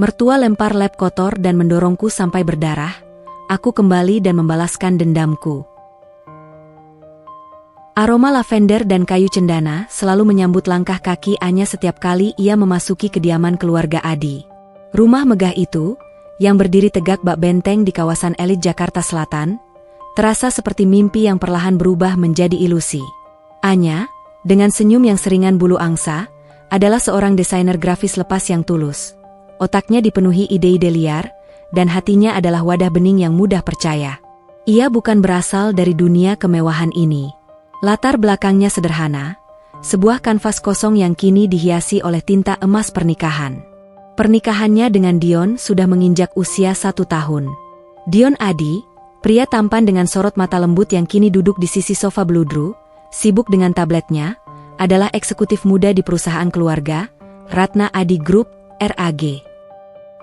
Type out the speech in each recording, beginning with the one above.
Mertua lempar lap kotor dan mendorongku sampai berdarah. Aku kembali dan membalaskan dendamku. Aroma lavender dan kayu cendana selalu menyambut langkah kaki Anya setiap kali ia memasuki kediaman keluarga Adi. Rumah megah itu, yang berdiri tegak bak benteng di kawasan elit Jakarta Selatan, terasa seperti mimpi yang perlahan berubah menjadi ilusi. Anya, dengan senyum yang seringan bulu angsa, adalah seorang desainer grafis lepas yang tulus. Otaknya dipenuhi ide-ide liar, dan hatinya adalah wadah bening yang mudah percaya. Ia bukan berasal dari dunia kemewahan ini. Latar belakangnya sederhana, sebuah kanvas kosong yang kini dihiasi oleh tinta emas pernikahan. Pernikahannya dengan Dion sudah menginjak usia 1 tahun. Dion Adi, pria tampan dengan sorot mata lembut yang kini duduk di sisi sofa bludru, sibuk dengan tabletnya, adalah eksekutif muda di perusahaan keluarga, Ratna Adi Group, RAG.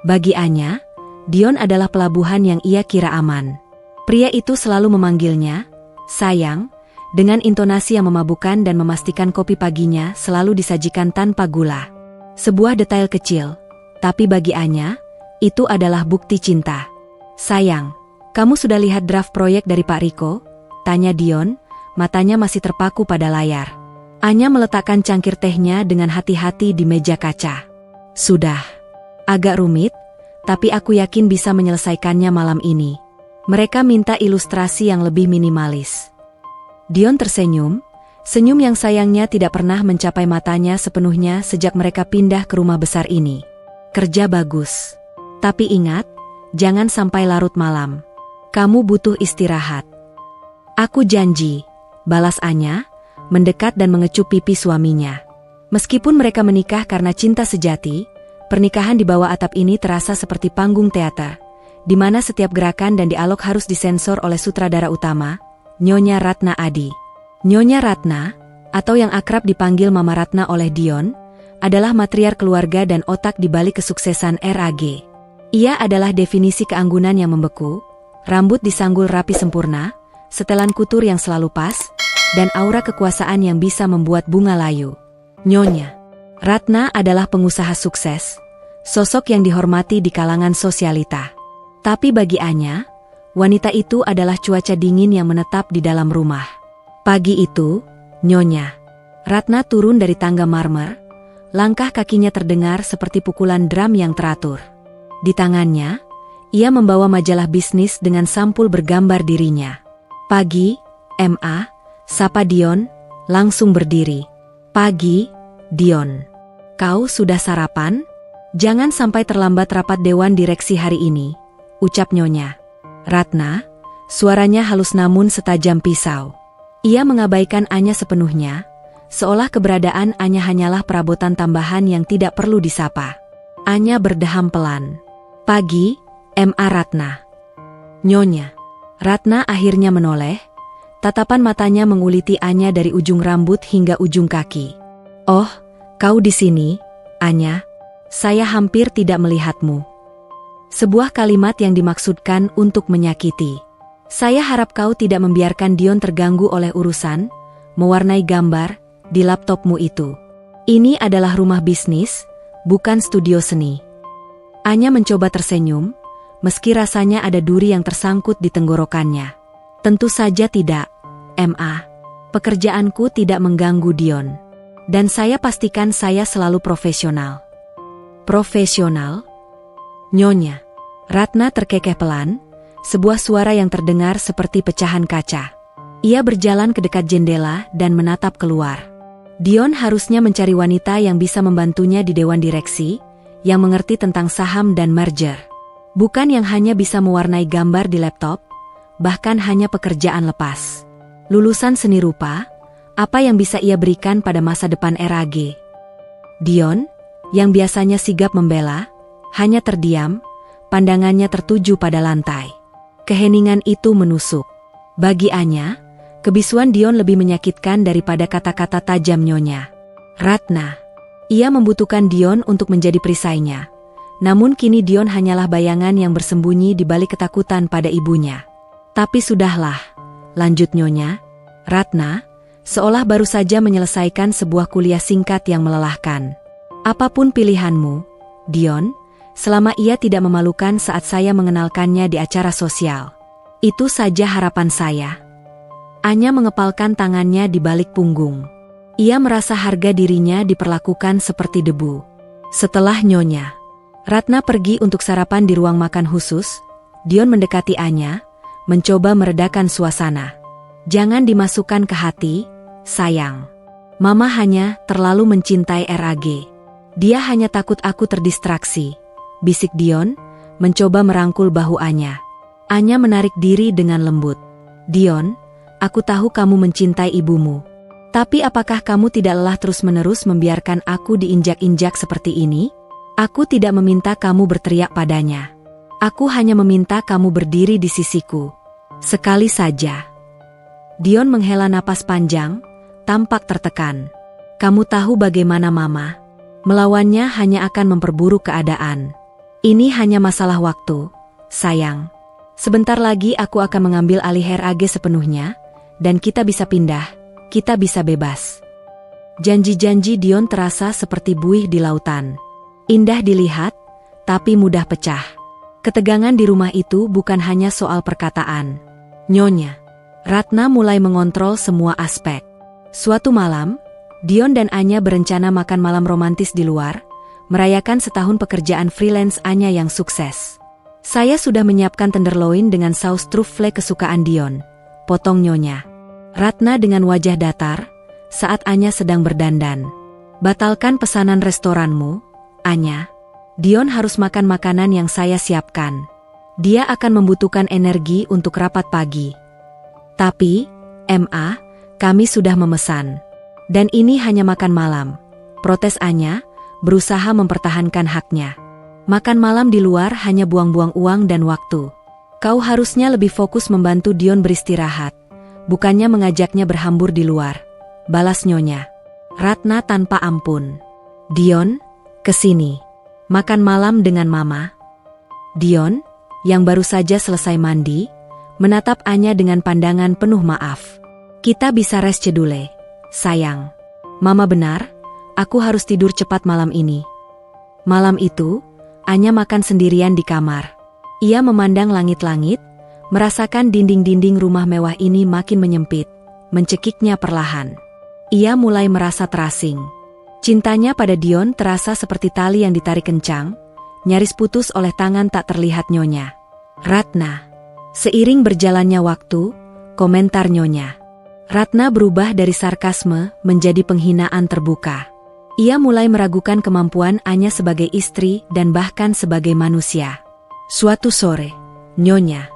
Bagi Anya, Dion adalah pelabuhan yang ia kira aman. Pria itu selalu memanggilnya, sayang, dengan intonasi yang memabukkan dan memastikan kopi paginya selalu disajikan tanpa gula. Sebuah detail kecil, tapi bagi Anya, itu adalah bukti cinta. Sayang, kamu sudah lihat draft proyek dari Pak Riko? Tanya Dion, matanya masih terpaku pada layar. Anya meletakkan cangkir tehnya dengan hati-hati di meja kaca. Sudah. Agak rumit, tapi aku yakin bisa menyelesaikannya malam ini. Mereka minta ilustrasi yang lebih minimalis. Dion tersenyum, senyum yang sayangnya tidak pernah mencapai matanya sepenuhnya sejak mereka pindah ke rumah besar ini. Kerja bagus. Tapi ingat, jangan sampai larut malam. Kamu butuh istirahat. Aku janji, balas Anya, mendekat dan mengecup pipi suaminya. Meskipun mereka menikah karena cinta sejati, pernikahan di bawah atap ini terasa seperti panggung teater, di mana setiap gerakan dan dialog harus disensor oleh sutradara utama, Nyonya Ratna Adi. Nyonya Ratna, atau yang akrab dipanggil Mama Ratna oleh Dion, adalah matriar keluarga dan otak di balik kesuksesan RAG. Ia adalah definisi keanggunan yang membeku, rambut disanggul rapi sempurna, setelan kutur yang selalu pas, dan aura kekuasaan yang bisa membuat bunga layu. Nyonya Ratna adalah pengusaha sukses, sosok yang dihormati di kalangan sosialita. Tapi bagi Anya, wanita itu adalah cuaca dingin yang menetap di dalam rumah. Pagi itu, Nyonya Ratna turun dari tangga marmer, langkah kakinya terdengar seperti pukulan drum yang teratur. Di tangannya, ia membawa majalah bisnis dengan sampul bergambar dirinya. Pagi, MA, sapa Dion, langsung berdiri. Pagi, Dion. Kau sudah sarapan? Jangan sampai terlambat rapat dewan direksi hari ini, ucap Nyonya Ratna, suaranya halus namun setajam pisau. Ia mengabaikan Anya sepenuhnya, seolah keberadaan Anya hanyalah perabotan tambahan yang tidak perlu disapa. Anya berdeham pelan. Pagi, MA Ratna. Nyonya Ratna akhirnya menoleh, tatapan matanya menguliti Anya dari ujung rambut hingga ujung kaki. Oh, kau di sini, Anya? Saya hampir tidak melihatmu. Sebuah kalimat yang dimaksudkan untuk menyakiti. Saya harap kau tidak membiarkan Dion terganggu oleh urusan, mewarnai gambar, di laptopmu itu. Ini adalah rumah bisnis, bukan studio seni. Anya mencoba tersenyum, meski rasanya ada duri yang tersangkut di tenggorokannya. Tentu saja tidak, MA. Pekerjaanku tidak mengganggu Dion. Dan saya pastikan saya selalu profesional. Profesional? Nyonya Ratna terkekeh pelan, sebuah suara yang terdengar seperti pecahan kaca. Ia berjalan ke dekat jendela dan menatap keluar. Dion harusnya mencari wanita yang bisa membantunya di dewan direksi, yang mengerti tentang saham dan merger. Bukan yang hanya bisa mewarnai gambar di laptop, bahkan hanya pekerjaan lepas. Lulusan seni rupa, apa yang bisa ia berikan pada masa depan RAG? Dion, yang biasanya sigap membela, hanya terdiam, pandangannya tertuju pada lantai. Keheningan itu menusuk. Bagi Anya, kebisuan Dion lebih menyakitkan daripada kata-kata tajam Nyonya Ratna. Ia membutuhkan Dion untuk menjadi perisainya. Namun kini Dion hanyalah bayangan yang bersembunyi di balik ketakutan pada ibunya. Tapi sudahlah, lanjut Nyonya Ratna, seolah baru saja menyelesaikan sebuah kuliah singkat yang melelahkan. Apapun pilihanmu, Dion, selama ia tidak memalukan saat saya mengenalkannya di acara sosial. Itu saja harapan saya. Anya mengepalkan tangannya di balik punggung. Ia merasa harga dirinya diperlakukan seperti debu. Setelah Nyonya Ratna pergi untuk sarapan di ruang makan khusus, Dion mendekati Anya, mencoba meredakan suasana. Jangan dimasukkan ke hati, sayang. Mama hanya terlalu mencintai RAG. Dia hanya takut aku terdistraksi, bisik Dion, mencoba merangkul bahu Anya. Anya menarik diri dengan lembut. Dion, aku tahu kamu mencintai ibumu. Tapi apakah kamu tidak lelah terus-menerus membiarkan aku diinjak-injak seperti ini? Aku tidak meminta kamu berteriak padanya. Aku hanya meminta kamu berdiri di sisiku. Sekali saja. Dion menghela napas panjang, tampak tertekan. Kamu tahu bagaimana Mama? Melawannya hanya akan memperburuk keadaan. Ini hanya masalah waktu, sayang. Sebentar lagi aku akan mengambil alih RAG sepenuhnya, dan kita bisa pindah, kita bisa bebas. Janji-janji Dion terasa seperti buih di lautan. Indah dilihat, tapi mudah pecah. Ketegangan di rumah itu bukan hanya soal perkataan. Nyonya Ratna mulai mengontrol semua aspek. Suatu malam, Dion dan Anya berencana makan malam romantis di luar, merayakan setahun pekerjaan freelance Anya yang sukses. Saya sudah menyiapkan tenderloin dengan saus truffle kesukaan Dion, potong Nyonya Ratna dengan wajah datar, saat Anya sedang berdandan. Batalkan pesanan restoranmu, Anya. Dion harus makan makanan yang saya siapkan. Dia akan membutuhkan energi untuk rapat pagi. Tapi, Ma, kami sudah memesan. Dan ini hanya makan malam. Protes Anya, berusaha mempertahankan haknya. Makan malam di luar hanya buang-buang uang dan waktu. Kau harusnya lebih fokus membantu Dion beristirahat, bukannya mengajaknya berhambur di luar. Balas Nyonya Ratna tanpa ampun. Dion, kesini. Makan malam dengan Mama. Dion, yang baru saja selesai mandi, menatap Anya dengan pandangan penuh maaf. Kita bisa rest cedule, sayang. Mama benar, aku harus tidur cepat malam ini. Malam itu, Anya makan sendirian di kamar. Ia memandang langit-langit, merasakan dinding-dinding rumah mewah ini makin menyempit, mencekiknya perlahan. Ia mulai merasa terasing. Cintanya pada Dion terasa seperti tali yang ditarik kencang, nyaris putus oleh tangan tak terlihat Nyonya Ratna. Seiring berjalannya waktu, komentar Nyonya Ratna berubah dari sarkasme menjadi penghinaan terbuka. Ia mulai meragukan kemampuan Anya sebagai istri dan bahkan sebagai manusia. Suatu sore, Nyonya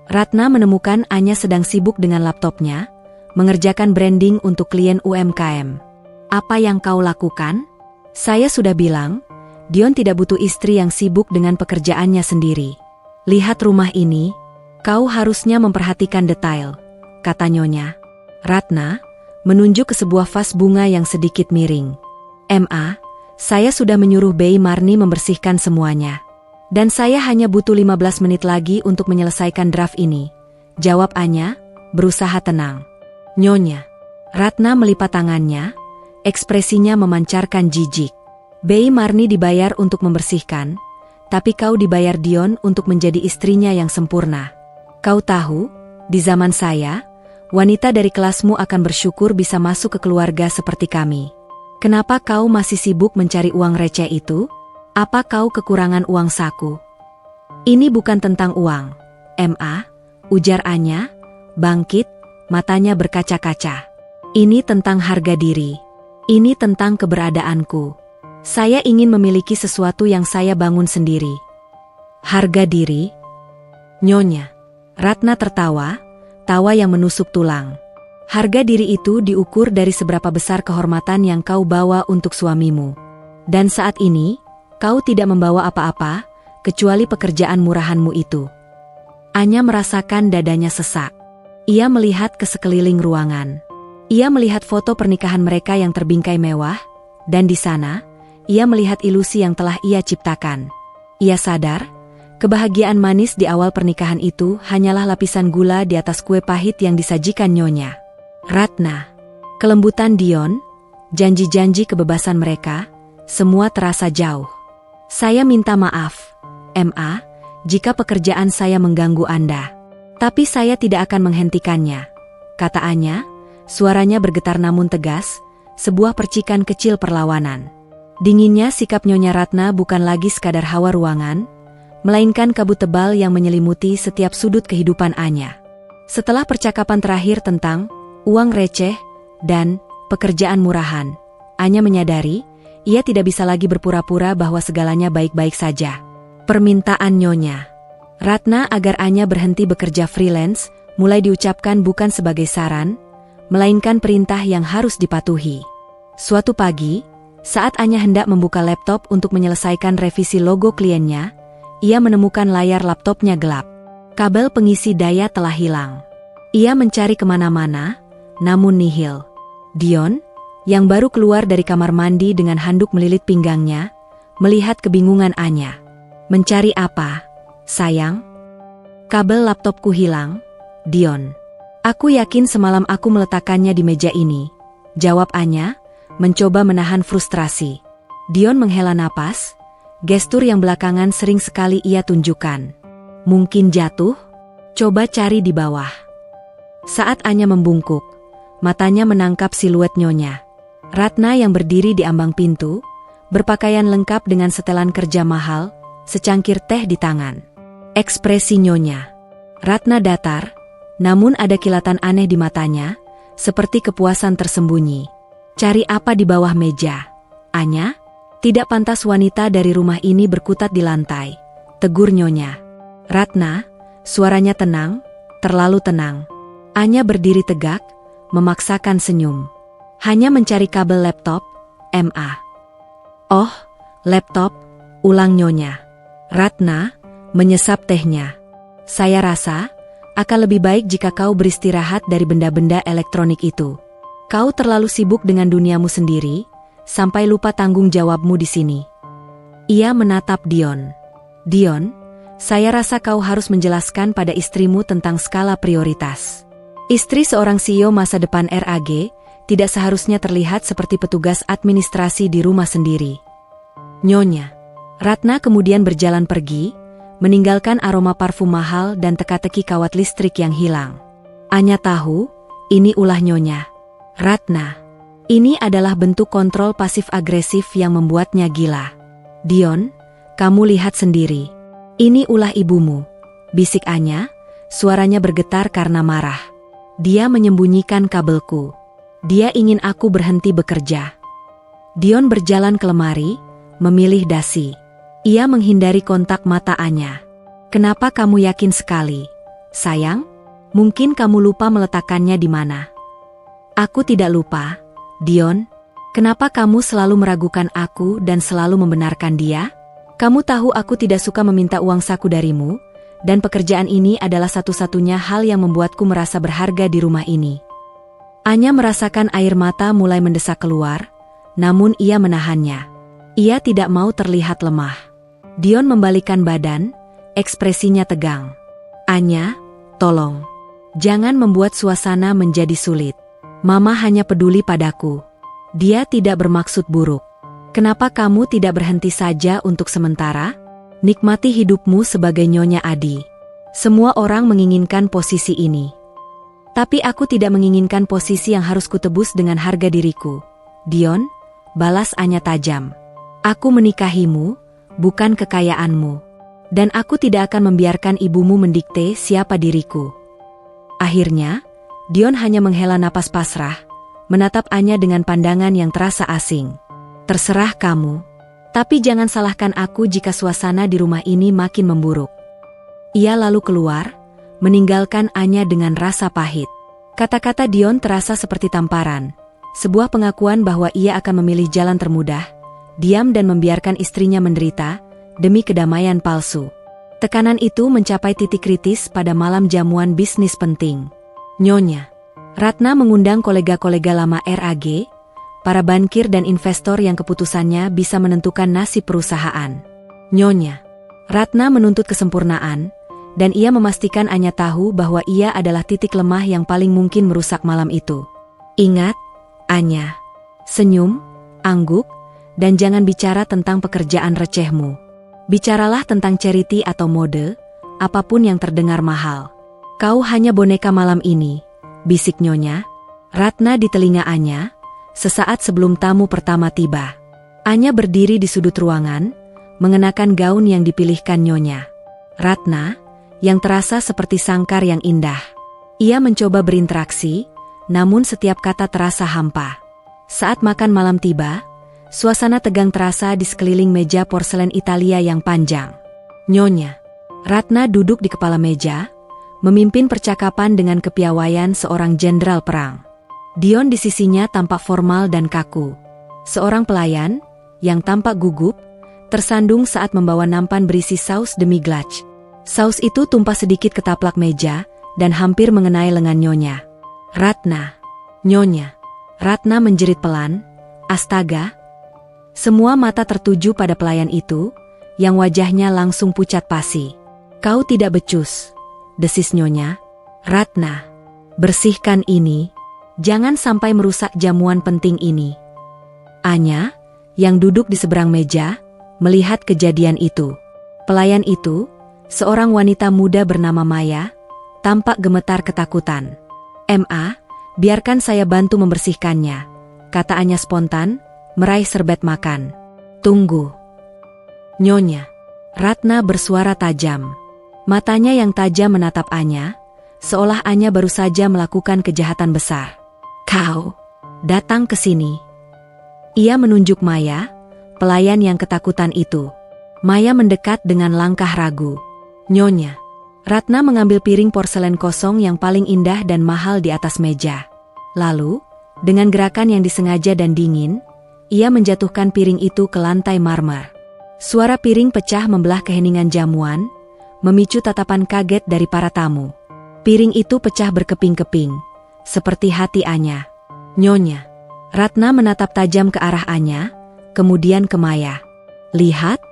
Ratna menemukan Anya sedang sibuk dengan laptopnya, mengerjakan branding untuk klien UMKM. Apa yang kau lakukan? Saya sudah bilang, Dion tidak butuh istri yang sibuk dengan pekerjaannya sendiri. Lihat rumah ini, kau harusnya memperhatikan detail, kata Nyonya Ratna, menunjuk ke sebuah vas bunga yang sedikit miring. Ma, saya sudah menyuruh Bei Marni membersihkan semuanya. Dan saya hanya butuh 15 menit lagi untuk menyelesaikan draft ini, jawab Anya, berusaha tenang. Nyonya Ratna melipat tangannya, ekspresinya memancarkan jijik. Bei Marni dibayar untuk membersihkan, tapi kau dibayar Dion untuk menjadi istrinya yang sempurna. Kau tahu, di zaman saya, wanita dari kelasmu akan bersyukur bisa masuk ke keluarga seperti kami. Kenapa kau masih sibuk mencari uang receh itu? Apa kau kekurangan uang saku? Ini bukan tentang uang, Ma, ujar Anya, bangkit, matanya berkaca-kaca. Ini tentang harga diri. Ini tentang keberadaanku. Saya ingin memiliki sesuatu yang saya bangun sendiri. Harga diri? Nyonya Ratna tertawa, tawa yang menusuk tulang. Harga diri itu diukur dari seberapa besar kehormatan yang kau bawa untuk suamimu. Dan saat ini, kau tidak membawa apa-apa, kecuali pekerjaan murahanmu itu. Anya merasakan dadanya sesak. Ia melihat ke sekeliling ruangan. Ia melihat foto pernikahan mereka yang terbingkai mewah, dan di sana, ia melihat ilusi yang telah ia ciptakan. Ia sadar, kebahagiaan manis di awal pernikahan itu hanyalah lapisan gula di atas kue pahit yang disajikan Nyonya Ratna. Kelembutan Dion, janji-janji kebebasan mereka, semua terasa jauh. Saya minta maaf, Ma, jika pekerjaan saya mengganggu Anda. Tapi saya tidak akan menghentikannya, kata Anya, suaranya bergetar namun tegas, sebuah percikan kecil perlawanan. Dinginnya sikap Nyonya Ratna bukan lagi sekadar hawa ruangan, melainkan kabut tebal yang menyelimuti setiap sudut kehidupan Anya. Setelah percakapan terakhir tentang uang receh dan pekerjaan murahan, Anya menyadari, ia tidak bisa lagi berpura-pura bahwa segalanya baik-baik saja. Permintaan Nyonya Ratna agar Anya berhenti bekerja freelance mulai diucapkan bukan sebagai saran, melainkan perintah yang harus dipatuhi. Suatu pagi, saat Anya hendak membuka laptop untuk menyelesaikan revisi logo kliennya, ia menemukan layar laptopnya gelap. Kabel pengisi daya telah hilang. Ia mencari kemana-mana, namun nihil. Dion, yang baru keluar dari kamar mandi dengan handuk melilit pinggangnya, melihat kebingungan Anya. Mencari apa, sayang? Kabel laptopku hilang, Dion. Aku yakin semalam aku meletakkannya di meja ini, jawab Anya, mencoba menahan frustrasi. Dion menghela napas, gestur yang belakangan sering sekali ia tunjukkan. Mungkin jatuh? Coba cari di bawah. Saat Anya membungkuk, matanya menangkap siluet Nyonya Ratna yang berdiri di ambang pintu, berpakaian lengkap dengan setelan kerja mahal, secangkir teh di tangan. Ekspresi Nyonya Ratna datar, namun ada kilatan aneh di matanya, seperti kepuasan tersembunyi. Cari apa di bawah meja, Anya? Tidak pantas wanita dari rumah ini berkutat di lantai, tegur Nyonya Ratna, suaranya tenang, terlalu tenang. Anya berdiri tegak, memaksakan senyum. Hanya mencari kabel laptop, Ma. Oh, laptop, ulang Nyonya Ratna, menyesap tehnya. Saya rasa, akan lebih baik jika kau beristirahat dari benda-benda elektronik itu. Kau terlalu sibuk dengan duniamu sendiri, sampai lupa tanggung jawabmu di sini. Ia menatap Dion. Dion, saya rasa kau harus menjelaskan pada istrimu tentang skala prioritas. Istri seorang CEO masa depan RAG, tidak seharusnya terlihat seperti petugas administrasi di rumah sendiri. Nyonya Ratna kemudian berjalan pergi, meninggalkan aroma parfum mahal dan teka-teki kawat listrik yang hilang. Anya tahu, ini ulah Nyonya Ratna. Ini adalah bentuk kontrol pasif-agresif yang membuatnya gila. Dion, kamu lihat sendiri. Ini ulah ibumu, bisik Anya, suaranya bergetar karena marah. Dia menyembunyikan kabelku. Dia ingin aku berhenti bekerja. Dion berjalan ke lemari, memilih dasi. Ia menghindari kontak mata Anya. Kenapa kamu yakin sekali, sayang? Mungkin kamu lupa meletakkannya di mana. Aku tidak lupa, Dion. Kenapa kamu selalu meragukan aku dan selalu membenarkan dia? Kamu tahu aku tidak suka meminta uang saku darimu, dan pekerjaan ini adalah satu-satunya hal yang membuatku merasa berharga di rumah ini. Anya merasakan air mata mulai mendesak keluar, namun ia menahannya. Ia tidak mau terlihat lemah. Dion membalikkan badan, ekspresinya tegang. Anya, tolong. Jangan membuat suasana menjadi sulit. Mama hanya peduli padaku. Dia tidak bermaksud buruk. Kenapa kamu tidak berhenti saja untuk sementara? Nikmati hidupmu sebagai Nyonya Adi. Semua orang menginginkan posisi ini. Tapi aku tidak menginginkan posisi yang harus kutebus dengan harga diriku. Dion, balas Anya tajam. Aku menikahimu, bukan kekayaanmu. Dan aku tidak akan membiarkan ibumu mendikte siapa diriku. Akhirnya, Dion hanya menghela napas pasrah, menatap Anya dengan pandangan yang terasa asing. Terserah kamu. Tapi jangan salahkan aku jika suasana di rumah ini makin memburuk. Ia lalu keluar, meninggalkan Anya dengan rasa pahit. Kata-kata Dion terasa seperti tamparan, sebuah pengakuan bahwa ia akan memilih jalan termudah, diam dan membiarkan istrinya menderita, demi kedamaian palsu. Tekanan itu mencapai titik kritis pada malam jamuan bisnis penting. Nyonya Ratna mengundang kolega-kolega lama RAG, para bankir dan investor yang keputusannya bisa menentukan nasib perusahaan. Nyonya Ratna menuntut kesempurnaan, dan ia memastikan Anya tahu bahwa ia adalah titik lemah yang paling mungkin merusak malam itu. Ingat, Anya. Senyum, angguk, dan jangan bicara tentang pekerjaan recehmu. Bicaralah tentang charity atau mode, apapun yang terdengar mahal. Kau hanya boneka malam ini, bisik Nyonya Ratna di telinga Anya, sesaat sebelum tamu pertama tiba. Anya berdiri di sudut ruangan, mengenakan gaun yang dipilihkan Nyonya Ratna, yang terasa seperti sangkar yang indah. Ia mencoba berinteraksi, namun setiap kata terasa hampa. Saat makan malam tiba, suasana tegang terasa di sekeliling meja porselen Italia yang panjang. Nyonya Ratna duduk di kepala meja, memimpin percakapan dengan kepiawaian seorang jenderal perang. Dion di sisinya tampak formal dan kaku. Seorang pelayan, yang tampak gugup, tersandung saat membawa nampan berisi saus demi-glace. Saus itu tumpah sedikit ke taplak meja dan hampir mengenai lengan Nyonya Ratna. Nyonya Ratna menjerit pelan, astaga. Semua mata tertuju pada pelayan itu, yang wajahnya langsung pucat pasi. Kau tidak becus, desis Nyonya Ratna. Bersihkan ini, jangan sampai merusak jamuan penting ini. Anya, yang duduk di seberang meja, melihat kejadian itu. Pelayan itu, seorang wanita muda bernama Maya, tampak gemetar ketakutan. "Ma, biarkan saya bantu membersihkannya," kata Anya spontan, meraih serbet makan. "Tunggu." Nyonya Ratna bersuara tajam. Matanya yang tajam menatap Anya, seolah Anya baru saja melakukan kejahatan besar. "Kau datang ke sini." Ia menunjuk Maya, pelayan yang ketakutan itu. Maya mendekat dengan langkah ragu. Nyonya Ratna mengambil piring porselen kosong yang paling indah dan mahal di atas meja. Lalu, dengan gerakan yang disengaja dan dingin, ia menjatuhkan piring itu ke lantai marmer. Suara piring pecah membelah keheningan jamuan, memicu tatapan kaget dari para tamu. Piring itu pecah berkeping-keping, seperti hati Anya. Nyonya Ratna menatap tajam ke arah Anya, kemudian ke Maya. "Lihat,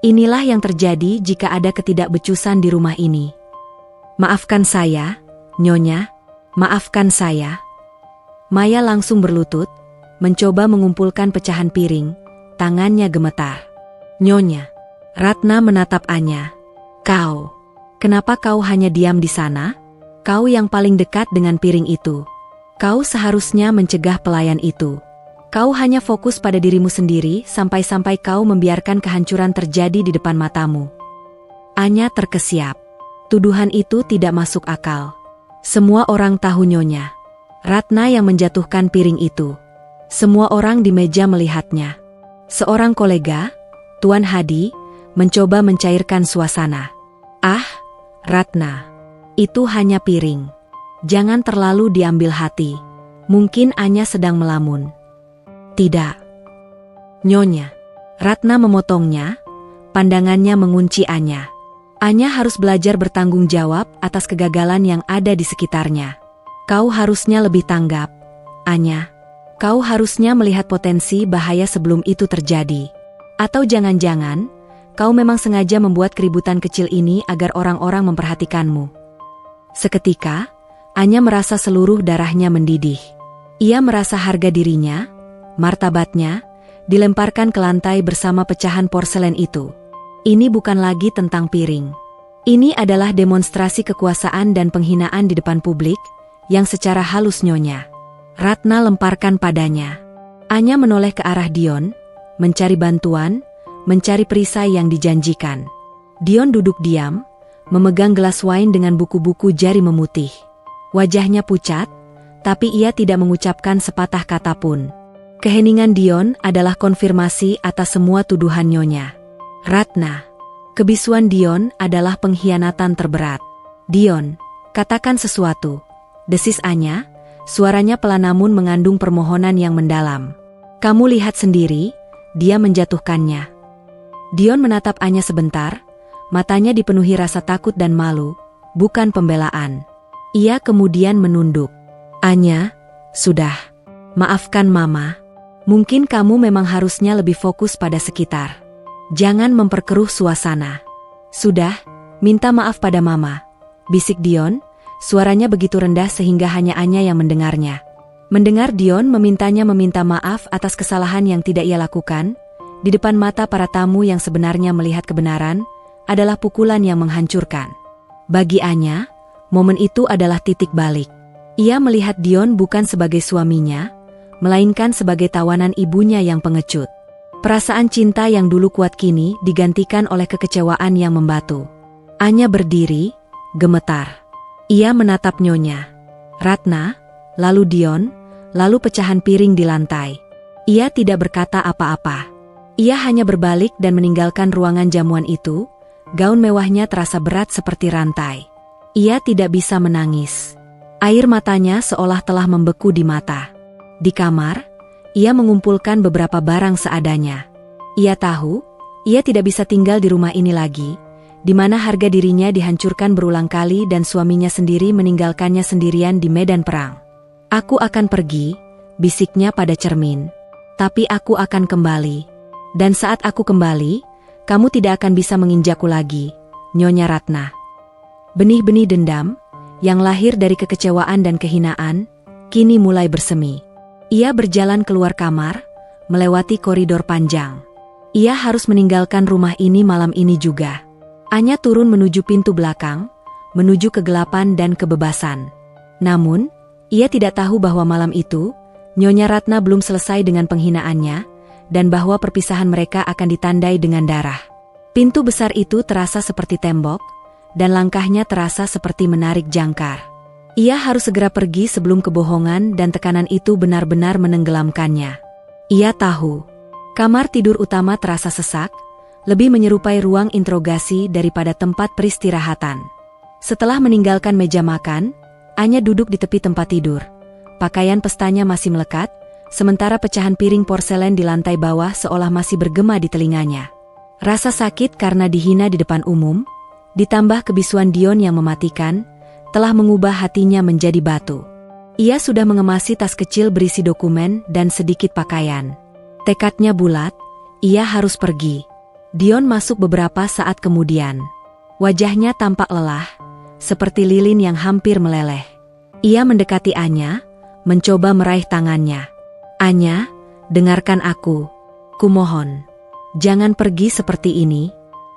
inilah yang terjadi jika ada ketidakbecusan di rumah ini. Maafkan saya, Nyonya, maafkan saya." Maya langsung berlutut, mencoba mengumpulkan pecahan piring, tangannya gemetar. Nyonya Ratna menatap Anya. Kenapa kau hanya diam di sana? Kau yang paling dekat dengan piring itu. Kau seharusnya mencegah pelayan itu. Kau hanya fokus pada dirimu sendiri sampai-sampai kau membiarkan kehancuran terjadi di depan matamu." Anya terkesiap. Tuduhan itu tidak masuk akal. Semua orang tahu Nyonya Ratna yang menjatuhkan piring itu. Semua orang di meja melihatnya. Seorang kolega, Tuan Hadi, mencoba mencairkan suasana. "Ah, Ratna, itu hanya piring. Jangan terlalu diambil hati. Mungkin Anya sedang melamun." "Tidak, Nyonya." Ratna memotongnya, pandangannya mengunci Anya. Anya harus belajar bertanggung jawab atas kegagalan yang ada di sekitarnya. Kau harusnya lebih tanggap, Anya. Kau harusnya melihat potensi bahaya sebelum itu terjadi. Atau jangan-jangan, kau memang sengaja membuat keributan kecil ini agar orang-orang memperhatikanmu. Seketika, Anya merasa seluruh darahnya mendidih. Ia merasa harga dirinya, martabatnya, dilemparkan ke lantai bersama pecahan porselen itu. Ini bukan lagi tentang piring. Ini adalah demonstrasi kekuasaan dan penghinaan di depan publik, yang secara halus Nyonya Ratna lemparkan padanya. Anya menoleh ke arah Dion, mencari bantuan, mencari perisai yang dijanjikan. Dion duduk diam, memegang gelas wine dengan buku-buku jari memutih. Wajahnya pucat, tapi ia tidak mengucapkan sepatah kata pun. Keheningan Dion adalah konfirmasi atas semua tuduhan Nyonya Ratna. Kebisuan Dion adalah pengkhianatan terberat. "Dion, katakan sesuatu," desis Anya, suaranya pelan namun mengandung permohonan yang mendalam. "Kamu lihat sendiri, dia menjatuhkannya." Dion menatap Anya sebentar, matanya dipenuhi rasa takut dan malu, bukan pembelaan. Ia kemudian menunduk. "Anya, sudah. Maafkan Mama. Mungkin kamu memang harusnya lebih fokus pada sekitar. Jangan memperkeruh suasana." "Sudah, minta maaf pada Mama," bisik Dion, suaranya begitu rendah sehingga hanya Anya yang mendengarnya. Mendengar Dion memintanya meminta maaf atas kesalahan yang tidak ia lakukan, Di depan mata para tamu yang sebenarnya melihat kebenaran, adalah pukulan yang menghancurkan. Bagi Anya, momen itu adalah titik balik. Ia melihat Dion bukan sebagai suaminya, melainkan sebagai tawanan ibunya yang pengecut. Perasaan cinta yang dulu kuat kini digantikan oleh kekecewaan yang membatu. Anya berdiri, gemetar. Ia menatap Nyonya Ratna, lalu Dion, lalu pecahan piring di lantai. Ia tidak berkata apa-apa. Ia hanya berbalik dan meninggalkan ruangan jamuan itu. Gaun mewahnya terasa berat seperti rantai. Ia tidak bisa menangis. Air matanya seolah telah membeku di mata. Di kamar, ia mengumpulkan beberapa barang seadanya. Ia tahu, ia tidak bisa tinggal di rumah ini lagi, di mana harga dirinya dihancurkan berulang kali dan suaminya sendiri meninggalkannya sendirian di medan perang. Aku akan pergi, bisiknya pada cermin. Tapi aku akan kembali. Dan saat aku kembali, kamu tidak akan bisa menginjakku lagi, Nyonya Ratna. Benih-benih dendam, yang lahir dari kekecewaan dan kehinaan, kini mulai bersemi. Ia berjalan keluar kamar, melewati koridor panjang. Ia harus meninggalkan rumah ini malam ini juga. Anya turun menuju pintu belakang, menuju kegelapan dan kebebasan. Namun, ia tidak tahu bahwa malam itu, Nyonya Ratna belum selesai dengan penghinaannya, dan bahwa perpisahan mereka akan ditandai dengan darah. Pintu besar itu terasa seperti tembok, dan langkahnya terasa seperti menarik jangkar. Ia harus segera pergi sebelum kebohongan dan tekanan itu benar-benar menenggelamkannya. Ia tahu, kamar tidur utama terasa sesak, lebih menyerupai ruang interogasi daripada tempat peristirahatan. Setelah meninggalkan meja makan, Anya duduk di tepi tempat tidur. Pakaian pestanya masih melekat, sementara pecahan piring porselen di lantai bawah seolah masih bergema di telinganya. Rasa sakit karena dihina di depan umum, ditambah kebisuan Dion yang mematikan, telah mengubah hatinya menjadi batu. Ia sudah mengemasi tas kecil berisi dokumen dan sedikit pakaian. Tekadnya bulat, ia harus pergi. Dion masuk beberapa saat kemudian. Wajahnya tampak lelah, seperti lilin yang hampir meleleh. Ia mendekati Anya, mencoba meraih tangannya. Anya, dengarkan aku. Kumohon. Jangan pergi seperti ini.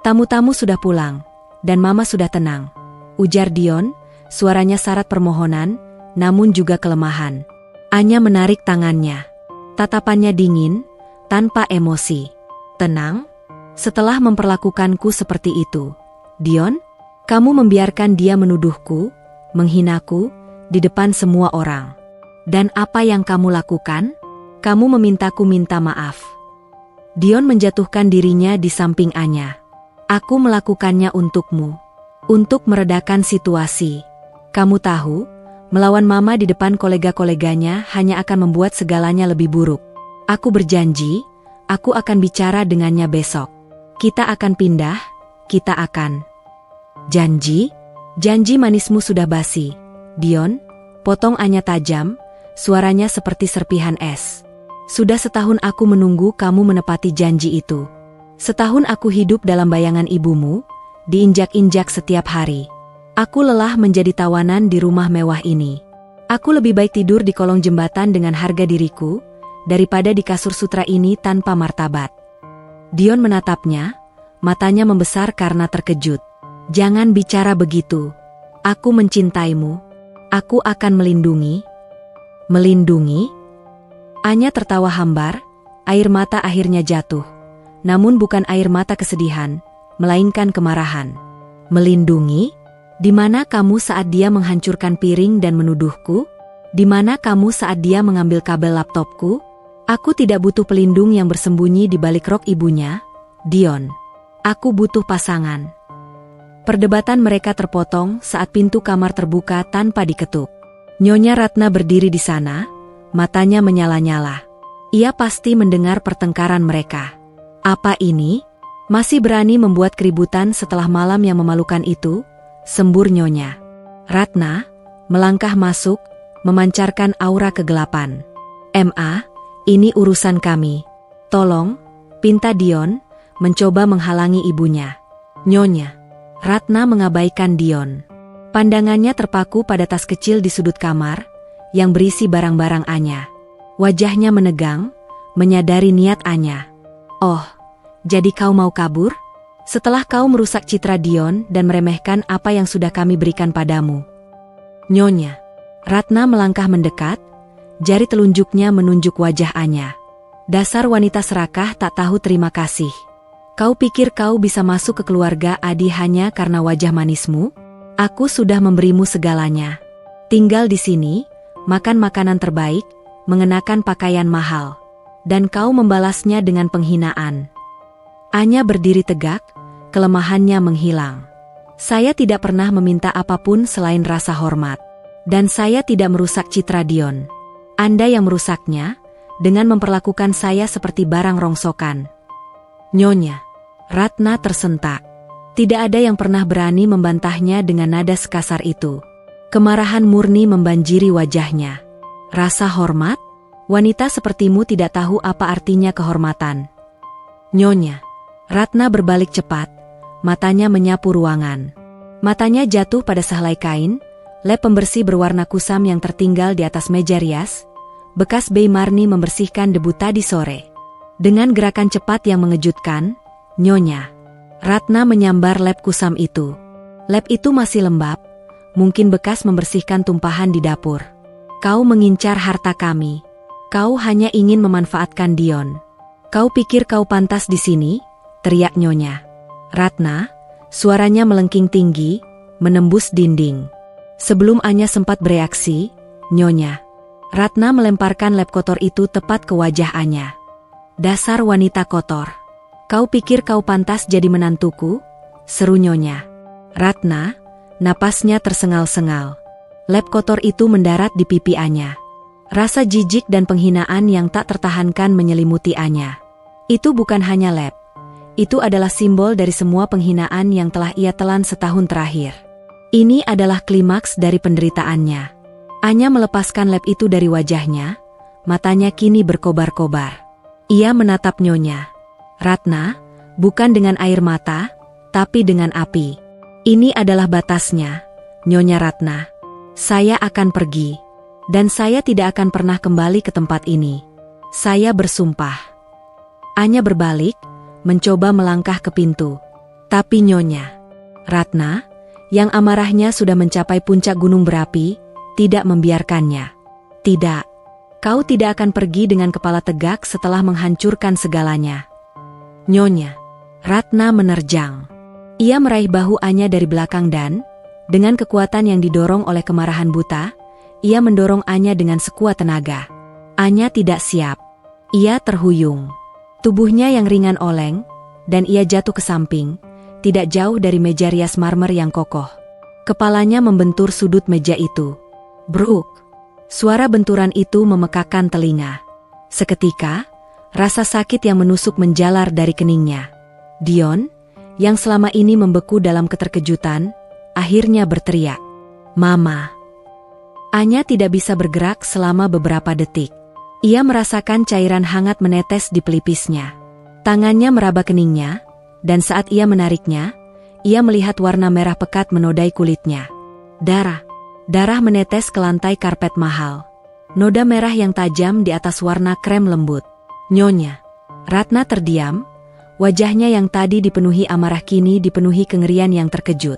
Tamu-tamu sudah pulang, dan Mama sudah tenang. Ujar Dion, suaranya syarat permohonan, namun juga kelemahan. Anya menarik tangannya. Tatapannya dingin, tanpa emosi. Tenang? Setelah memperlakukanku seperti itu, Dion, kamu membiarkan dia menuduhku, menghinaku, di depan semua orang. Dan apa yang kamu lakukan? Kamu memintaku minta maaf. Dion menjatuhkan dirinya di samping Anya. Aku melakukannya untukmu. Untuk meredakan situasi. Kamu tahu, melawan Mama di depan kolega-koleganya hanya akan membuat segalanya lebih buruk. Aku berjanji, aku akan bicara dengannya besok. Kita akan pindah, kita akan. Janji? Janji manismu sudah basi. Dion, potong Anya tajam, suaranya seperti serpihan es. Sudah setahun aku menunggu kamu menepati janji itu. Setahun aku hidup dalam bayangan ibumu, diinjak-injak setiap hari. Aku lelah menjadi tawanan di rumah mewah ini. Aku lebih baik tidur di kolong jembatan dengan harga diriku, daripada di kasur sutra ini tanpa martabat. Dion menatapnya, matanya membesar karena terkejut. Jangan bicara begitu. Aku mencintaimu. Aku akan melindungi. Melindungi? Anya tertawa hambar, air mata akhirnya jatuh. Namun bukan air mata kesedihan, melainkan kemarahan. Melindungi? Di mana kamu saat dia menghancurkan piring dan menuduhku? Di mana kamu saat dia mengambil kabel laptopku? Aku tidak butuh pelindung yang bersembunyi di balik rok ibunya, Dion. Aku butuh pasangan. Perdebatan mereka terpotong saat pintu kamar terbuka tanpa diketuk. Nyonya Ratna berdiri di sana, matanya menyala-nyala. Ia pasti mendengar pertengkaran mereka. Apa ini? Masih berani membuat keributan setelah malam yang memalukan itu? Sembur Nyonya Ratna, melangkah masuk, memancarkan aura kegelapan. "Ma, ini urusan kami. Tolong," pinta Dion, mencoba menghalangi ibunya. Nyonya Ratna mengabaikan Dion. Pandangannya terpaku pada tas kecil di sudut kamar, yang berisi barang-barang Anya. Wajahnya menegang, menyadari niat Anya. "Oh, Jadi kau mau kabur? Setelah kau merusak citra Dion dan meremehkan apa yang sudah kami berikan padamu. Nyonya. Ratna melangkah mendekat, jari telunjuknya menunjuk wajah Anya. Dasar wanita serakah tak tahu terima kasih. Kau pikir kau bisa masuk ke keluarga Adi hanya karena wajah manismu? Aku sudah memberimu segalanya. Tinggal di sini, makan makanan terbaik, mengenakan pakaian mahal. Dan kau membalasnya dengan penghinaan. Anya berdiri tegak, kelemahannya menghilang. Saya tidak pernah meminta apapun selain rasa hormat. Dan saya tidak merusak citra Dion. Anda yang merusaknya, dengan memperlakukan saya seperti barang rongsokan. Nyonya. Ratna tersentak. Tidak ada yang pernah berani membantahnya dengan nada sekasar itu. Kemarahan murni membanjiri wajahnya. Rasa hormat? Wanita sepertimu tidak tahu apa artinya kehormatan. Nyonya. Ratna berbalik cepat, matanya menyapu ruangan. Matanya jatuh pada sehelai kain, lap pembersih berwarna kusam yang tertinggal di atas meja rias, bekas Bei Marni membersihkan debu tadi sore. Dengan gerakan cepat yang mengejutkan, Nyonya. Ratna menyambar lap kusam itu. Lap itu masih lembab, mungkin bekas membersihkan tumpahan di dapur. Kau mengincar harta kami. Kau hanya ingin memanfaatkan Dion. Kau pikir kau pantas di sini? Teriak Nyonya. Ratna, suaranya melengking tinggi, menembus dinding. Sebelum Anya sempat bereaksi, Nyonya. Ratna melemparkan lap kotor itu tepat ke wajah Anya. Dasar wanita kotor. Kau pikir kau pantas jadi menantuku? Seru Nyonya. Ratna, napasnya tersengal-sengal. Lap kotor itu mendarat di pipi Anya. Rasa jijik dan penghinaan yang tak tertahankan menyelimuti Anya. Itu bukan hanya lap. Itu adalah simbol dari semua penghinaan yang telah ia telan setahun terakhir. Ini adalah klimaks dari penderitaannya. Anya melepaskan lap itu dari wajahnya, matanya kini berkobar-kobar. Ia menatap Nyonya. Ratna, bukan dengan air mata, tapi dengan api. Ini adalah batasnya, Nyonya Ratna. Saya akan pergi. Dan saya tidak akan pernah kembali ke tempat ini. Saya bersumpah. Anya berbalik, mencoba melangkah ke pintu. Tapi Nyonya Ratna, yang amarahnya sudah mencapai puncak gunung berapi, tidak membiarkannya. Tidak. Kau tidak akan pergi dengan kepala tegak setelah menghancurkan segalanya. Nyonya. Ratna menerjang. Ia meraih bahu Anya dari belakang dan, dengan kekuatan yang didorong oleh kemarahan buta, ia mendorong Anya dengan sekuat tenaga. Anya tidak siap. Ia terhuyung. Tubuhnya yang ringan oleng, dan ia jatuh ke samping, tidak jauh dari meja rias marmer yang kokoh. Kepalanya membentur sudut meja itu. Bruk! Suara benturan itu memekakan telinga. Seketika, rasa sakit yang menusuk menjalar dari keningnya. Dion, yang selama ini membeku dalam keterkejutan, akhirnya berteriak. Mama! Anya tidak bisa bergerak selama beberapa detik. Ia merasakan cairan hangat menetes di pelipisnya. Tangannya meraba keningnya, dan saat ia menariknya, ia melihat warna merah pekat menodai kulitnya. Darah. Darah menetes ke lantai karpet mahal. Noda merah yang tajam di atas warna krem lembut. Nyonya. Ratna terdiam, wajahnya yang tadi dipenuhi amarah kini dipenuhi kengerian yang terkejut.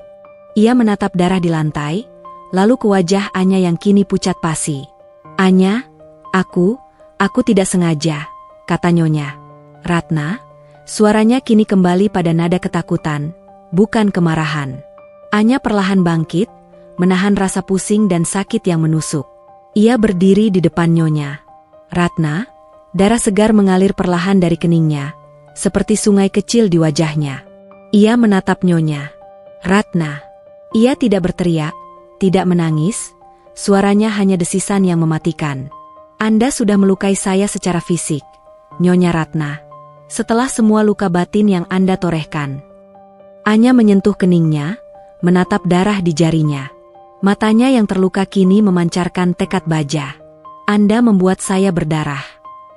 Ia menatap darah di lantai, lalu ke wajah Anya yang kini pucat pasi. Anya, aku tidak sengaja, kata Nyonya. Ratna, suaranya kini kembali pada nada ketakutan, bukan kemarahan. Anya perlahan bangkit, menahan rasa pusing dan sakit yang menusuk. Ia berdiri di depan Nyonya. Ratna, darah segar mengalir perlahan dari keningnya, seperti sungai kecil di wajahnya. Ia menatap Nyonya. Ratna. Ia tidak berteriak, tidak menangis, suaranya hanya desisan yang mematikan. Anda sudah melukai saya secara fisik, Nyonya Ratna. Setelah semua luka batin yang Anda torehkan. Anya menyentuh keningnya, menatap darah di jarinya. Matanya yang terluka kini memancarkan tekad baja. Anda membuat saya berdarah.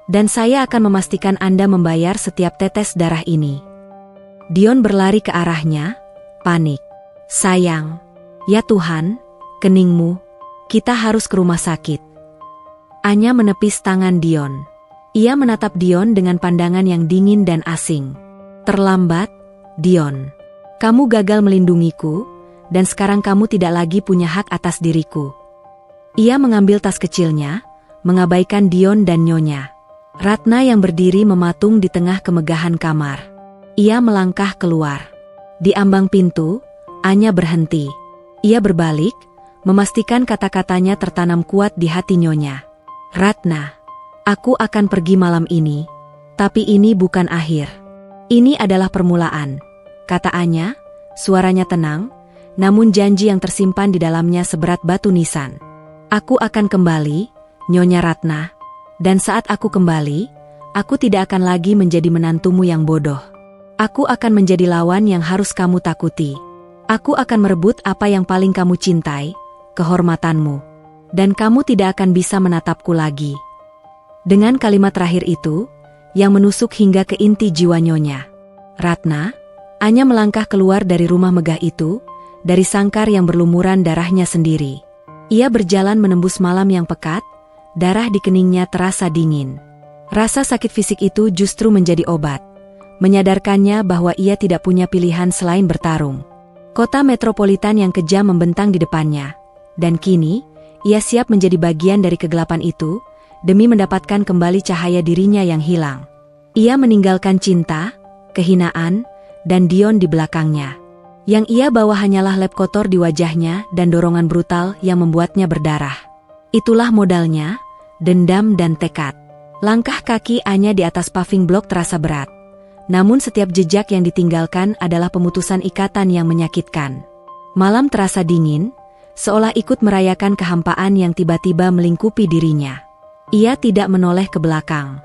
Dan saya akan memastikan Anda membayar setiap tetes darah ini. Dion berlari ke arahnya, panik. Sayang, ya Tuhan, keningmu, kita harus ke rumah sakit. Anya menepis tangan Dion. Ia menatap Dion dengan pandangan yang dingin dan asing. Terlambat, Dion. Kamu gagal melindungiku, dan sekarang kamu tidak lagi punya hak atas diriku. Ia mengambil tas kecilnya, mengabaikan Dion dan Nyonya. Ratna yang berdiri mematung di tengah kemegahan kamar. Ia melangkah keluar. Di ambang pintu, Anya berhenti. Ia berbalik, memastikan kata-katanya tertanam kuat di hati Nyonya. Ratna, aku akan pergi malam ini, tapi ini bukan akhir. Ini adalah permulaan, kata Anya, suaranya tenang, namun janji yang tersimpan di dalamnya seberat batu nisan. Aku akan kembali, Nyonya Ratna, dan saat aku kembali, aku tidak akan lagi menjadi menantumu yang bodoh. Aku akan menjadi lawan yang harus kamu takuti. Aku akan merebut apa yang paling kamu cintai, kehormatanmu, dan kamu tidak akan bisa menatapku lagi. Dengan kalimat terakhir itu, yang menusuk hingga ke inti jiwa Nyonya Ratna, Anya melangkah keluar dari rumah megah itu, dari sangkar yang berlumuran darahnya sendiri. Ia berjalan menembus malam yang pekat, darah di keningnya terasa dingin. Rasa sakit fisik itu justru menjadi obat, menyadarkannya bahwa ia tidak punya pilihan selain bertarung. Kota metropolitan yang kejam membentang di depannya, dan kini, ia siap menjadi bagian dari kegelapan itu, demi mendapatkan kembali cahaya dirinya yang hilang. Ia meninggalkan cinta, kehinaan, dan Dion di belakangnya. Yang ia bawa hanyalah lap kotor di wajahnya dan dorongan brutal yang membuatnya berdarah. Itulah modalnya, dendam dan tekad. Langkah kaki Anya di atas paving block terasa berat. Namun setiap jejak yang ditinggalkan adalah pemutusan ikatan yang menyakitkan. Malam terasa dingin, seolah ikut merayakan kehampaan yang tiba-tiba melingkupi dirinya. Ia tidak menoleh ke belakang.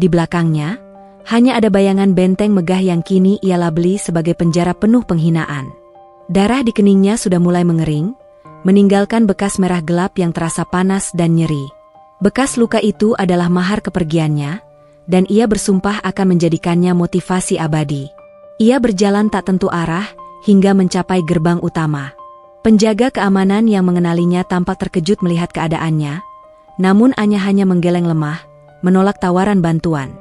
Di belakangnya, hanya ada bayangan benteng megah yang kini ia labeli sebagai penjara penuh penghinaan. Darah di keningnya sudah mulai mengering, meninggalkan bekas merah gelap yang terasa panas dan nyeri. Bekas luka itu adalah mahar kepergiannya, dan ia bersumpah akan menjadikannya motivasi abadi. Ia berjalan tak tentu arah, hingga mencapai gerbang utama. Penjaga keamanan yang mengenalinya tampak terkejut melihat keadaannya, namun Anya hanya menggeleng lemah, menolak tawaran bantuan.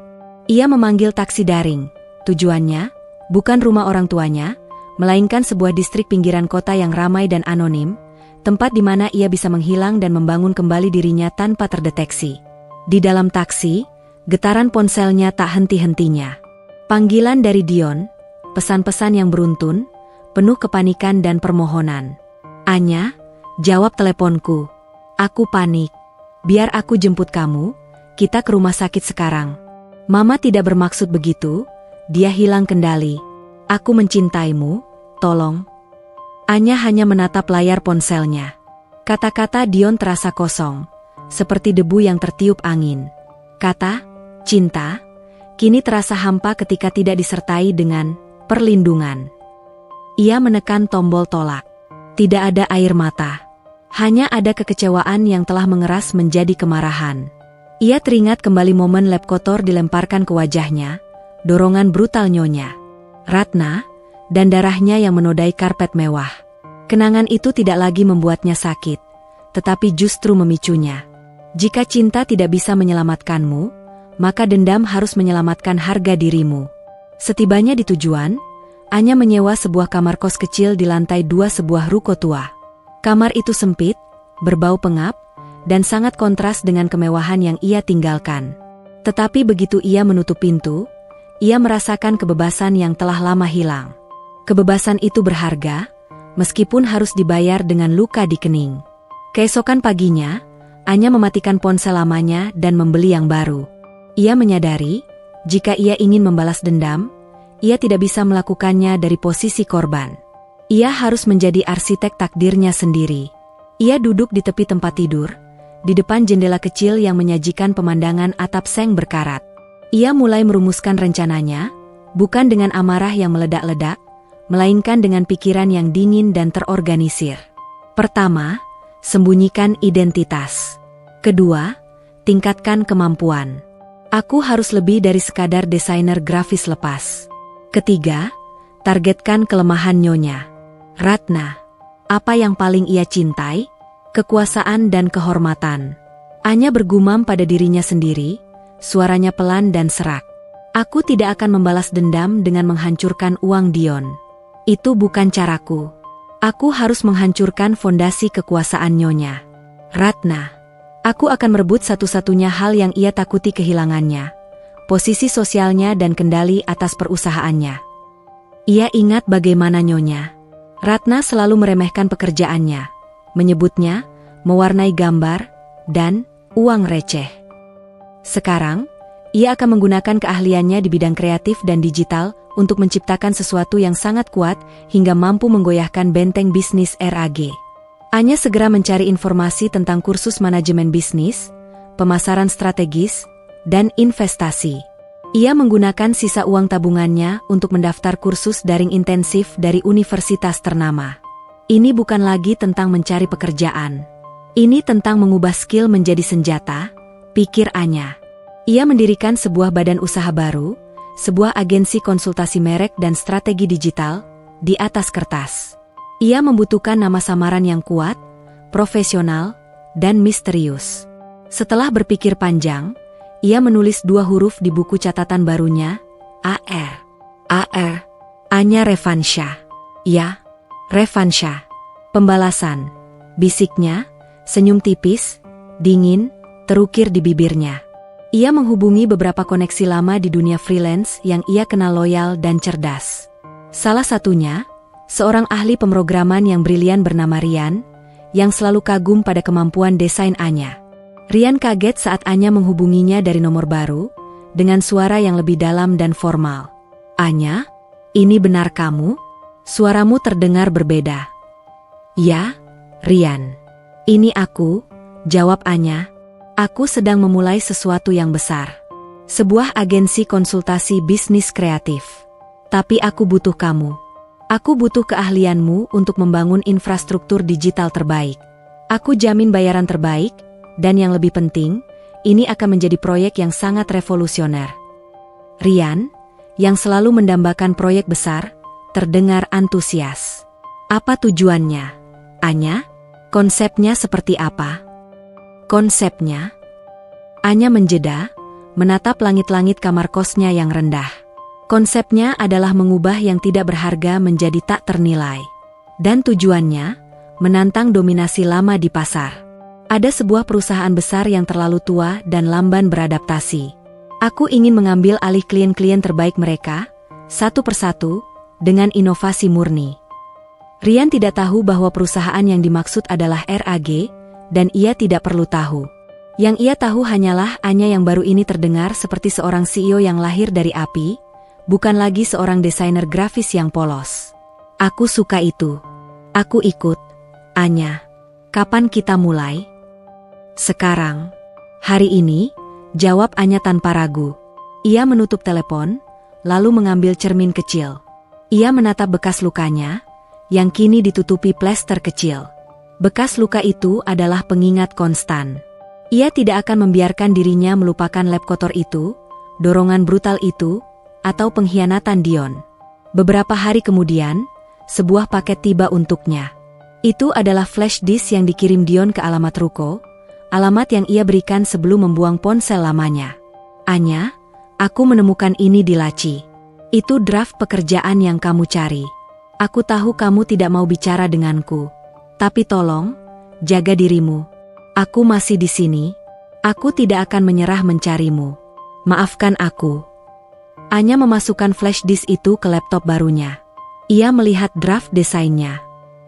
Ia memanggil taksi daring. Tujuannya, bukan rumah orang tuanya, melainkan sebuah distrik pinggiran kota yang ramai dan anonim, tempat di mana ia bisa menghilang dan membangun kembali dirinya tanpa terdeteksi. Di dalam taksi, getaran ponselnya tak henti-hentinya. Panggilan dari Dion, pesan-pesan yang beruntun, penuh kepanikan dan permohonan. Anya, jawab teleponku. Aku panik. Biar aku jemput kamu, kita ke rumah sakit sekarang. Mama tidak bermaksud begitu, dia hilang kendali. Aku mencintaimu, tolong. Anya hanya menatap layar ponselnya. Kata-kata Dion terasa kosong, seperti debu yang tertiup angin. Kata, cinta, kini terasa hampa ketika tidak disertai dengan perlindungan. Ia menekan tombol tolak. Tidak ada air mata. Hanya ada kekecewaan yang telah mengeras menjadi kemarahan. Ia teringat kembali momen lap kotor dilemparkan ke wajahnya, dorongan brutal Nyonya Ratna, dan darahnya yang menodai karpet mewah. Kenangan itu tidak lagi membuatnya sakit, tetapi justru memicunya. Jika cinta tidak bisa menyelamatkanmu, maka dendam harus menyelamatkan harga dirimu. Setibanya di tujuan, Anya menyewa sebuah kamar kos kecil di lantai 2 sebuah ruko tua. Kamar itu sempit, berbau pengap, dan sangat kontras dengan kemewahan yang ia tinggalkan. Tetapi begitu ia menutup pintu, ia merasakan kebebasan yang telah lama hilang. Kebebasan itu berharga, meskipun harus dibayar dengan luka di kening. Keesokan paginya, Anya mematikan ponsel lamanya dan membeli yang baru. Ia menyadari, jika ia ingin membalas dendam, ia tidak bisa melakukannya dari posisi korban. Ia harus menjadi arsitek takdirnya sendiri. Ia duduk di tepi tempat tidur, di depan jendela kecil yang menyajikan pemandangan atap seng berkarat. Ia mulai merumuskan rencananya, bukan dengan amarah yang meledak-ledak, melainkan dengan pikiran yang dingin dan terorganisir. Pertama, sembunyikan identitas. Kedua, tingkatkan kemampuan. Aku harus lebih dari sekadar desainer grafis lepas. Ketiga, targetkan kelemahan Nyonya Ratna. Apa yang paling ia cintai? Kekuasaan dan kehormatan. Anya bergumam pada dirinya sendiri, suaranya pelan dan serak. Aku tidak akan membalas dendam dengan menghancurkan uang Dion. Itu bukan caraku. Aku harus menghancurkan fondasi kekuasaan Nyonya Ratna. Aku akan merebut satu-satunya hal yang ia takuti kehilangannya, posisi sosialnya dan kendali atas perusahaannya. Ia ingat bagaimana Nyonya Ratna selalu meremehkan pekerjaannya, menyebutnya mewarnai gambar dan uang receh. Sekarang, ia akan menggunakan keahliannya di bidang kreatif dan digital untuk menciptakan sesuatu yang sangat kuat hingga mampu menggoyahkan benteng bisnis RAG. Anya segera mencari informasi tentang kursus manajemen bisnis, pemasaran strategis, dan investasi. Ia menggunakan sisa uang tabungannya untuk mendaftar kursus daring intensif dari universitas ternama. Ini bukan lagi tentang mencari pekerjaan. Ini tentang mengubah skill menjadi senjata, pikir Anya. Ia mendirikan sebuah badan usaha baru, sebuah agensi konsultasi merek dan strategi digital, di atas kertas. Ia membutuhkan nama samaran yang kuat, profesional, dan misterius. Setelah berpikir panjang, ia menulis 2 huruf di buku catatan barunya, AR. AR. Anya Revansya. Ya, Revansya. Pembalasan. Bisiknya, senyum tipis, dingin, terukir di bibirnya. Ia menghubungi beberapa koneksi lama di dunia freelance yang ia kenal loyal dan cerdas. Salah satunya, seorang ahli pemrograman yang brilian bernama Rian, yang selalu kagum pada kemampuan desain Anya. Rian kaget saat Anya menghubunginya dari nomor baru, dengan suara yang lebih dalam dan formal. Anya, ini benar kamu? Suaramu terdengar berbeda. Ya, Rian. Ini aku, jawab Anya. Aku sedang memulai sesuatu yang besar. Sebuah agensi konsultasi bisnis kreatif. Tapi aku butuh kamu. Aku butuh keahlianmu untuk membangun infrastruktur digital terbaik. Aku jamin bayaran terbaik, dan yang lebih penting, ini akan menjadi proyek yang sangat revolusioner. Rian, yang selalu mendambakan proyek besar, terdengar antusias. Apa tujuannya? Anya, konsepnya seperti apa? Konsepnya? Anya menjeda, menatap langit-langit kamar kosnya yang rendah. Konsepnya adalah mengubah yang tidak berharga menjadi tak ternilai. Dan tujuannya, menantang dominasi lama di pasar. Ada sebuah perusahaan besar yang terlalu tua dan lamban beradaptasi. Aku ingin mengambil alih klien-klien terbaik mereka, satu persatu, dengan inovasi murni. Rian tidak tahu bahwa perusahaan yang dimaksud adalah RAG, dan ia tidak perlu tahu. Yang ia tahu hanyalah Anya yang baru ini terdengar seperti seorang CEO yang lahir dari api, bukan lagi seorang desainer grafis yang polos. Aku suka itu. Aku ikut. Anya, kapan kita mulai? Sekarang. Hari ini, jawab Anya tanpa ragu. Ia menutup telepon, lalu mengambil cermin kecil. Ia menatap bekas lukanya, yang kini ditutupi plester kecil. Bekas luka itu adalah pengingat konstan. Ia tidak akan membiarkan dirinya melupakan lab kotor itu, dorongan brutal itu, atau pengkhianatan Dion. Beberapa hari kemudian, sebuah paket tiba untuknya. Itu adalah flash disk yang dikirim Dion ke alamat ruko, alamat yang ia berikan sebelum membuang ponsel lamanya. Anya, aku menemukan ini di laci. Itu draft pekerjaan yang kamu cari. Aku tahu kamu tidak mau bicara denganku. Tapi tolong, jaga dirimu. Aku masih di sini. Aku tidak akan menyerah mencarimu. Maafkan aku. Anya memasukkan flash disk itu ke laptop barunya. Ia melihat draft desainnya.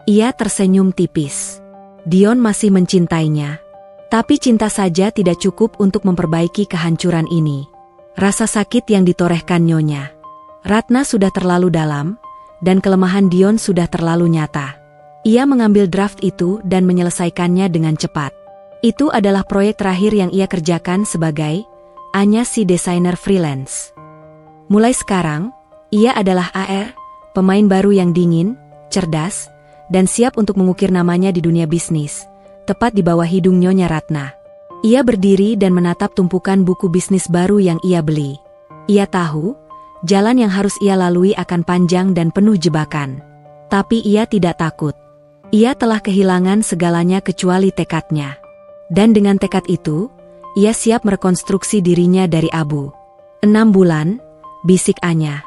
Ia tersenyum tipis. Dion masih mencintainya. Tapi cinta saja tidak cukup untuk memperbaiki kehancuran ini. Rasa sakit yang ditorehkan Nyonya Ratna sudah terlalu dalam, dan kelemahan Dion sudah terlalu nyata. Ia mengambil draft itu dan menyelesaikannya dengan cepat. Itu adalah proyek terakhir yang ia kerjakan sebagai Anya si desainer freelance. Mulai sekarang, ia adalah AR, pemain baru yang dingin, cerdas, dan siap untuk mengukir namanya di dunia bisnis, tepat di bawah hidung Nyonya Ratna. Ia berdiri dan menatap tumpukan buku bisnis baru yang ia beli. Ia tahu, jalan yang harus ia lalui akan panjang dan penuh jebakan. Tapi ia tidak takut. Ia telah kehilangan segalanya kecuali tekadnya. Dan dengan tekad itu, ia siap merekonstruksi dirinya dari abu. 6 bulan, bisik Anya.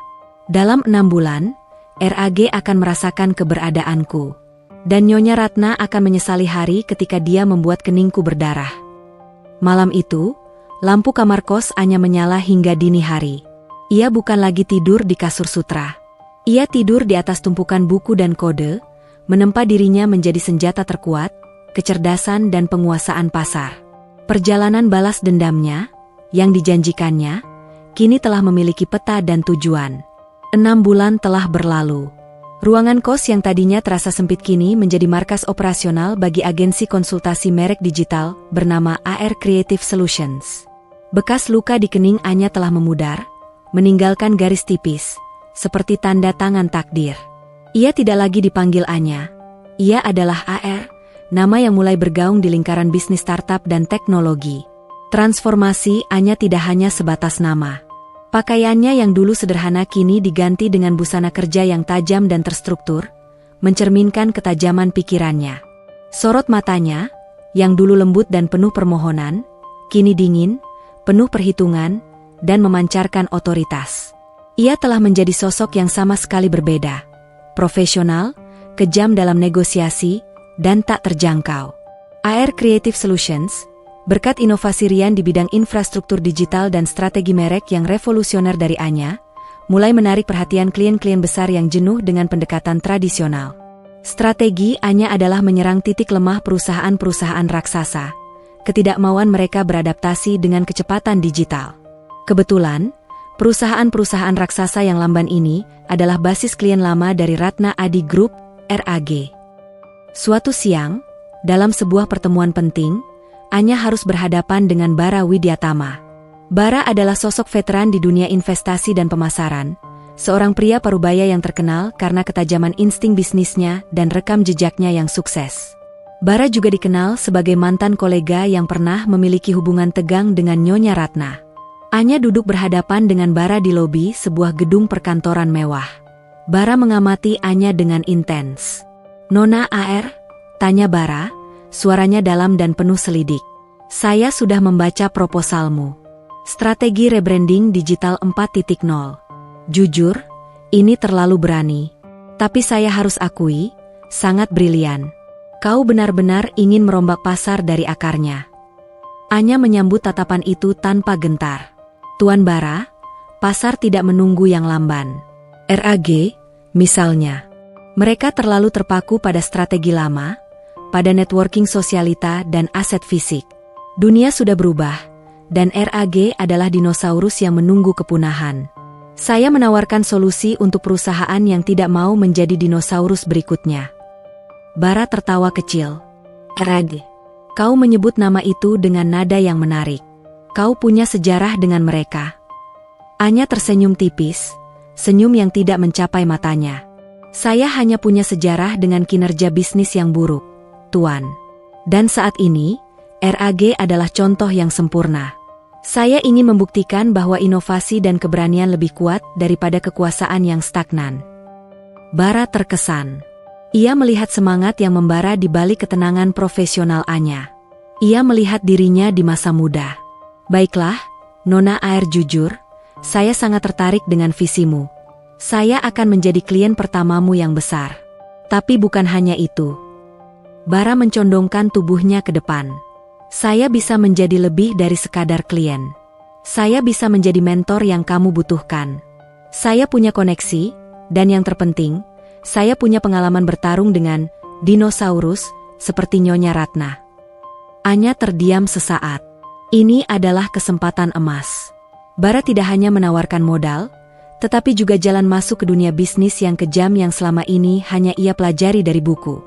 Dalam 6 bulan, RAG akan merasakan keberadaanku. Dan Nyonya Ratna akan menyesali hari ketika dia membuat keningku berdarah. Malam itu, lampu kamar kos Anya menyala hingga dini hari. Ia bukan lagi tidur di kasur sutra. Ia tidur di atas tumpukan buku dan kode, menempa dirinya menjadi senjata terkuat, kecerdasan dan penguasaan pasar. Perjalanan balas dendamnya, yang dijanjikannya, kini telah memiliki peta dan tujuan. 6 bulan telah berlalu. Ruangan kos yang tadinya terasa sempit kini menjadi markas operasional bagi agensi konsultasi merek digital bernama AR Creative Solutions. Bekas luka di kening Anya telah memudar, meninggalkan garis tipis, seperti tanda tangan takdir. Ia tidak lagi dipanggil Anya. Ia adalah AR, nama yang mulai bergaung di lingkaran bisnis startup dan teknologi. Transformasi Anya tidak hanya sebatas nama. Pakaiannya yang dulu sederhana kini diganti dengan busana kerja yang tajam dan terstruktur, mencerminkan ketajaman pikirannya. Sorot matanya, yang dulu lembut dan penuh permohonan, kini dingin, penuh perhitungan, dan memancarkan otoritas. Ia telah menjadi sosok yang sama sekali berbeda. Profesional, kejam dalam negosiasi, dan tak terjangkau. AR Creative Solutions, berkat inovasi Rian di bidang infrastruktur digital dan strategi merek yang revolusioner dari Anya, mulai menarik perhatian klien-klien besar yang jenuh dengan pendekatan tradisional. Strategi Anya adalah menyerang titik lemah perusahaan-perusahaan raksasa, ketidakmauan mereka beradaptasi dengan kecepatan digital. Kebetulan, perusahaan-perusahaan raksasa yang lamban ini adalah basis klien lama dari Ratna Adi Group, RAG. Suatu siang, dalam sebuah pertemuan penting, Anya harus berhadapan dengan Bara Widyatama. Bara adalah sosok veteran di dunia investasi dan pemasaran, seorang pria parubaya yang terkenal karena ketajaman insting bisnisnya dan rekam jejaknya yang sukses. Bara juga dikenal sebagai mantan kolega yang pernah memiliki hubungan tegang dengan Nyonya Ratna. Anya duduk berhadapan dengan Bara di lobi sebuah gedung perkantoran mewah. Bara mengamati Anya dengan intens. "Nona AR?" tanya Bara, suaranya dalam dan penuh selidik. "Saya sudah membaca proposalmu. Strategi rebranding digital 4.0. Jujur, ini terlalu berani. Tapi saya harus akui, sangat brilian. Kau benar-benar ingin merombak pasar dari akarnya." Anya menyambut tatapan itu tanpa gentar. "Tuan Bara, pasar tidak menunggu yang lamban. RAG, misalnya. Mereka terlalu terpaku pada strategi lama, pada networking sosialita dan aset fisik. Dunia sudah berubah, dan RAG adalah dinosaurus yang menunggu kepunahan. Saya menawarkan solusi untuk perusahaan yang tidak mau menjadi dinosaurus berikutnya." Bara tertawa kecil. "RAG. Kau menyebut nama itu dengan nada yang menarik. Kau punya sejarah dengan mereka." Anya tersenyum tipis, senyum yang tidak mencapai matanya. "Saya hanya punya sejarah dengan kinerja bisnis yang buruk, Tuan. Dan saat ini, RAG adalah contoh yang sempurna. Saya ingin membuktikan bahwa inovasi dan keberanian lebih kuat daripada kekuasaan yang stagnan." Bara terkesan. Ia melihat semangat yang membara di balik ketenangan profesional Anya. Ia melihat dirinya di masa muda. "Baiklah, Nona AR, jujur, saya sangat tertarik dengan visimu. Saya akan menjadi klien pertamamu yang besar. Tapi bukan hanya itu." Bara mencondongkan tubuhnya ke depan. "Saya bisa menjadi lebih dari sekadar klien. Saya bisa menjadi mentor yang kamu butuhkan. Saya punya koneksi, dan yang terpenting, saya punya pengalaman bertarung dengan dinosaurus seperti Nyonya Ratna." Anya terdiam sesaat. Ini adalah kesempatan emas. Bara tidak hanya menawarkan modal, tetapi juga jalan masuk ke dunia bisnis yang kejam yang selama ini hanya ia pelajari dari buku.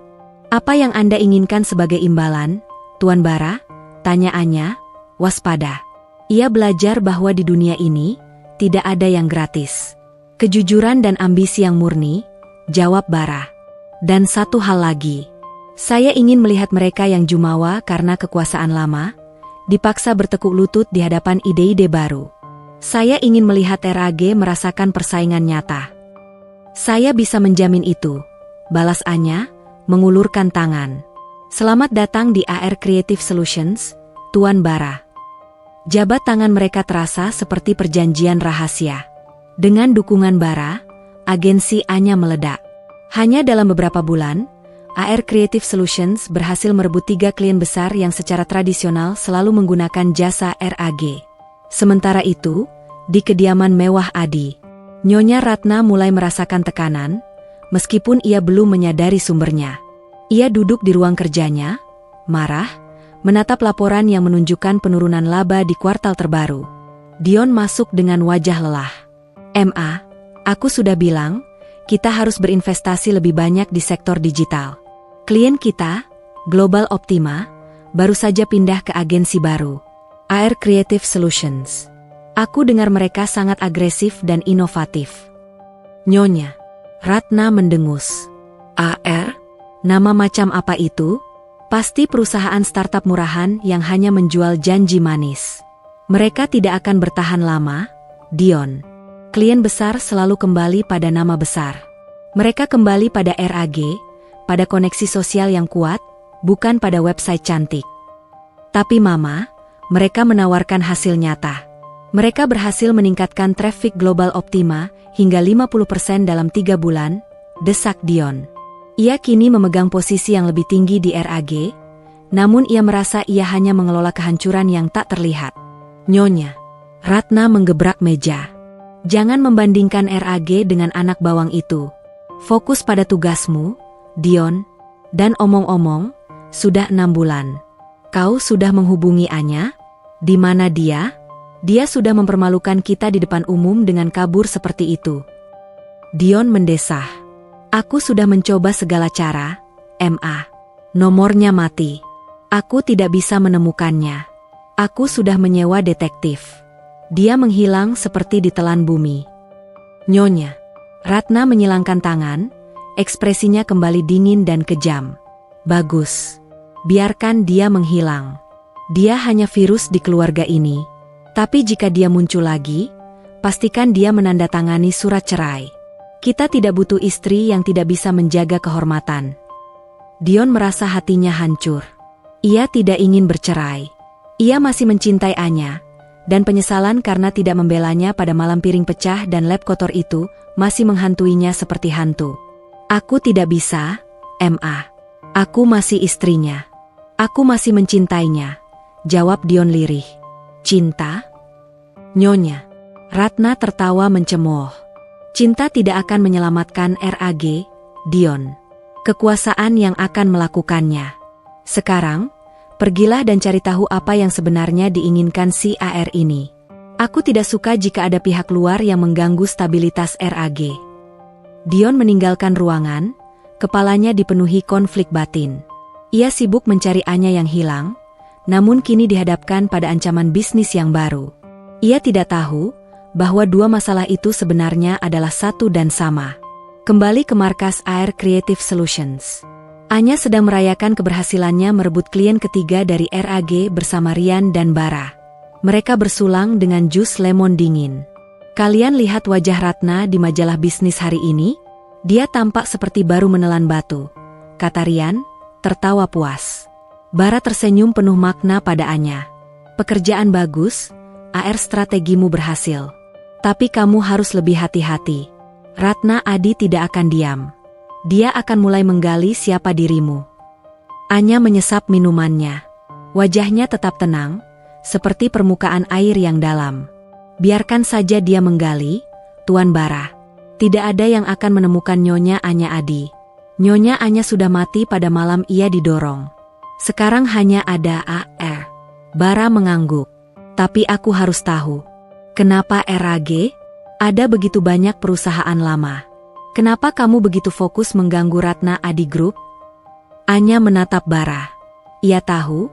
"Apa yang Anda inginkan sebagai imbalan, Tuan Bara?" tanya Anya, waspada. Ia belajar bahwa di dunia ini, tidak ada yang gratis. "Kejujuran dan ambisi yang murni," jawab Bara. "Dan satu hal lagi. Saya ingin melihat mereka yang jumawa karena kekuasaan lama, dipaksa bertekuk lutut di hadapan ide-ide baru. Saya ingin melihat RAG merasakan persaingan nyata." "Saya bisa menjamin itu," balas Anya, mengulurkan tangan. "Selamat datang di AR Creative Solutions, Tuan Bara." Jabat tangan mereka terasa seperti perjanjian rahasia. Dengan dukungan Bara, agensi Anya meledak. Hanya dalam beberapa bulan, AR Creative Solutions berhasil merebut 3 klien besar yang secara tradisional selalu menggunakan jasa RAG. Sementara itu, di kediaman mewah Adi, Nyonya Ratna mulai merasakan tekanan, meskipun ia belum menyadari sumbernya. Ia duduk di ruang kerjanya, marah, menatap laporan yang menunjukkan penurunan laba di kuartal terbaru. Dion masuk dengan wajah lelah. "Ma, aku sudah bilang, kita harus berinvestasi lebih banyak di sektor digital. Klien kita, Global Optima, baru saja pindah ke agensi baru, AR Creative Solutions. Aku dengar mereka sangat agresif dan inovatif." Nyonya Ratna mendengus. "AR? Nama macam apa itu?" "Pasti perusahaan startup murahan yang hanya menjual janji manis. Mereka tidak akan bertahan lama, Dion. Klien besar selalu kembali pada nama besar. Mereka kembali pada RAG, pada koneksi sosial yang kuat, bukan pada website cantik." "Tapi Mama, mereka menawarkan hasil nyata. Mereka berhasil meningkatkan traffic Global Optima hingga 50% dalam 3 bulan, desak Dion. Ia kini memegang posisi yang lebih tinggi di RAG, namun ia merasa ia hanya mengelola kehancuran yang tak terlihat. Nyonya Ratna menggebrak meja. "Jangan membandingkan RAG dengan anak bawang itu. Fokus pada tugasmu, Dion. Dan omong-omong, sudah 6 bulan. Kau sudah menghubungi Anya? Di mana dia? Dia sudah mempermalukan kita di depan umum dengan kabur seperti itu." Dion mendesah. "Aku sudah mencoba segala cara, Ma. Nomornya mati. Aku tidak bisa menemukannya. Aku sudah menyewa detektif. Dia menghilang seperti ditelan bumi." Nyonya Ratna menyilangkan tangan, ekspresinya kembali dingin dan kejam. "Bagus. Biarkan dia menghilang. Dia hanya virus di keluarga ini. Tapi jika dia muncul lagi, pastikan dia menandatangani surat cerai. Kita tidak butuh istri yang tidak bisa menjaga kehormatan." Dion merasa hatinya hancur. Ia tidak ingin bercerai. Ia masih mencintai Anya, dan penyesalan karena tidak membelanya pada malam piring pecah dan lab kotor itu masih menghantuinya seperti hantu. "Aku tidak bisa, Ma. Aku masih istrinya. Aku masih mencintainya," jawab Dion lirih. "Cinta?" Nyonya Ratna tertawa mencemooh. "Cinta tidak akan menyelamatkan RAG, Dion. Kekuasaan yang akan melakukannya. Sekarang, pergilah dan cari tahu apa yang sebenarnya diinginkan si AR ini. Aku tidak suka jika ada pihak luar yang mengganggu stabilitas RAG." Dion meninggalkan ruangan, kepalanya dipenuhi konflik batin. Ia sibuk mencari Anya yang hilang, namun kini dihadapkan pada ancaman bisnis yang baru. Ia tidak tahu bahwa dua masalah itu sebenarnya adalah satu dan sama. Kembali ke markas AR Creative Solutions. Anya sedang merayakan keberhasilannya merebut klien ketiga dari RAG bersama Rian dan Bara. Mereka bersulang dengan jus lemon dingin. "Kalian lihat wajah Ratna di majalah bisnis hari ini? Dia tampak seperti baru menelan batu," kata Rian, tertawa puas. Bara tersenyum penuh makna pada Anya. "Pekerjaan bagus, AR strategimu berhasil. Tapi kamu harus lebih hati-hati. Ratna Adi tidak akan diam. Dia akan mulai menggali siapa dirimu." Anya menyesap minumannya. Wajahnya tetap tenang, seperti permukaan air yang dalam. "Biarkan saja dia menggali, Tuan Bara. Tidak ada yang akan menemukan Nyonya Anya Adi. Nyonya Anya sudah mati pada malam ia didorong. Sekarang hanya ada AR." Bara mengangguk. "Tapi aku harus tahu. Kenapa RAG? Ada begitu banyak perusahaan lama. Kenapa kamu begitu fokus mengganggu Ratna Adi Group?" Anya menatap Bara. Ia tahu,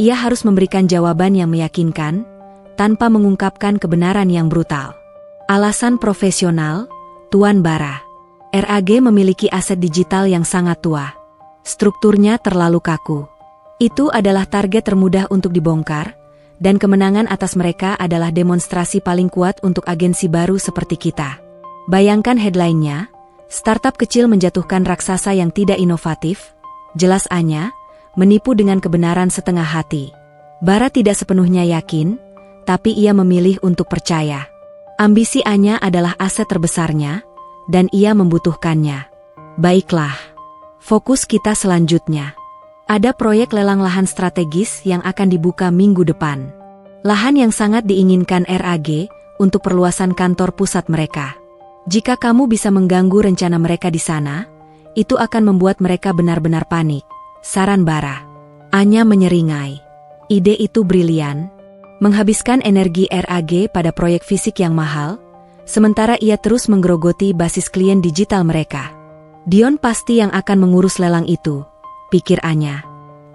ia harus memberikan jawaban yang meyakinkan, tanpa mengungkapkan kebenaran yang brutal. "Alasan profesional, Tuan Bara. RAG memiliki aset digital yang sangat tua. Strukturnya terlalu kaku. Itu adalah target termudah untuk dibongkar, dan kemenangan atas mereka adalah demonstrasi paling kuat untuk agensi baru seperti kita. Bayangkan headline-nya, startup kecil menjatuhkan raksasa yang tidak inovatif," jelas Anya, menipu dengan kebenaran setengah hati. Bara tidak sepenuhnya yakin, tapi ia memilih untuk percaya. Ambisi Anya adalah aset terbesarnya, dan ia membutuhkannya. Baiklah. Fokus kita selanjutnya. Ada proyek lelang lahan strategis yang akan dibuka minggu depan. Lahan yang sangat diinginkan RAG untuk perluasan kantor pusat mereka. Jika kamu bisa mengganggu rencana mereka di sana, itu akan membuat mereka benar-benar panik. Saran Bara. Anya menyeringai. Ide itu brilian. Menghabiskan energi RAG pada proyek fisik yang mahal, sementara ia terus menggerogoti basis klien digital mereka. Dion pasti yang akan mengurus lelang itu, pikir Anya.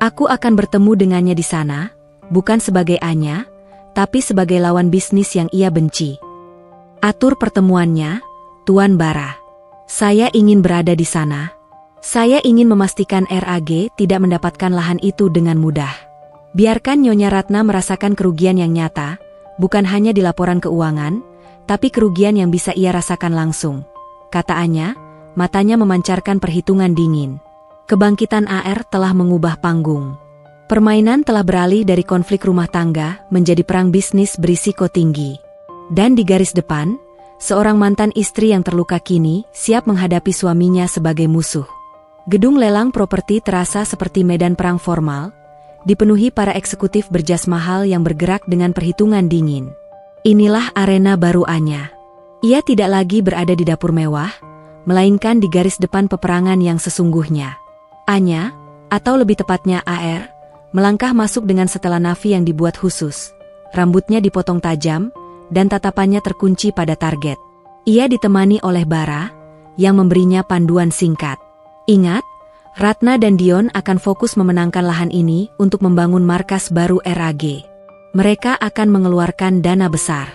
Aku akan bertemu dengannya di sana, bukan sebagai Anya, tapi sebagai lawan bisnis yang ia benci. Atur pertemuannya, Tuan Bara. Saya ingin berada di sana. Saya ingin memastikan RAG tidak mendapatkan lahan itu dengan mudah. Biarkan Nyonya Ratna merasakan kerugian yang nyata, bukan hanya di laporan keuangan, tapi kerugian yang bisa ia rasakan langsung. Kata Anya, matanya memancarkan perhitungan dingin. Kebangkitan AR telah mengubah panggung. Permainan telah beralih dari konflik rumah tangga menjadi perang bisnis berisiko tinggi. Dan di garis depan, seorang mantan istri yang terluka kini siap menghadapi suaminya sebagai musuh. Gedung lelang properti terasa seperti medan perang formal, dipenuhi para eksekutif berjas mahal yang bergerak dengan perhitungan dingin. Inilah arena baru Anya. Ia tidak lagi berada di dapur mewah, melainkan di garis depan peperangan yang sesungguhnya. Anya, atau lebih tepatnya AR, melangkah masuk dengan setelan navi yang dibuat khusus. Rambutnya dipotong tajam, dan tatapannya terkunci pada target. Ia ditemani oleh Bara, yang memberinya panduan singkat. Ingat, Ratna dan Dion akan fokus memenangkan lahan ini untuk membangun markas baru RAG. Mereka akan mengeluarkan dana besar.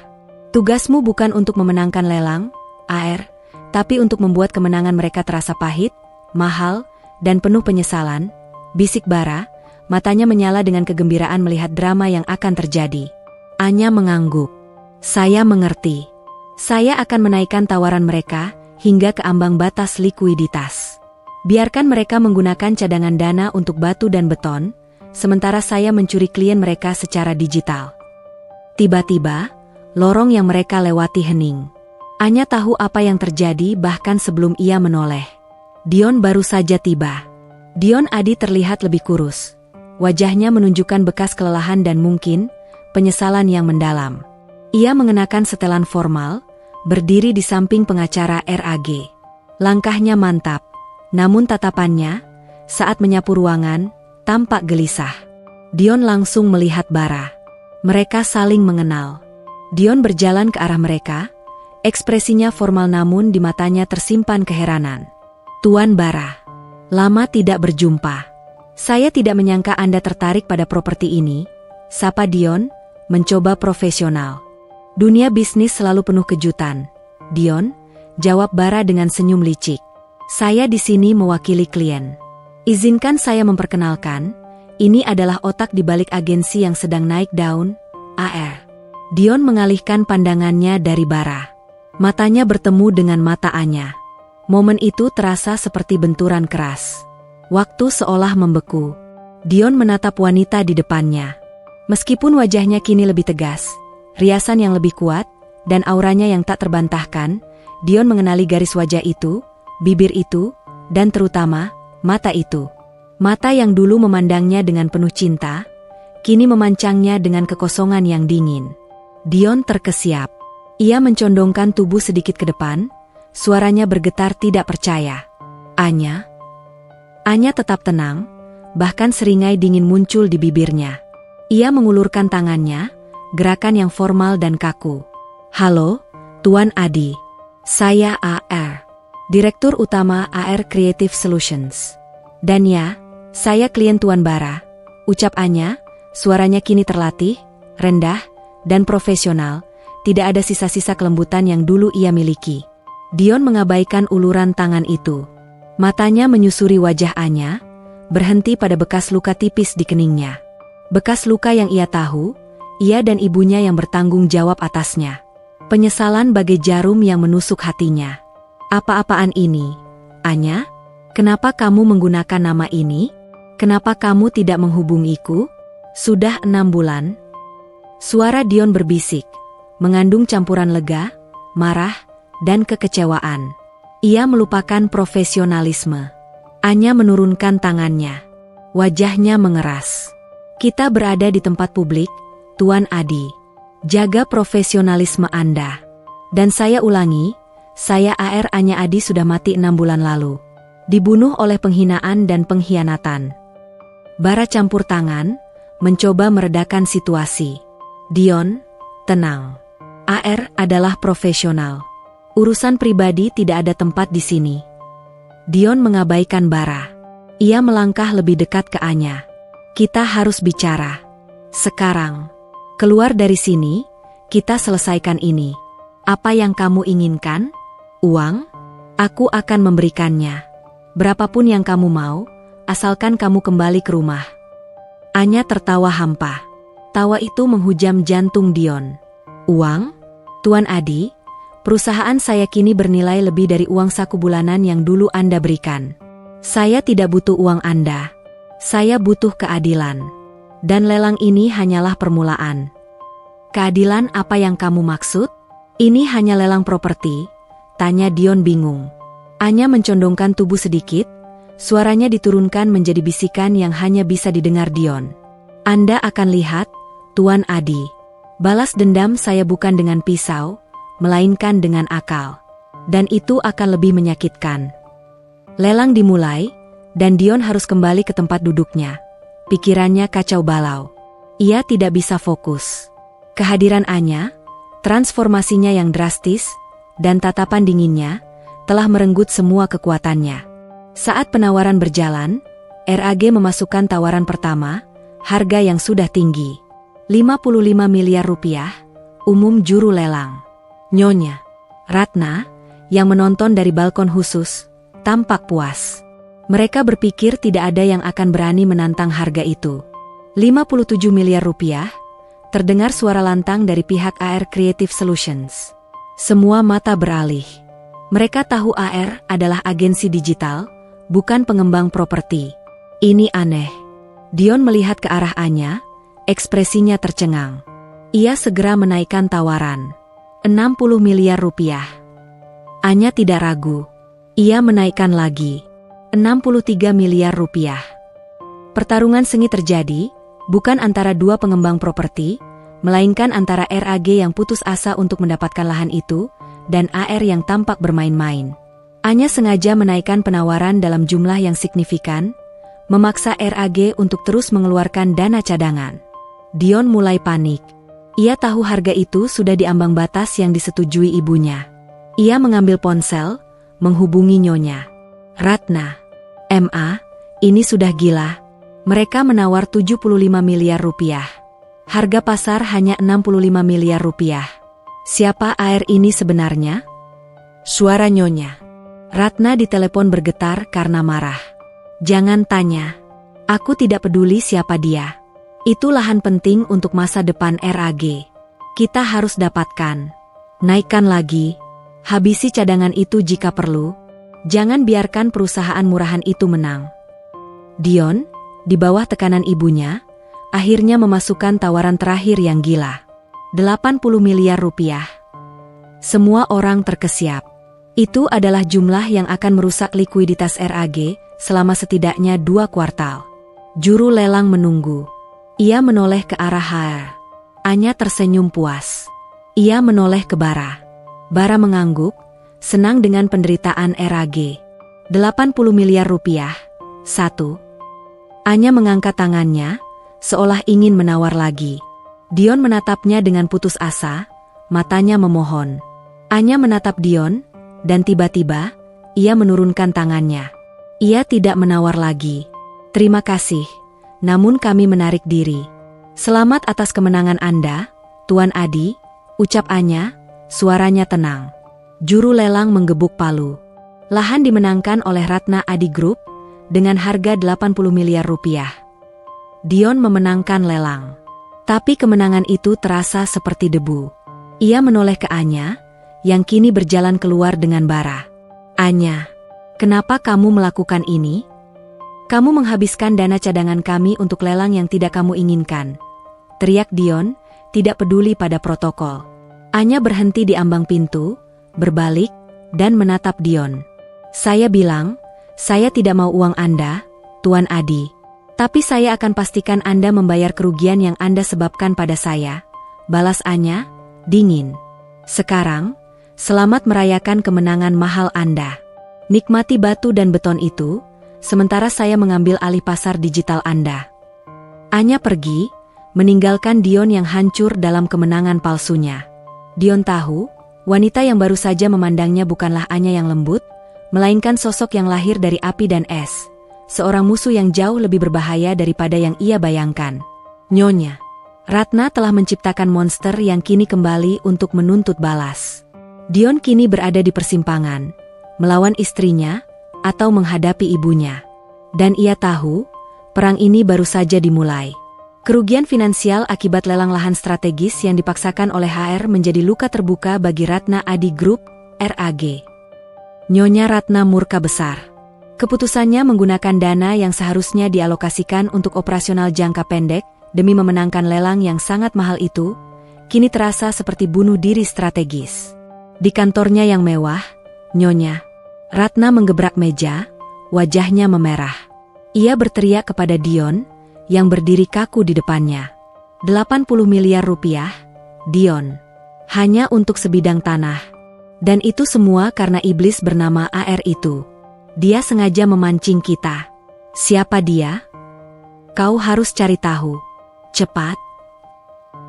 Tugasmu bukan untuk memenangkan lelang, AR, tapi untuk membuat kemenangan mereka terasa pahit, mahal, dan penuh penyesalan, bisik Bara, matanya menyala dengan kegembiraan melihat drama yang akan terjadi. Anya mengangguk. Saya mengerti. Saya akan menaikkan tawaran mereka hingga ke ambang batas likuiditas. Biarkan mereka menggunakan cadangan dana untuk batu dan beton, sementara saya mencuri klien mereka secara digital. Tiba-tiba, lorong yang mereka lewati hening. Anya tahu apa yang terjadi bahkan sebelum ia menoleh. Dion baru saja tiba. Dion Adi terlihat lebih kurus. Wajahnya menunjukkan bekas kelelahan dan mungkin penyesalan yang mendalam. Ia mengenakan setelan formal, berdiri di samping pengacara RAG. Langkahnya mantap. Namun tatapannya, saat menyapu ruangan, tampak gelisah. Dion langsung melihat Bara. Mereka saling mengenal. Dion berjalan ke arah mereka, ekspresinya formal namun di matanya tersimpan keheranan. Tuan Bara, lama tidak berjumpa. Saya tidak menyangka Anda tertarik pada properti ini, sapa Dion, mencoba profesional. Dunia bisnis selalu penuh kejutan. Dion, jawab Bara dengan senyum licik. Saya di sini mewakili klien. Izinkan saya memperkenalkan, ini adalah otak di balik agensi yang sedang naik daun, AR. Dion mengalihkan pandangannya dari Bara. Matanya bertemu dengan mata Anya. Momen itu terasa seperti benturan keras. Waktu seolah membeku. Dion menatap wanita di depannya. Meskipun wajahnya kini lebih tegas, riasan yang lebih kuat, dan auranya yang tak terbantahkan, Dion mengenali garis wajah itu, bibir itu, dan terutama, mata itu. Mata yang dulu memandangnya dengan penuh cinta, kini memancangnya dengan kekosongan yang dingin. Dion terkesiap. Ia mencondongkan tubuh sedikit ke depan, suaranya bergetar tidak percaya. Anya? Anya tetap tenang, bahkan seringai dingin muncul di bibirnya. Ia mengulurkan tangannya, gerakan yang formal dan kaku. Halo, Tuan Adi. Saya AR. Direktur Utama AR Creative Solutions. Dan ya, saya klien Tuan Bara, ucap Anya, suaranya kini terlatih, rendah, dan profesional, tidak ada sisa-sisa kelembutan yang dulu ia miliki. Dion mengabaikan uluran tangan itu. Matanya menyusuri wajah Anya, berhenti pada bekas luka tipis di keningnya. Bekas luka yang ia tahu, ia dan ibunya yang bertanggung jawab atasnya. Penyesalan bagai jarum yang menusuk hatinya. Apa-apaan ini, Anya? Kenapa kamu menggunakan nama ini? Kenapa kamu tidak menghubungiku? Sudah 6 bulan. Suara Dion berbisik, mengandung campuran lega, marah, dan kekecewaan. Ia melupakan profesionalisme. Anya menurunkan tangannya. Wajahnya mengeras. Kita berada di tempat publik, Tuan Adi. Jaga profesionalisme Anda. Dan saya ulangi, saya AR Anya Adi sudah mati 6 bulan lalu. Dibunuh oleh penghinaan dan pengkhianatan. Bara campur tangan, mencoba meredakan situasi. Dion, tenang. AR adalah profesional. Urusan pribadi tidak ada tempat di sini. Dion mengabaikan Bara. Ia melangkah lebih dekat ke Anya. Kita harus bicara. Sekarang. Keluar dari sini, kita selesaikan ini. Apa yang kamu inginkan? Uang? Aku akan memberikannya. Berapapun yang kamu mau, asalkan kamu kembali ke rumah. Anya tertawa hampa. Tawa itu menghujam jantung Dion. Uang? Tuan Adi, perusahaan saya kini bernilai lebih dari uang saku bulanan yang dulu Anda berikan. Saya tidak butuh uang Anda. Saya butuh keadilan. Dan lelang ini hanyalah permulaan. Keadilan apa yang kamu maksud? Ini hanya lelang properti, tanya Dion bingung. Anya mencondongkan tubuh sedikit, suaranya diturunkan menjadi bisikan yang hanya bisa didengar Dion. Anda akan lihat, Tuan Adi. Balas dendam saya bukan dengan pisau, melainkan dengan akal. Dan itu akan lebih menyakitkan. Lelang dimulai, dan Dion harus kembali ke tempat duduknya. Pikirannya kacau balau. Ia tidak bisa fokus. Kehadiran Anya, transformasinya yang drastis, dan tatapan dinginnya, telah merenggut semua kekuatannya. Saat penawaran berjalan, RAG memasukkan tawaran pertama, harga yang sudah tinggi. 55 miliar rupiah, umum juru lelang. Nyonya Ratna, yang menonton dari balkon khusus, tampak puas. Mereka berpikir tidak ada yang akan berani menantang harga itu. 57 miliar rupiah, terdengar suara lantang dari pihak AR Creative Solutions. Semua mata beralih. Mereka tahu AR adalah agensi digital, bukan pengembang properti. Ini aneh. Dion melihat ke arah Anya, ekspresinya tercengang. Ia segera menaikkan tawaran. 60 miliar rupiah. Anya tidak ragu. Ia menaikkan lagi. 63 miliar rupiah. Pertarungan sengit terjadi, bukan antara dua pengembang properti, melainkan antara RAG yang putus asa untuk mendapatkan lahan itu, dan AR yang tampak bermain-main. Anya sengaja menaikkan penawaran dalam jumlah yang signifikan, memaksa RAG untuk terus mengeluarkan dana cadangan. Dion mulai panik. Ia tahu harga itu sudah di ambang batas yang disetujui ibunya. Ia mengambil ponsel, menghubungi Nyonya Ratna. MA, ini sudah gila. Mereka menawar 75 miliar rupiah. Harga pasar hanya 65 miliar rupiah. Siapa AR ini sebenarnya? Suara Nyonya Ratna di telepon bergetar karena marah. Jangan tanya. Aku tidak peduli siapa dia. Itu lahan penting untuk masa depan RAG. Kita harus dapatkan. Naikkan lagi. Habisi cadangan itu jika perlu. Jangan biarkan perusahaan murahan itu menang. Dion, di bawah tekanan ibunya, akhirnya memasukkan tawaran terakhir yang gila. 80 miliar rupiah. Semua orang terkesiap. Itu adalah jumlah yang akan merusak likuiditas RAG selama setidaknya 2 kuartal. Juru lelang menunggu. Ia menoleh ke arah HR. Anya tersenyum puas. Ia menoleh ke Bara. Bara mengangguk, senang dengan penderitaan RAG. 80 miliar rupiah. 1. Anya mengangkat tangannya, seolah ingin menawar lagi. Dion menatapnya dengan putus asa, matanya memohon. Anya menatap Dion, dan tiba-tiba, ia menurunkan tangannya. Ia tidak menawar lagi. Terima kasih, namun kami menarik diri. Selamat atas kemenangan Anda, Tuan Adi, ucap Anya, suaranya tenang. Juru lelang menggebuk palu. Lahan dimenangkan oleh Ratna Adi Group, dengan harga 80 miliar rupiah. Dion memenangkan lelang. Tapi kemenangan itu terasa seperti debu. Ia menoleh ke Anya, yang kini berjalan keluar dengan Bara. Anya, kenapa kamu melakukan ini? Kamu menghabiskan dana cadangan kami untuk lelang yang tidak kamu inginkan. Teriak Dion, tidak peduli pada protokol. Anya berhenti di ambang pintu, berbalik, dan menatap Dion. Saya bilang, saya tidak mau uang Anda, Tuan Adi. Tapi saya akan pastikan Anda membayar kerugian yang Anda sebabkan pada saya, balas Anya, dingin. Sekarang, selamat merayakan kemenangan mahal Anda. Nikmati batu dan beton itu, sementara saya mengambil alih pasar digital Anda. Anya pergi, meninggalkan Dion yang hancur dalam kemenangan palsunya. Dion tahu, wanita yang baru saja memandangnya bukanlah Anya yang lembut, melainkan sosok yang lahir dari api dan es. Seorang musuh yang jauh lebih berbahaya daripada yang ia bayangkan. Nyonya, Ratna telah menciptakan monster yang kini kembali untuk menuntut balas. Dion kini berada di persimpangan, melawan istrinya, atau menghadapi ibunya. Dan ia tahu, perang ini baru saja dimulai. Kerugian finansial akibat lelang lahan strategis yang dipaksakan oleh HR menjadi luka terbuka bagi Ratna Adi Group, RAG. Nyonya Ratna murka besar. Keputusannya menggunakan dana yang seharusnya dialokasikan untuk operasional jangka pendek demi memenangkan lelang yang sangat mahal itu, kini terasa seperti bunuh diri strategis. Di kantornya yang mewah, Nyonya Ratna menggebrak meja, wajahnya memerah. Ia berteriak kepada Dion, yang berdiri kaku di depannya. 80 miliar rupiah, Dion. Hanya untuk sebidang tanah. Dan itu semua karena iblis bernama AR itu. Dia sengaja memancing kita. Siapa dia? Kau harus cari tahu. Cepat.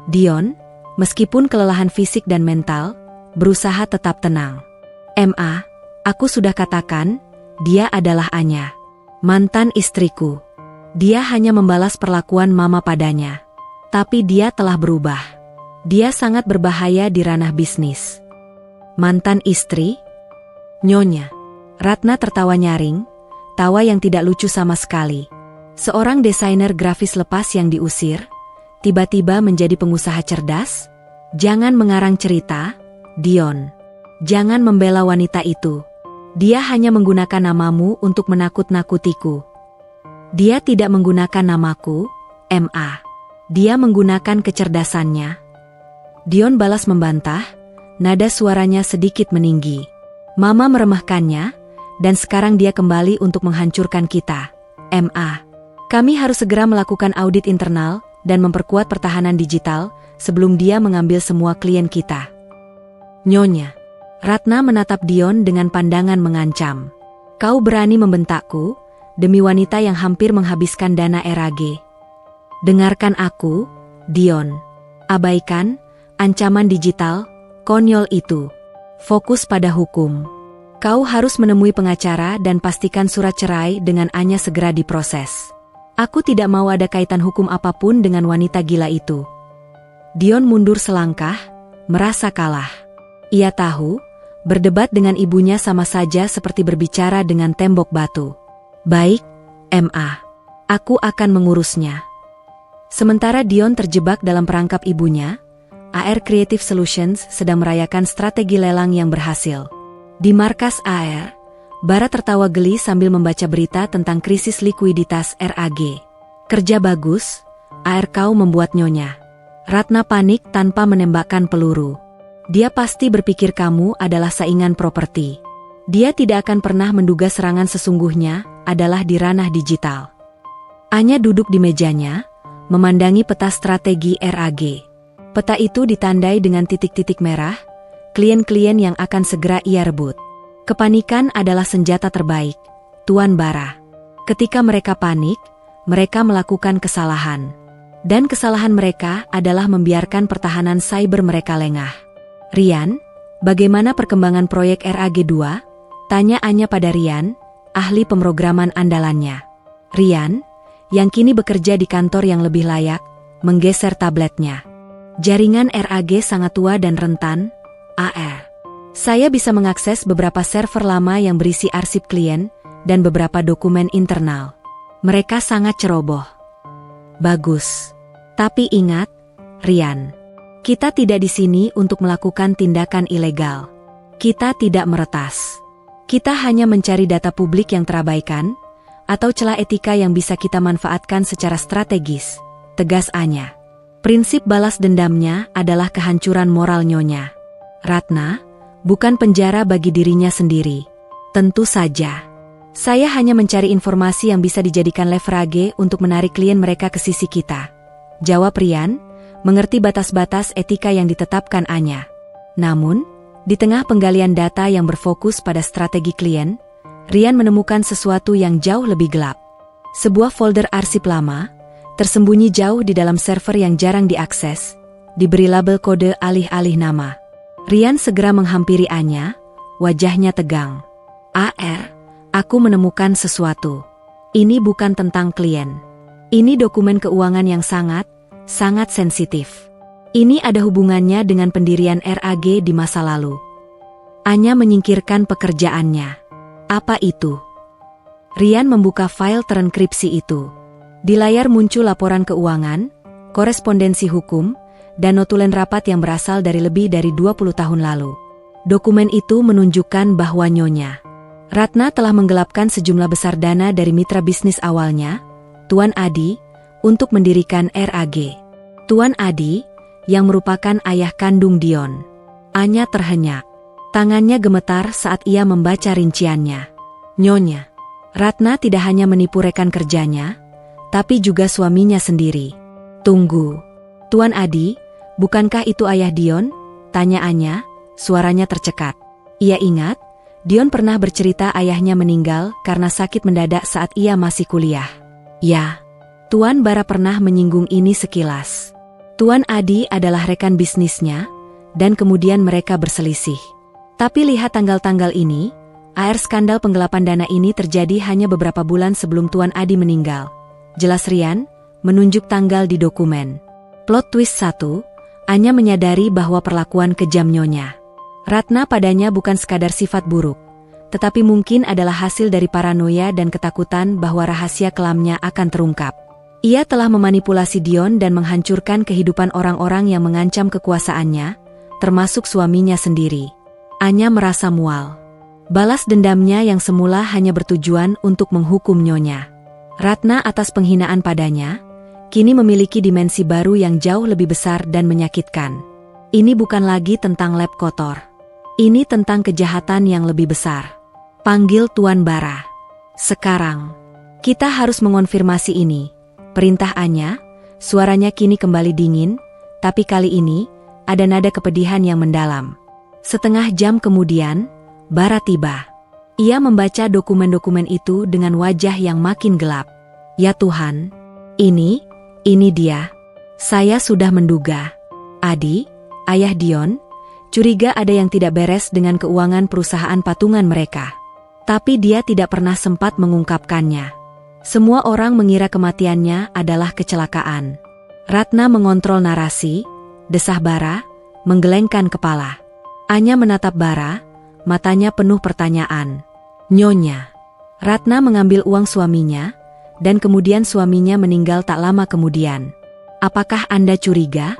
Dion, meskipun kelelahan fisik dan mental, berusaha tetap tenang. Ma, aku sudah katakan, dia adalah Anya. Mantan istriku. Dia hanya membalas perlakuan mama padanya. Tapi dia telah berubah. Dia sangat berbahaya di ranah bisnis. Mantan istri? Nyonya. Ratna tertawa nyaring, tawa yang tidak lucu sama sekali. Seorang desainer grafis lepas yang diusir, tiba-tiba menjadi pengusaha cerdas? Jangan mengarang cerita, Dion. Jangan membela wanita itu. Dia hanya menggunakan namamu untuk menakut-nakutiku. Dia tidak menggunakan namaku, Ma. Dia menggunakan kecerdasannya. Dion balas membantah, nada suaranya sedikit meninggi. Mama meremehkannya, dan sekarang dia kembali untuk menghancurkan kita. Ma. Kami harus segera melakukan audit internal dan memperkuat pertahanan digital sebelum dia mengambil semua klien kita. Nyonya. Ratna menatap Dion dengan pandangan mengancam. Kau berani membentakku, demi wanita yang hampir menghabiskan dana RAG. Dengarkan aku, Dion. Abaikan ancaman digital, konyol itu. Fokus pada hukum. Kau harus menemui pengacara dan pastikan surat cerai dengan Anya segera diproses. Aku tidak mau ada kaitan hukum apapun dengan wanita gila itu. Dion mundur selangkah, merasa kalah. Ia tahu, berdebat dengan ibunya sama saja seperti berbicara dengan tembok batu. Baik, Ma. Aku akan mengurusnya. Sementara Dion terjebak dalam perangkap ibunya, AR Creative Solutions sedang merayakan strategi lelang yang berhasil. Di markas AR, Bara tertawa geli sambil membaca berita tentang krisis likuiditas RAG. Kerja bagus, AR kau membuat Nyonya Ratna panik tanpa menembakkan peluru. Dia pasti berpikir kamu adalah saingan properti. Dia tidak akan pernah menduga serangan sesungguhnya adalah di ranah digital. Anya duduk di mejanya, memandangi peta strategi RAG. Peta itu ditandai dengan titik-titik merah, klien-klien yang akan segera ia rebut. Kepanikan adalah senjata terbaik, Tuan Bara. Ketika mereka panik, mereka melakukan kesalahan. Dan kesalahan mereka adalah membiarkan pertahanan cyber mereka lengah. Rian, bagaimana perkembangan proyek RAG2? Tanya Anya pada Rian, ahli pemrograman andalannya. Rian, yang kini bekerja di kantor yang lebih layak, menggeser tabletnya. Jaringan RAG sangat tua dan rentan, AR. Saya bisa mengakses beberapa server lama yang berisi arsip klien dan beberapa dokumen internal. Mereka sangat ceroboh. Bagus. Tapi ingat, Rian, kita tidak di sini untuk melakukan tindakan ilegal. Kita tidak meretas. Kita hanya mencari data publik yang terabaikan, atau celah etika yang bisa kita manfaatkan secara strategis, tegas Anya. Prinsip balas dendamnya adalah kehancuran moral Nyonya. Ratna, bukan penjara bagi dirinya sendiri. Tentu saja. Saya hanya mencari informasi yang bisa dijadikan leverage untuk menarik klien mereka ke sisi kita. Jawab Rian, mengerti batas-batas etika yang ditetapkan Anya. Namun, di tengah penggalian data yang berfokus pada strategi klien, Rian menemukan sesuatu yang jauh lebih gelap. Sebuah folder arsip lama, tersembunyi jauh di dalam server yang jarang diakses, diberi label kode alih-alih nama. Rian segera menghampiri Anya, wajahnya tegang. "AR, aku menemukan sesuatu. Ini bukan tentang klien. Ini dokumen keuangan yang sangat sensitif. Ini ada hubungannya dengan pendirian RAG di masa lalu." Anya menyingkirkan pekerjaannya. "Apa itu?" Rian membuka file terenkripsi itu. Di layar muncul laporan keuangan, korespondensi hukum, dan notulen rapat yang berasal dari lebih dari 20 tahun lalu. Dokumen itu menunjukkan bahwa Nyonya Ratna telah menggelapkan sejumlah besar dana dari mitra bisnis awalnya, Tuan Adi, untuk mendirikan RAG. Tuan Adi, yang merupakan ayah kandung Dion. Anya terhenyak. Tangannya gemetar saat ia membaca rinciannya. Nyonya Ratna tidak hanya menipu rekan kerjanya, tapi juga suaminya sendiri. "Tunggu, Tuan Adi, bukankah itu ayah Dion?" tanya Anya, suaranya tercekat. Ia ingat, Dion pernah bercerita ayahnya meninggal karena sakit mendadak saat ia masih kuliah. Ya, Tuan Bara pernah menyinggung ini sekilas. Tuan Adi adalah rekan bisnisnya, dan kemudian mereka berselisih. Tapi lihat tanggal-tanggal ini, skandal penggelapan dana ini terjadi hanya beberapa bulan sebelum Tuan Adi meninggal. Jelas Rian, menunjuk tanggal di dokumen. Plot twist 1, Anya menyadari bahwa perlakuan kejam Nyonya Ratna padanya bukan sekadar sifat buruk, tetapi mungkin adalah hasil dari paranoia dan ketakutan bahwa rahasia kelamnya akan terungkap. Ia telah memanipulasi Dion dan menghancurkan kehidupan orang-orang yang mengancam kekuasaannya, termasuk suaminya sendiri. Anya merasa mual. Balas dendamnya yang semula hanya bertujuan untuk menghukum Nyonya Ratna atas penghinaan padanya, kini memiliki dimensi baru yang jauh lebih besar dan menyakitkan. Ini bukan lagi tentang lab kotor. Ini tentang kejahatan yang lebih besar. Panggil Tuan Bara. Sekarang. Kita harus mengonfirmasi ini. Perintah Anya, suaranya kini kembali dingin, tapi kali ini, ada nada kepedihan yang mendalam. Setengah jam kemudian, Bara tiba. Ia membaca dokumen-dokumen itu dengan wajah yang makin gelap. Ya Tuhan, ini dia. Saya sudah menduga. Adi, ayah Dion, curiga ada yang tidak beres dengan keuangan perusahaan patungan mereka. Tapi dia tidak pernah sempat mengungkapkannya. Semua orang mengira kematiannya adalah kecelakaan. Ratna mengontrol narasi, desah Bara, menggelengkan kepala. Anya menatap Bara, matanya penuh pertanyaan. Nyonya Ratna mengambil uang suaminya, dan kemudian suaminya meninggal tak lama kemudian. Apakah Anda curiga?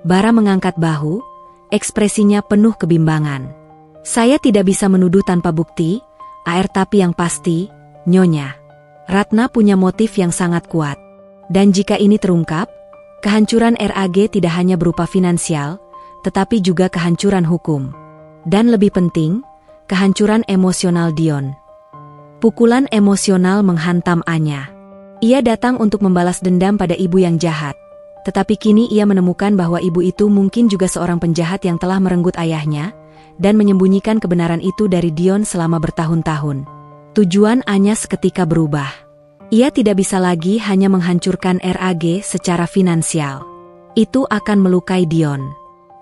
Bara mengangkat bahu, ekspresinya penuh kebimbangan. Saya tidak bisa menuduh tanpa bukti, tapi yang pasti, Nyonya Ratna punya motif yang sangat kuat. Dan jika ini terungkap, kehancuran RAG tidak hanya berupa finansial, tetapi juga kehancuran hukum. Dan lebih penting, kehancuran emosional Dion. Pukulan emosional menghantam Anya. Ia datang untuk membalas dendam pada ibu yang jahat. Tetapi kini ia menemukan bahwa ibu itu mungkin juga seorang penjahat yang telah merenggut ayahnya, dan menyembunyikan kebenaran itu dari Dion selama bertahun-tahun. Tujuan Anya seketika berubah. Ia tidak bisa lagi hanya menghancurkan RAG secara finansial. Itu akan melukai Dion.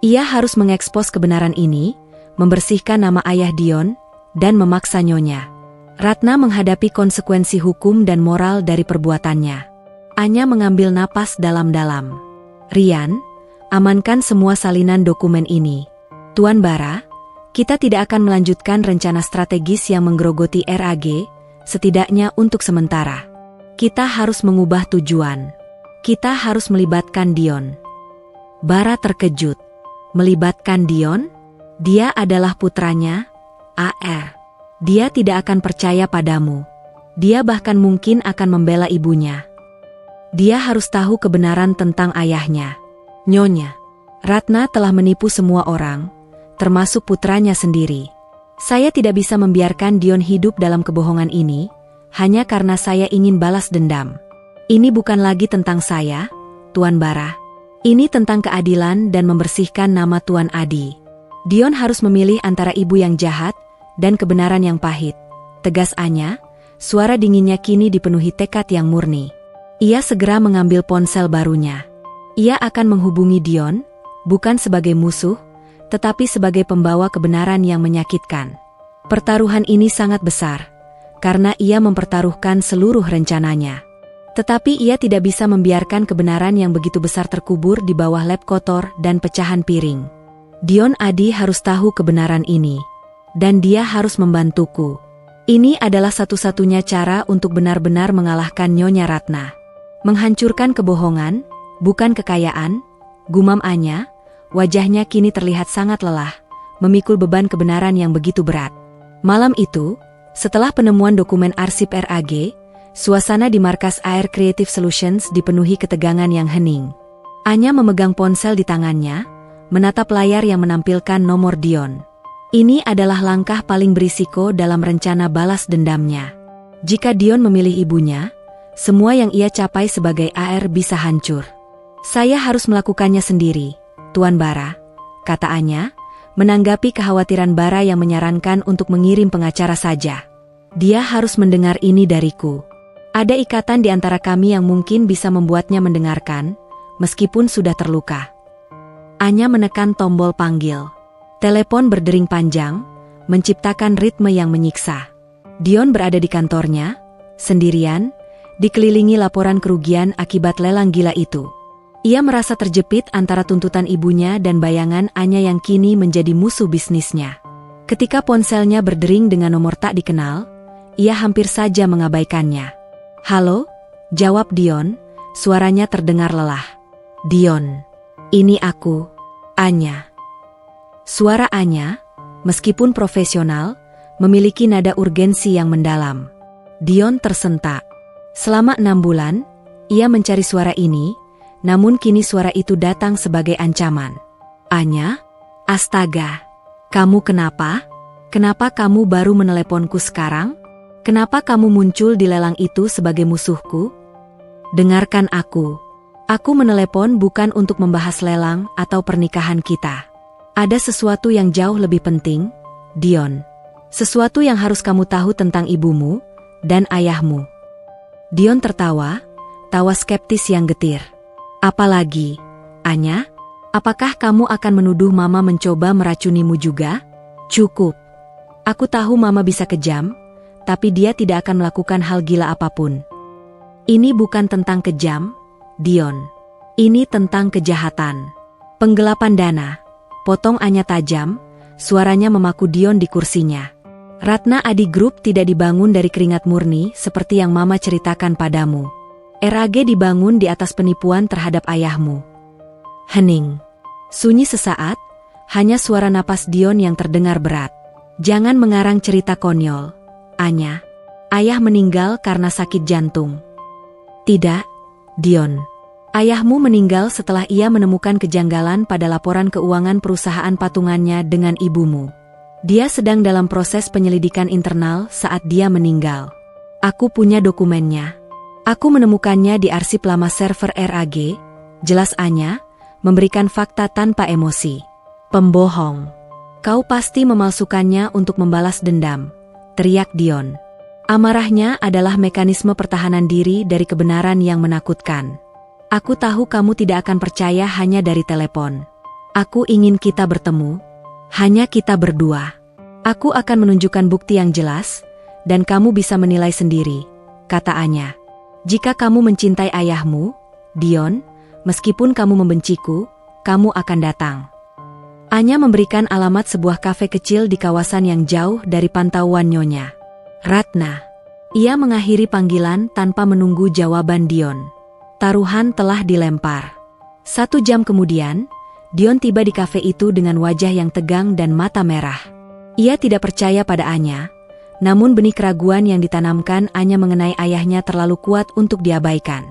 Ia harus mengekspos kebenaran ini, membersihkan nama ayah Dion, dan memaksa Nyonya Ratna menghadapi konsekuensi hukum dan moral dari perbuatannya. Anya mengambil napas dalam-dalam. Rian, amankan semua salinan dokumen ini. Tuan Bara, kita tidak akan melanjutkan rencana strategis yang menggerogoti RAG, setidaknya untuk sementara. Kita harus mengubah tujuan. Kita harus melibatkan Dion. Bara terkejut. Melibatkan Dion? Dia adalah putranya, AR. Dia tidak akan percaya padamu. Dia bahkan mungkin akan membela ibunya. Dia harus tahu kebenaran tentang ayahnya. Nyonya Ratna telah menipu semua orang, termasuk putranya sendiri. Saya tidak bisa membiarkan Dion hidup dalam kebohongan ini, hanya karena saya ingin balas dendam. Ini bukan lagi tentang saya, Tuan Bara. Ini tentang keadilan dan membersihkan nama Tuan Adi. Dion harus memilih antara ibu yang jahat dan kebenaran yang pahit. Tegas Anya, suara dinginnya kini dipenuhi tekad yang murni. Ia segera mengambil ponsel barunya. Ia akan menghubungi Dion, bukan sebagai musuh, tetapi sebagai pembawa kebenaran yang menyakitkan. Pertaruhan ini sangat besar, karena ia mempertaruhkan seluruh rencananya. Tetapi ia tidak bisa membiarkan kebenaran yang begitu besar terkubur di bawah lap kotor dan pecahan piring. Dion Adi harus tahu kebenaran ini, dan dia harus membantuku. Ini adalah satu-satunya cara untuk benar-benar mengalahkan Nyonya Ratna. Menghancurkan kebohongan, bukan kekayaan, gumam Anya, wajahnya kini terlihat sangat lelah, memikul beban kebenaran yang begitu berat. Malam itu, setelah penemuan dokumen arsip RAG, suasana di markas Air Creative Solutions dipenuhi ketegangan yang hening. Anya memegang ponsel di tangannya, menatap layar yang menampilkan nomor Dion. Ini adalah langkah paling berisiko dalam rencana balas dendamnya. Jika Dion memilih ibunya, semua yang ia capai sebagai AR bisa hancur. Saya harus melakukannya sendiri, Tuan Bara, kata Anya, menanggapi kekhawatiran Bara yang menyarankan untuk mengirim pengacara saja. Dia harus mendengar ini dariku. Ada ikatan di antara kami yang mungkin bisa membuatnya mendengarkan, meskipun sudah terluka. Anya menekan tombol panggil. Telepon berdering panjang, menciptakan ritme yang menyiksa. Dion berada di kantornya, sendirian, dikelilingi laporan kerugian akibat lelang gila itu. Ia merasa terjepit antara tuntutan ibunya dan bayangan Anya yang kini menjadi musuh bisnisnya. Ketika ponselnya berdering dengan nomor tak dikenal, ia hampir saja mengabaikannya. "Halo?" jawab Dion, suaranya terdengar lelah. "Dion, ini aku, Anya." Suara Anya, meskipun profesional, memiliki nada urgensi yang mendalam. Dion tersentak. Selama 6 bulan, ia mencari suara ini, namun kini suara itu datang sebagai ancaman. "Anya? Astaga, kamu kenapa? Kenapa kamu baru meneleponku sekarang? Kenapa kamu muncul di lelang itu sebagai musuhku? Dengarkan aku. Aku menelepon bukan untuk membahas lelang atau pernikahan kita. Ada sesuatu yang jauh lebih penting, Dion. Sesuatu yang harus kamu tahu tentang ibumu dan ayahmu." Dion tertawa, tawa skeptis yang getir. "Apalagi, Anya? Apakah kamu akan menuduh Mama mencoba meracunimu juga? Cukup. Aku tahu Mama bisa kejam, tapi dia tidak akan melakukan hal gila apapun. Ini bukan tentang kejam, Dion. Ini tentang kejahatan. Penggelapan dana." Potong Anya tajam, suaranya memaku Dion di kursinya. "Ratna Adi Group tidak dibangun dari keringat murni seperti yang Mama ceritakan padamu. RAG dibangun di atas penipuan terhadap ayahmu." Hening. Sunyi sesaat, hanya suara napas Dion yang terdengar berat. "Jangan mengarang cerita konyol, Anya. Ayah meninggal karena sakit jantung." "Tidak, Dion. Ayahmu meninggal setelah ia menemukan kejanggalan pada laporan keuangan perusahaan patungannya dengan ibumu. Dia sedang dalam proses penyelidikan internal saat dia meninggal. Aku punya dokumennya. Aku menemukannya di arsip lama server RAG," jelas Anya, memberikan fakta tanpa emosi. "Pembohong. Kau pasti memalsukannya untuk membalas dendam," teriak Dion. Amarahnya adalah mekanisme pertahanan diri dari kebenaran yang menakutkan. "Aku tahu kamu tidak akan percaya hanya dari telepon. Aku ingin kita bertemu. Hanya kita berdua. Aku akan menunjukkan bukti yang jelas, dan kamu bisa menilai sendiri," kata Anya. "Jika kamu mencintai ayahmu, Dion, meskipun kamu membenciku, kamu akan datang." Anya memberikan alamat sebuah kafe kecil di kawasan yang jauh dari pantauan Nyonya Ratna. Ia mengakhiri panggilan tanpa menunggu jawaban Dion. Taruhan telah dilempar. 1 jam kemudian, Dion tiba di kafe itu dengan wajah yang tegang dan mata merah. Ia tidak percaya pada Anya, namun benih keraguan yang ditanamkan Anya mengenai ayahnya terlalu kuat untuk diabaikan.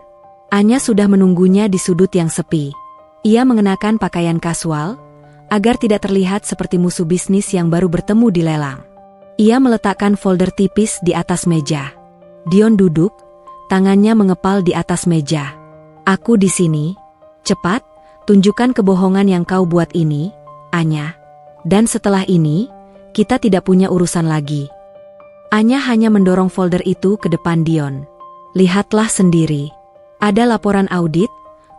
Anya sudah menunggunya di sudut yang sepi. Ia mengenakan pakaian kasual, agar tidak terlihat seperti musuh bisnis yang baru bertemu di lelang. Ia meletakkan folder tipis di atas meja. Dion duduk, tangannya mengepal di atas meja. Aku di sini. Cepat, tunjukkan kebohongan yang kau buat ini, Anya. Dan setelah ini, kita tidak punya urusan lagi. Anya hanya mendorong folder itu ke depan Dion. Lihatlah sendiri. Ada laporan audit,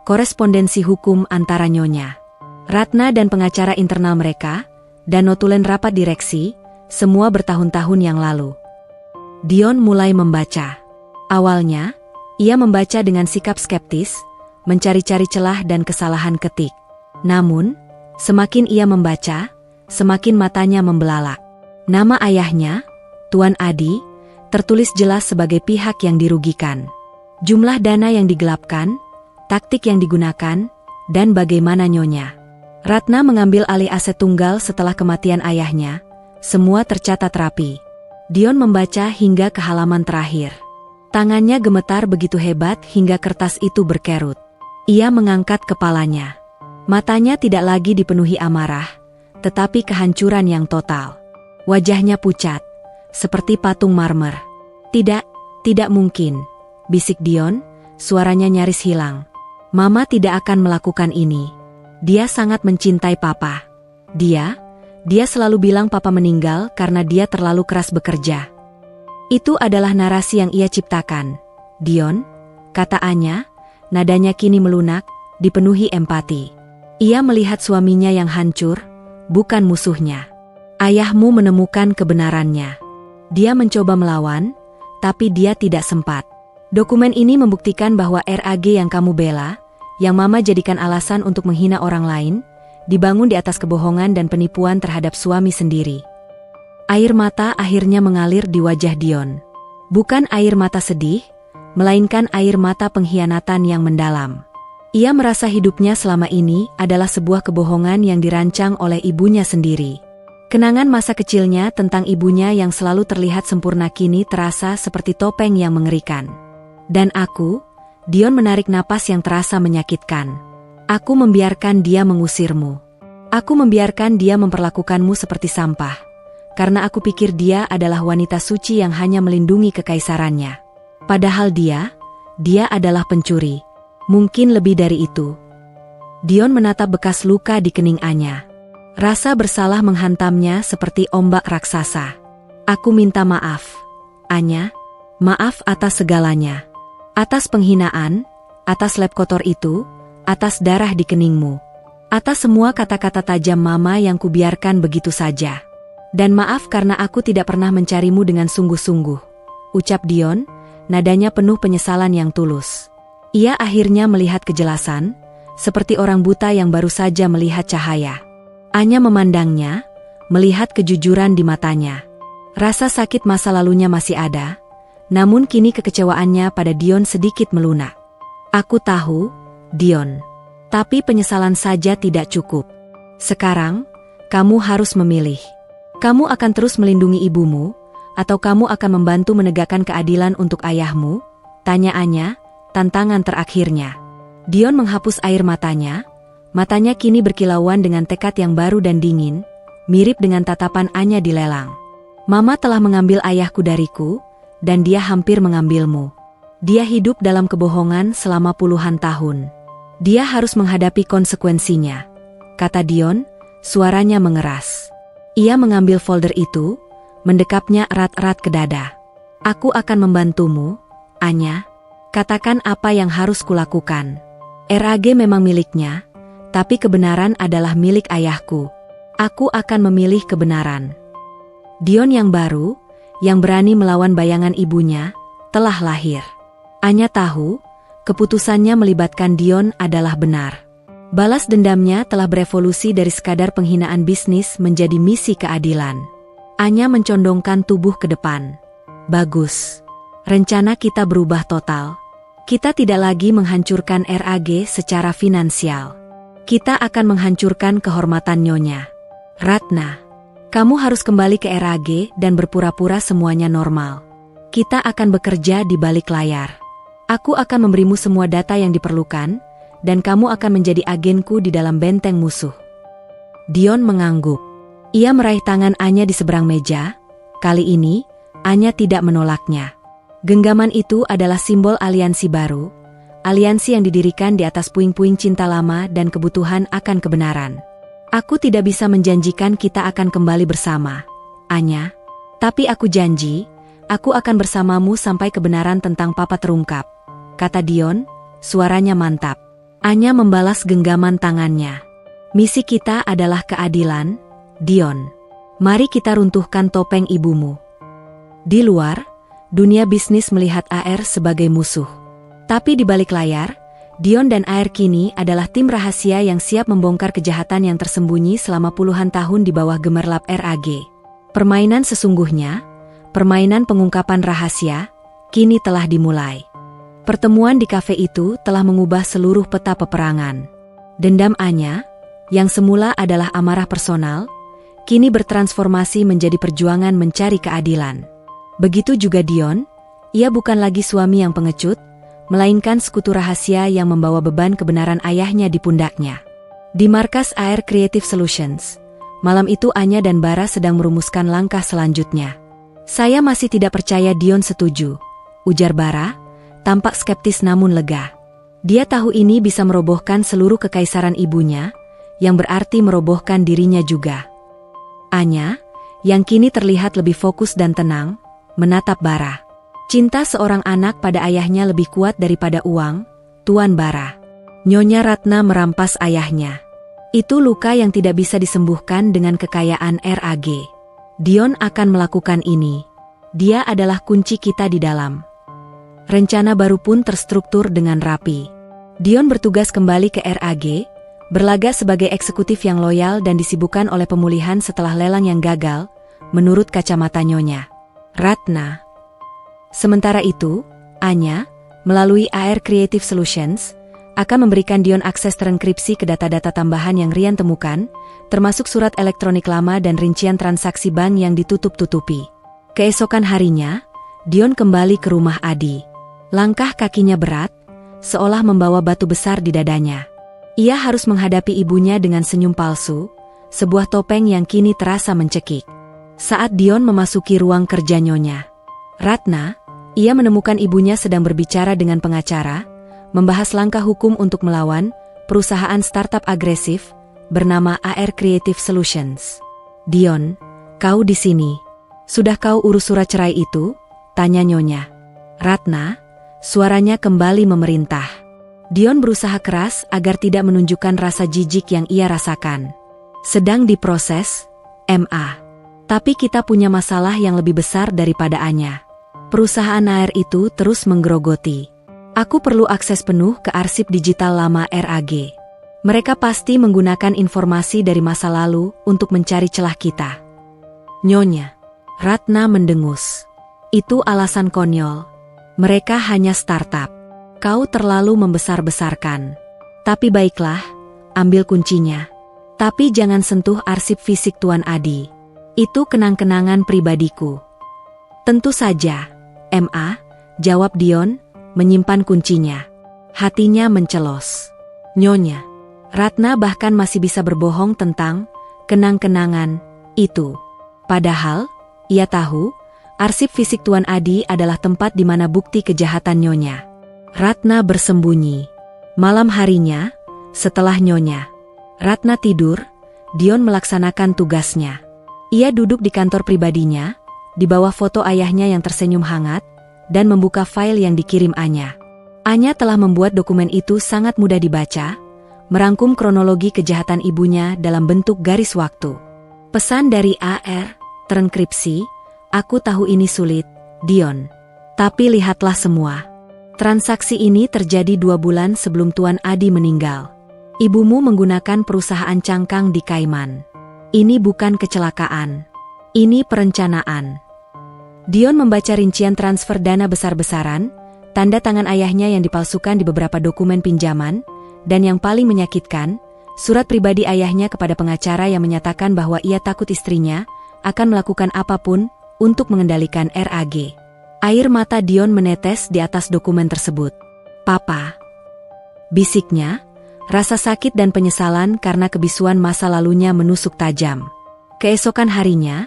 korespondensi hukum antara Nyonya Ratna dan pengacara internal mereka, dan notulen rapat direksi, semua bertahun-tahun yang lalu. Dion mulai membaca. Awalnya, ia membaca dengan sikap skeptis, mencari-cari celah dan kesalahan ketik. Namun, semakin ia membaca, semakin matanya membelalak. Nama ayahnya, Tuan Adi, tertulis jelas sebagai pihak yang dirugikan. Jumlah dana yang digelapkan, taktik yang digunakan, dan bagaimana Nyonya Ratna mengambil alih aset tunggal setelah kematian ayahnya, semua tercatat rapi. Dion membaca hingga ke halaman terakhir. Tangannya gemetar begitu hebat hingga kertas itu berkerut. Ia mengangkat kepalanya. Matanya tidak lagi dipenuhi amarah, tetapi kehancuran yang total. Wajahnya pucat, seperti patung marmer. Tidak mungkin, bisik Dion, suaranya nyaris hilang. Mama tidak akan melakukan ini. Dia sangat mencintai Papa. Dia selalu bilang Papa meninggal karena dia terlalu keras bekerja. Itu adalah narasi yang ia ciptakan. Dion, kata Anya, nadanya kini melunak, dipenuhi empati. Ia melihat suaminya yang hancur, bukan musuhnya. Ayahmu menemukan kebenarannya. Dia mencoba melawan, tapi dia tidak sempat. Dokumen ini membuktikan bahwa RAG yang kamu bela, yang Mama jadikan alasan untuk menghina orang lain, dibangun di atas kebohongan dan penipuan terhadap suami sendiri. Air mata akhirnya mengalir di wajah Dion. Bukan air mata sedih, melainkan air mata pengkhianatan yang mendalam. Ia merasa hidupnya selama ini adalah sebuah kebohongan yang dirancang oleh ibunya sendiri. Kenangan masa kecilnya tentang ibunya yang selalu terlihat sempurna kini terasa seperti topeng yang mengerikan. Dan aku, Dion menarik napas yang terasa menyakitkan. Aku membiarkan dia mengusirmu. Aku membiarkan dia memperlakukanmu seperti sampah. Karena aku pikir dia adalah wanita suci yang hanya melindungi kekaisarannya. Padahal dia adalah pencuri. Mungkin lebih dari itu. Dion menatap bekas luka di kening Anya. Rasa bersalah menghantamnya seperti ombak raksasa. Aku minta maaf, Anya. Maaf atas segalanya. Atas penghinaan, atas lab kotor itu, atas darah di keningmu. Atas semua kata-kata tajam Mama yang kubiarkan begitu saja. Dan maaf karena aku tidak pernah mencarimu dengan sungguh-sungguh, ucap Dion, nadanya penuh penyesalan yang tulus. Ia akhirnya melihat kejelasan, seperti orang buta yang baru saja melihat cahaya. Anya memandangnya, melihat kejujuran di matanya. Rasa sakit masa lalunya masih ada, namun kini kekecewaannya pada Dion sedikit melunak. Aku tahu, Dion. Tapi penyesalan saja tidak cukup. Sekarang, kamu harus memilih. Kamu akan terus melindungi ibumu, atau kamu akan membantu menegakkan keadilan untuk ayahmu? Tanya Anya, tantangan terakhirnya. Dion menghapus air matanya. Matanya kini berkilauan dengan tekad yang baru dan dingin, mirip dengan tatapan Anya di lelang. Mama telah mengambil ayahku dariku, dan dia hampir mengambilmu. Dia hidup dalam kebohongan selama puluhan tahun. Dia harus menghadapi konsekuensinya, kata Dion, suaranya mengeras. Ia mengambil folder itu, mendekapnya erat-erat ke dada. Aku akan membantumu, Anya. Katakan apa yang harus kulakukan. RAG memang miliknya, tapi kebenaran adalah milik ayahku. Aku akan memilih kebenaran. Dion yang baru, yang berani melawan bayangan ibunya, telah lahir. Anya tahu, keputusannya melibatkan Dion adalah benar. Balas dendamnya telah berevolusi dari sekadar penghinaan bisnis menjadi misi keadilan. Anya mencondongkan tubuh ke depan. Bagus. Rencana kita berubah total. Kita tidak lagi menghancurkan RAG secara finansial. Kita akan menghancurkan kehormatan Nyonya Ratna. Kamu harus kembali ke RAG dan berpura-pura semuanya normal. Kita akan bekerja di balik layar. Aku akan memberimu semua data yang diperlukan, dan kamu akan menjadi agenku di dalam benteng musuh. Dion mengangguk. Ia meraih tangan Anya di seberang meja. Kali ini, Anya tidak menolaknya. Genggaman itu adalah simbol aliansi baru. Aliansi yang didirikan di atas puing-puing cinta lama dan kebutuhan akan kebenaran. Aku tidak bisa menjanjikan kita akan kembali bersama, Anya. Tapi aku janji, aku akan bersamamu sampai kebenaran tentang Papa terungkap, kata Dion, suaranya mantap. Anya membalas genggaman tangannya. Misi kita adalah keadilan, Dion. Mari kita runtuhkan topeng ibumu. Di luar, dunia bisnis melihat AR sebagai musuh. Tapi di balik layar, Dion dan AR kini adalah tim rahasia yang siap membongkar kejahatan yang tersembunyi selama puluhan tahun di bawah gemerlap RAG. Permainan sesungguhnya, permainan pengungkapan rahasia, kini telah dimulai. Pertemuan di kafe itu telah mengubah seluruh peta peperangan. Dendam Anya, yang semula adalah amarah personal, kini bertransformasi menjadi perjuangan mencari keadilan. Begitu juga Dion, ia bukan lagi suami yang pengecut, melainkan sekutu rahasia yang membawa beban kebenaran ayahnya di pundaknya. Di markas AR Creative Solutions, malam itu Anya dan Bara sedang merumuskan langkah selanjutnya. Saya masih tidak percaya Dion setuju, ujar Bara, tampak skeptis namun lega. Dia tahu ini bisa merobohkan seluruh kekaisaran ibunya, yang berarti merobohkan dirinya juga. Anya, yang kini terlihat lebih fokus dan tenang, menatap Bara. Cinta seorang anak pada ayahnya lebih kuat daripada uang, Tuan Bara. Nyonya Ratna merampas ayahnya. Itu luka yang tidak bisa disembuhkan dengan kekayaan RAG. Dion akan melakukan ini. Dia adalah kunci kita di dalam. Rencana baru pun terstruktur dengan rapi. Dion bertugas kembali ke RAG, berlagak sebagai eksekutif yang loyal dan disibukkan oleh pemulihan setelah lelang yang gagal, menurut kacamata Nyonya Ratna. Sementara itu, Anya, melalui AR Creative Solutions, akan memberikan Dion akses terenkripsi ke data-data tambahan yang Rian temukan, termasuk surat elektronik lama dan rincian transaksi bank yang ditutup-tutupi. Keesokan harinya, Dion kembali ke rumah Adi. Langkah kakinya berat, seolah membawa batu besar di dadanya. Ia harus menghadapi ibunya dengan senyum palsu, sebuah topeng yang kini terasa mencekik. Saat Dion memasuki ruang kerja Nyonya Ratna, ia menemukan ibunya sedang berbicara dengan pengacara, membahas langkah hukum untuk melawan perusahaan startup agresif bernama AR Creative Solutions. Dion, kau di sini. Sudah kau urus surat cerai itu? Tanya Nyonya Ratna, suaranya kembali memerintah. Dion berusaha keras agar tidak menunjukkan rasa jijik yang ia rasakan. Sedang diproses, MA. Tapi kita punya masalah yang lebih besar daripada Anya. Perusahaan AR itu terus menggerogoti. Aku perlu akses penuh ke arsip digital lama RAG. Mereka pasti menggunakan informasi dari masa lalu untuk mencari celah kita. Nyonya Ratna mendengus. Itu alasan konyol. Mereka hanya startup. Kau terlalu membesar-besarkan. Tapi baiklah, ambil kuncinya. Tapi jangan sentuh arsip fisik Tuan Adi. Itu kenang-kenangan pribadiku. Tentu saja, MA, jawab Dion, menyimpan kuncinya. Hatinya mencelos. Nyonya Ratna bahkan masih bisa berbohong tentang kenang-kenangan itu. Padahal, ia tahu, arsip fisik Tuan Adi adalah tempat di mana bukti kejahatan Nyonya Ratna bersembunyi. Malam harinya, setelah Nyonya Ratna tidur, Dion melaksanakan tugasnya. Ia duduk di kantor pribadinya, di bawah foto ayahnya yang tersenyum hangat, dan membuka file yang dikirim Anya. Anya telah membuat dokumen itu sangat mudah dibaca, merangkum kronologi kejahatan ibunya dalam bentuk garis waktu. Pesan dari AR, terenkripsi, aku tahu ini sulit, Dion. Tapi lihatlah semua. Transaksi ini terjadi 2 bulan sebelum Tuan Adi meninggal. Ibumu menggunakan perusahaan cangkang di Kaiman. Ini bukan kecelakaan. Ini perencanaan. Dion membaca rincian transfer dana besar-besaran, tanda tangan ayahnya yang dipalsukan di beberapa dokumen pinjaman, dan yang paling menyakitkan, surat pribadi ayahnya kepada pengacara yang menyatakan bahwa ia takut istrinya akan melakukan apapun untuk mengendalikan RAG. Air mata Dion menetes di atas dokumen tersebut. Papa, bisiknya, Rasa sakit dan penyesalan karena kebisuan masa lalunya menusuk tajam. Keesokan harinya,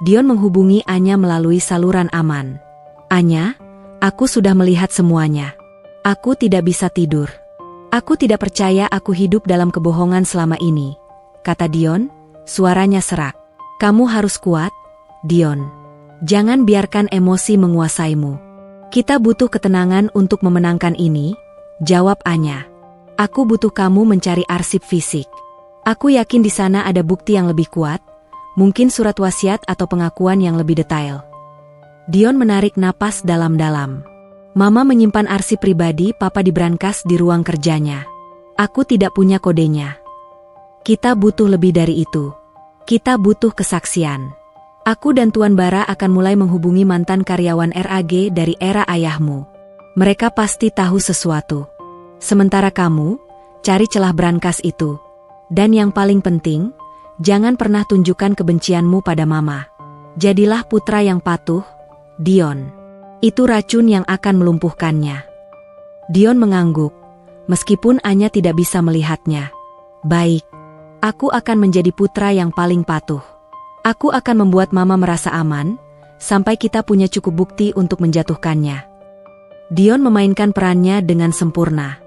Dion menghubungi Anya melalui saluran aman. "Anya, aku sudah melihat semuanya. Aku tidak bisa tidur. Aku tidak percaya aku hidup dalam kebohongan selama ini," kata Dion, suaranya serak. "Kamu harus kuat, Dion. Jangan biarkan emosi menguasaimu. Kita butuh ketenangan untuk memenangkan ini," jawab Anya. "Aku butuh kamu mencari arsip fisik. Aku yakin di sana ada bukti yang lebih kuat, mungkin surat wasiat atau pengakuan yang lebih detail." Dion menarik napas dalam-dalam. "Mama menyimpan arsip pribadi Papa di brankas di ruang kerjanya. Aku tidak punya kodenya. Kita butuh lebih dari itu. Kita butuh kesaksian. Aku dan Tuan Bara akan mulai menghubungi mantan karyawan RAG dari era ayahmu. Mereka pasti tahu sesuatu. Sementara kamu, cari celah brankas itu. Dan yang paling penting, jangan pernah tunjukkan kebencianmu pada Mama. Jadilah putra yang patuh, Dion. Itu racun yang akan melumpuhkannya." Dion mengangguk, meskipun Anya tidak bisa melihatnya. "Baik, aku akan menjadi putra yang paling patuh. Aku akan membuat Mama merasa aman, sampai kita punya cukup bukti untuk menjatuhkannya." Dion memainkan perannya dengan sempurna.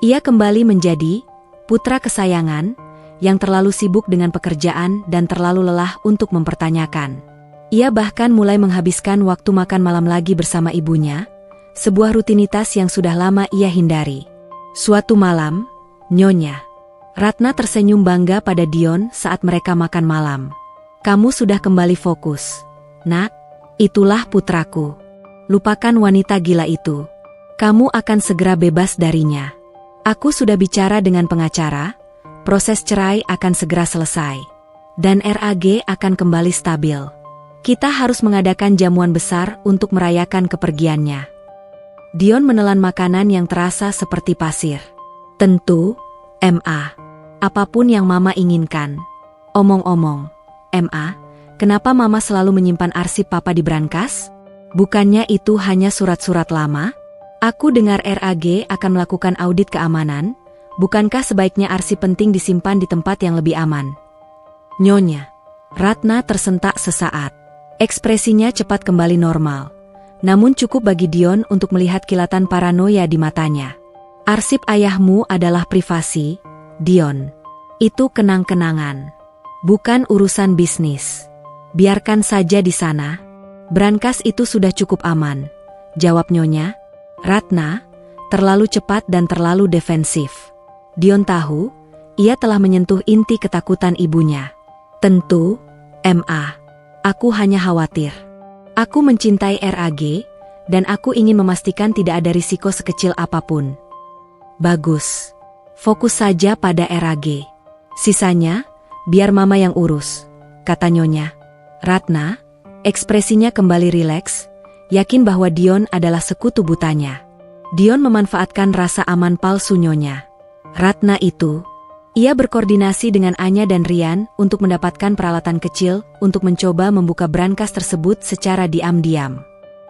Ia kembali menjadi putra kesayangan yang terlalu sibuk dengan pekerjaan dan terlalu lelah untuk mempertanyakan. Ia bahkan mulai menghabiskan waktu makan malam lagi bersama ibunya, sebuah rutinitas yang sudah lama ia hindari. Suatu malam, Nyonya Ratna tersenyum bangga pada Dion saat mereka makan malam. "Kamu sudah kembali fokus, Nak. Itulah putraku. Lupakan wanita gila itu. Kamu akan segera bebas darinya. Aku sudah bicara dengan pengacara, proses cerai akan segera selesai. Dan RAG akan kembali stabil. Kita harus mengadakan jamuan besar untuk merayakan kepergiannya." Dion menelan makanan yang terasa seperti pasir. "Tentu, Ma. Apapun yang Mama inginkan. Omong-omong, Ma, kenapa Mama selalu menyimpan arsip Papa di brankas? Bukannya itu hanya surat-surat lama? Aku dengar RAG akan melakukan audit keamanan, bukankah sebaiknya arsip penting disimpan di tempat yang lebih aman?" "Nyonya." Ratna tersentak sesaat. Ekspresinya cepat kembali normal. Namun cukup bagi Dion untuk melihat kilatan paranoia di matanya. "Arsip ayahmu adalah privasi, Dion. Itu kenang-kenangan. Bukan urusan bisnis. Biarkan saja di sana. Brankas itu sudah cukup aman," jawab Nyonya. Ratna terlalu cepat dan terlalu defensif. Dion tahu, ia telah menyentuh inti ketakutan ibunya. "Tentu, Ma. Aku hanya khawatir. Aku mencintai RAG, dan aku ingin memastikan tidak ada risiko sekecil apapun." "Bagus. Fokus saja pada RAG. Sisanya, biar Mama yang urus," kata Nyonya. Ratna, ekspresinya kembali rileks, yakin bahwa Dion adalah sekutu butanya. Dion memanfaatkan rasa aman palsu Nyonya Ratna itu. Ia berkoordinasi dengan Anya dan Rian untuk mendapatkan peralatan kecil untuk mencoba membuka brankas tersebut secara diam-diam.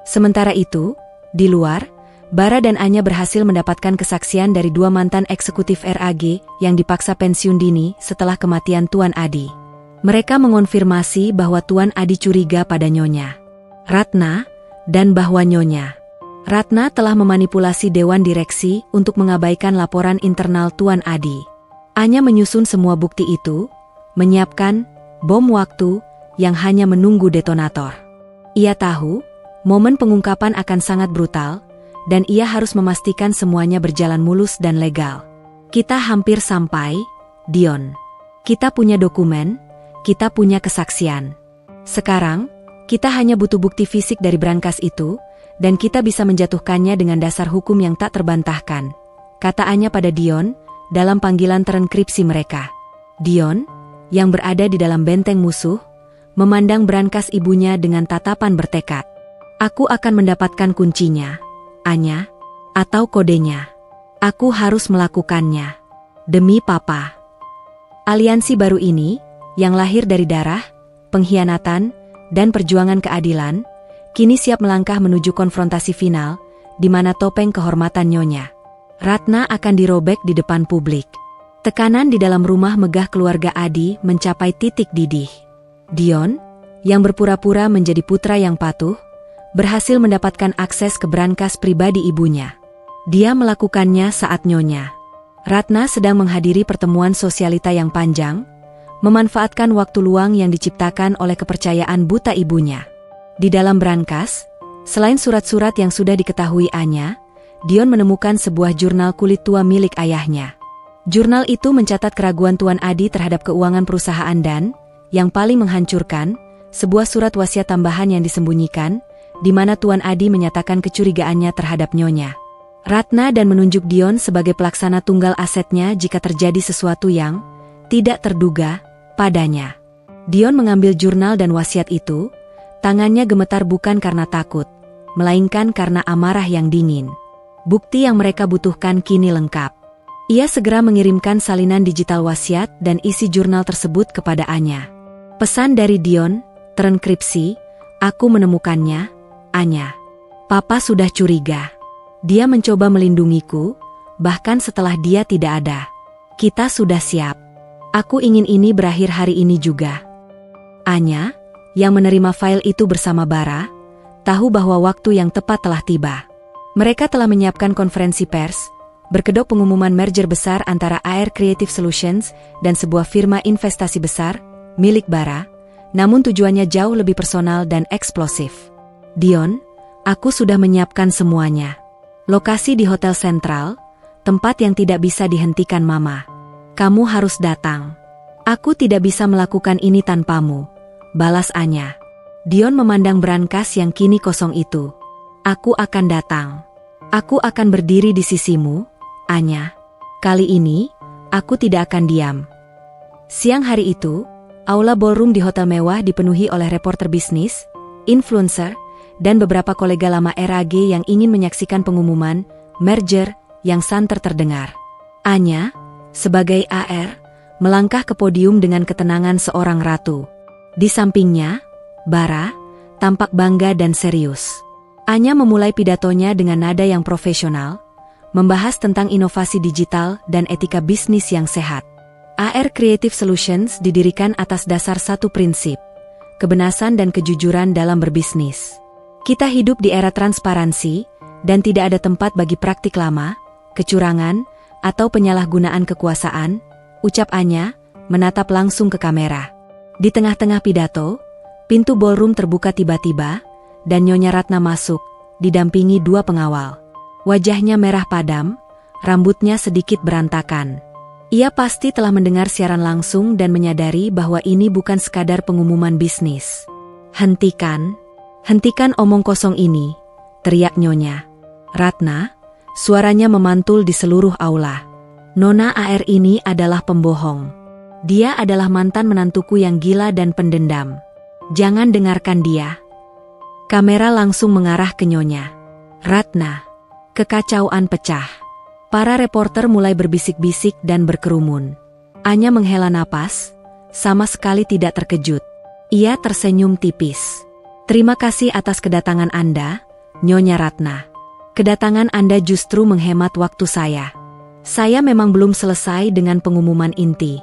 Sementara itu, di luar, Bara dan Anya berhasil mendapatkan kesaksian dari dua mantan eksekutif RAG yang dipaksa pensiun dini setelah kematian Tuan Adi. Mereka mengonfirmasi bahwa Tuan Adi curiga pada Nyonya Ratna, dan bahwa Nyonya Ratna telah memanipulasi Dewan Direksi untuk mengabaikan laporan internal Tuan Adi. Anya menyusun semua bukti itu, menyiapkan bom waktu yang hanya menunggu detonator. Ia tahu, momen pengungkapan akan sangat brutal, dan ia harus memastikan semuanya berjalan mulus dan legal. "Kita hampir sampai, Dion. Kita punya dokumen, kita punya kesaksian. Sekarang, kita hanya butuh bukti fisik dari brankas itu, dan kita bisa menjatuhkannya dengan dasar hukum yang tak terbantahkan," kata Anya pada Dion dalam panggilan terenkripsi mereka. Dion, yang berada di dalam benteng musuh, memandang brankas ibunya dengan tatapan bertekad. "Aku akan mendapatkan kuncinya, Anya, atau kodenya. Aku harus melakukannya. Demi Papa." Aliansi baru ini, yang lahir dari darah, pengkhianatan, dan perjuangan keadilan, kini siap melangkah menuju konfrontasi final, di mana topeng kehormatan Nyonya Ratna akan dirobek di depan publik. Tekanan di dalam rumah megah keluarga Adi mencapai titik didih. Dion, yang berpura-pura menjadi putra yang patuh, berhasil mendapatkan akses ke brankas pribadi ibunya. Dia melakukannya saat Nyonya Ratna sedang menghadiri pertemuan sosialita yang panjang, memanfaatkan waktu luang yang diciptakan oleh kepercayaan buta ibunya. Di dalam brankas, selain surat-surat yang sudah diketahui Anya, Dion menemukan sebuah jurnal kulit tua milik ayahnya. Jurnal itu mencatat keraguan Tuan Adi terhadap keuangan perusahaan dan, yang paling menghancurkan, sebuah surat wasiat tambahan yang disembunyikan, di mana Tuan Adi menyatakan kecurigaannya terhadap Nyonya Ratna dan menunjuk Dion sebagai pelaksana tunggal asetnya jika terjadi sesuatu yang tidak terduga padanya. Dion mengambil jurnal dan wasiat itu, tangannya gemetar bukan karena takut, melainkan karena amarah yang dingin. Bukti yang mereka butuhkan kini lengkap. Ia segera mengirimkan salinan digital wasiat dan isi jurnal tersebut kepada Anya. Pesan dari Dion, terenkripsi, "Aku menemukannya, Anya. Papa sudah curiga. Dia mencoba melindungiku, bahkan setelah dia tidak ada. Kita sudah siap. Aku ingin ini berakhir hari ini juga." Anya, yang menerima file itu bersama Bara, tahu bahwa waktu yang tepat telah tiba. Mereka telah menyiapkan konferensi pers, berkedok pengumuman merger besar antara AR Creative Solutions dan sebuah firma investasi besar, milik Bara, namun tujuannya jauh lebih personal dan eksplosif. "Dion, aku sudah menyiapkan semuanya. Lokasi di Hotel Sentral, tempat yang tidak bisa dihentikan Mama. Kamu harus datang." "Aku tidak bisa melakukan ini tanpamu," balas Anya. Dion memandang brankas yang kini kosong itu. "Aku akan datang. Aku akan berdiri di sisimu, Anya. Kali ini, aku tidak akan diam." Siang hari itu, aula ballroom di hotel mewah dipenuhi oleh reporter bisnis, influencer, dan beberapa kolega lama RAG yang ingin menyaksikan pengumuman merger yang santer terdengar. Anya, sebagai AR, melangkah ke podium dengan ketenangan seorang ratu. Di sampingnya, Bara, tampak bangga dan serius. Anya memulai pidatonya dengan nada yang profesional, membahas tentang inovasi digital dan etika bisnis yang sehat. AR Creative Solutions didirikan atas dasar satu prinsip, kebenaran dan kejujuran dalam berbisnis. Kita hidup di era transparansi, dan tidak ada tempat bagi praktik lama, kecurangan, atau penyalahgunaan kekuasaan, ucap Anya, menatap langsung ke kamera. Di tengah-tengah pidato, pintu ballroom terbuka tiba-tiba, dan Nyonya Ratna masuk, didampingi dua pengawal. Wajahnya merah padam, rambutnya sedikit berantakan. Ia pasti telah mendengar siaran langsung dan menyadari bahwa ini bukan sekadar pengumuman bisnis. Hentikan omong kosong ini," teriak Nyonya Ratna, suaranya memantul di seluruh aula. "Nona AR ini adalah pembohong. Dia adalah mantan menantuku yang gila dan pendendam. Jangan dengarkan dia." Kamera langsung mengarah ke Nyonya Ratna. Kekacauan pecah. Para reporter mulai berbisik-bisik dan berkerumun. Anya menghela napas, sama sekali tidak terkejut. Ia tersenyum tipis. "Terima kasih atas kedatangan Anda, Nyonya Ratna. Kedatangan Anda justru menghemat waktu saya. Saya memang belum selesai dengan pengumuman inti."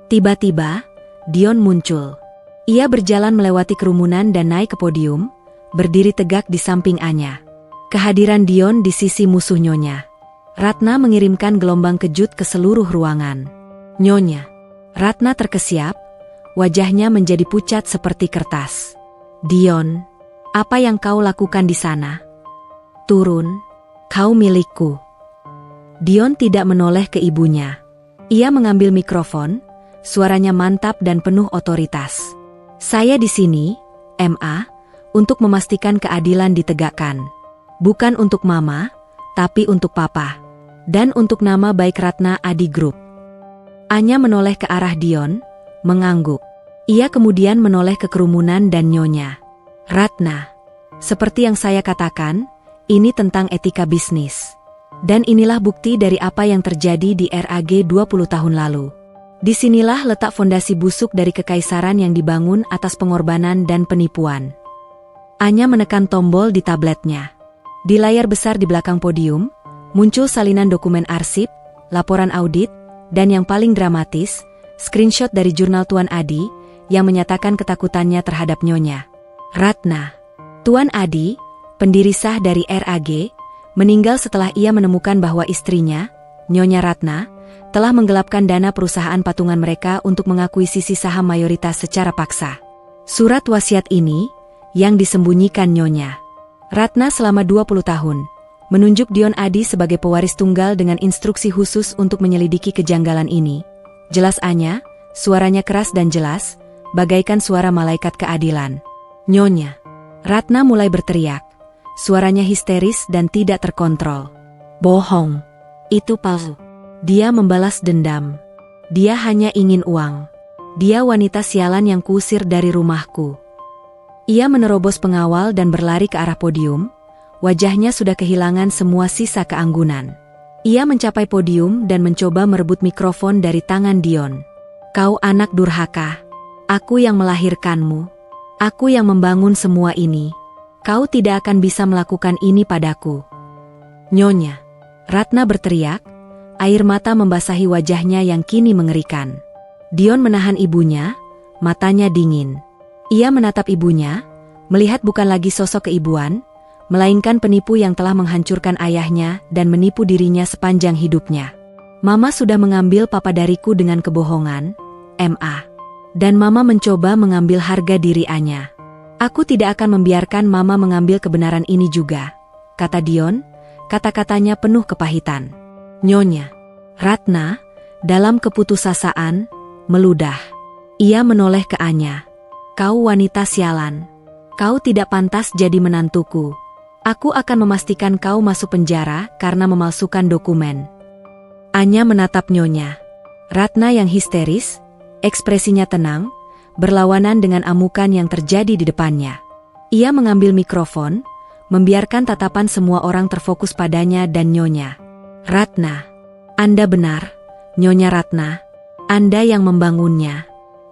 Tiba-tiba, Dion muncul. Ia berjalan melewati kerumunan dan naik ke podium, berdiri tegak di samping Anya. Kehadiran Dion di sisi musuh Nyonya Ratna mengirimkan gelombang kejut ke seluruh ruangan. Nyonya Ratna terkesiap, wajahnya menjadi pucat seperti kertas. "Dion, apa yang kau lakukan di sana? Turun, kau milikku." Dion tidak menoleh ke ibunya. Ia mengambil mikrofon, suaranya mantap dan penuh otoritas. "Saya di sini, MA, untuk memastikan keadilan ditegakkan. Bukan untuk Mama, tapi untuk Papa. Dan untuk nama baik Ratna Adi Group." Anya menoleh ke arah Dion, mengangguk. Ia kemudian menoleh ke kerumunan dan Nyonya Ratna. "Seperti yang saya katakan, ini tentang etika bisnis. Dan inilah bukti dari apa yang terjadi di RAG 20 tahun lalu. Disinilah letak fondasi busuk dari kekaisaran yang dibangun atas pengorbanan dan penipuan." Anya menekan tombol di tabletnya. Di layar besar di belakang podium, muncul salinan dokumen arsip, laporan audit, Dan yang paling dramatis, screenshot dari jurnal Tuan Adi yang menyatakan ketakutannya terhadap Nyonya Ratna. Tuan Adi, pendiri sah dari RAG, meninggal setelah ia menemukan bahwa istrinya, Nyonya Ratna, telah menggelapkan dana perusahaan patungan mereka untuk mengakuisisi saham mayoritas secara paksa. Surat wasiat ini, yang disembunyikan Nyonya Ratna selama 20 tahun, menunjuk Dion Adi sebagai pewaris tunggal dengan instruksi khusus untuk menyelidiki kejanggalan ini. Jelas Anya, suaranya keras dan jelas, bagaikan suara malaikat keadilan. Nyonya Ratna mulai berteriak. Suaranya histeris dan tidak terkontrol. Bohong. Itu palsu. Dia membalas dendam. Dia hanya ingin uang. Dia wanita sialan yang kuusir dari rumahku. Ia menerobos pengawal dan berlari ke arah podium. Wajahnya sudah kehilangan semua sisa keanggunan. Ia mencapai podium dan mencoba merebut mikrofon dari tangan Dion. Kau anak durhaka. Aku yang melahirkanmu. Aku yang membangun semua ini. Kau tidak akan bisa melakukan ini padaku. Nyonya Ratna berteriak, air mata membasahi wajahnya yang kini mengerikan. Dion menahan ibunya, matanya dingin. Ia menatap ibunya, melihat bukan lagi sosok keibuan, melainkan penipu yang telah menghancurkan ayahnya dan menipu dirinya sepanjang hidupnya. Mama sudah mengambil papa dariku dengan kebohongan, Ma. Dan Mama mencoba mengambil harga diri Anya. Aku tidak akan membiarkan Mama mengambil kebenaran ini juga, kata Dion, kata-katanya penuh kepahitan. Nyonya Ratna, dalam keputusasaan, meludah. Ia menoleh ke Anya. Kau wanita sialan. Kau tidak pantas jadi menantuku. Aku akan memastikan kau masuk penjara karena memalsukan dokumen. Anya menatap Nyonya Ratna yang histeris, ekspresinya tenang, berlawanan dengan amukan yang terjadi di depannya. Ia mengambil mikrofon, membiarkan tatapan semua orang terfokus padanya dan Nyonya Ratna. Anda benar, Nyonya Ratna. Anda yang membangunnya.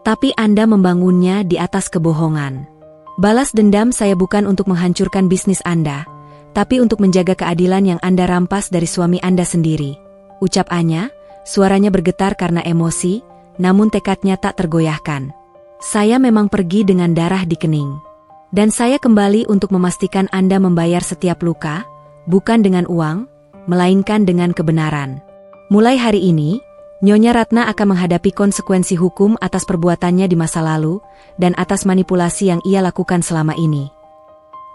Tapi Anda membangunnya di atas kebohongan. Balas dendam saya bukan untuk menghancurkan bisnis Anda, tapi untuk menjaga keadilan yang Anda rampas dari suami Anda sendiri. Ucap Anya, suaranya bergetar karena emosi, namun tekadnya tak tergoyahkan. Saya memang pergi dengan darah di kening. Dan saya kembali untuk memastikan Anda membayar setiap luka, bukan dengan uang, melainkan dengan kebenaran. Mulai hari ini, Nyonya Ratna akan menghadapi konsekuensi hukum atas perbuatannya di masa lalu dan atas manipulasi yang ia lakukan selama ini.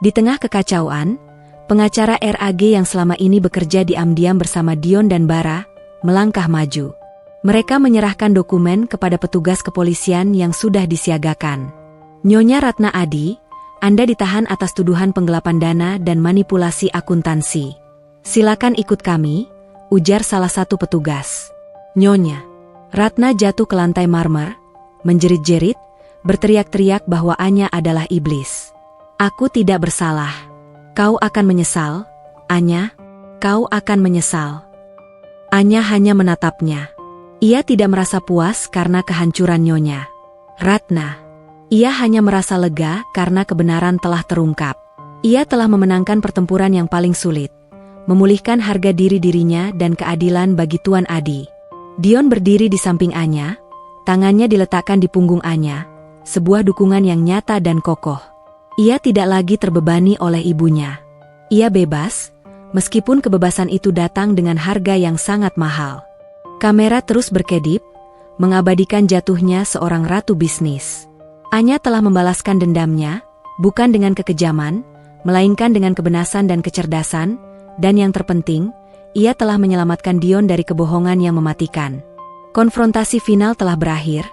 Di tengah kekacauan, pengacara RAG yang selama ini bekerja diam-diam bersama Dion dan Bara, melangkah maju. Mereka menyerahkan dokumen kepada petugas kepolisian yang sudah disiagakan. Nyonya Ratna Adi, Anda ditahan atas tuduhan penggelapan dana dan manipulasi akuntansi. Silakan ikut kami, ujar salah satu petugas. Nyonya Ratna jatuh ke lantai marmer, menjerit-jerit, berteriak-teriak bahwa Anya adalah iblis. Aku tidak bersalah. Kau akan menyesal, Anya. Kau akan menyesal. Anya hanya menatapnya. Ia tidak merasa puas karena kehancuran Nyonya Ratna. Ia hanya merasa lega karena kebenaran telah terungkap. Ia telah memenangkan pertempuran yang paling sulit, memulihkan harga diri dirinya dan keadilan bagi Tuan Adi. Dion berdiri di samping Anya, tangannya diletakkan di punggung Anya, sebuah dukungan yang nyata dan kokoh. Ia tidak lagi terbebani oleh ibunya. Ia bebas, meskipun kebebasan itu datang dengan harga yang sangat mahal. Kamera terus berkedip, mengabadikan jatuhnya seorang ratu bisnis. Anya telah membalaskan dendamnya, bukan dengan kekejaman, melainkan dengan kebenasan dan kecerdasan, dan yang terpenting, ia telah menyelamatkan Dion dari kebohongan yang mematikan. Konfrontasi final telah berakhir,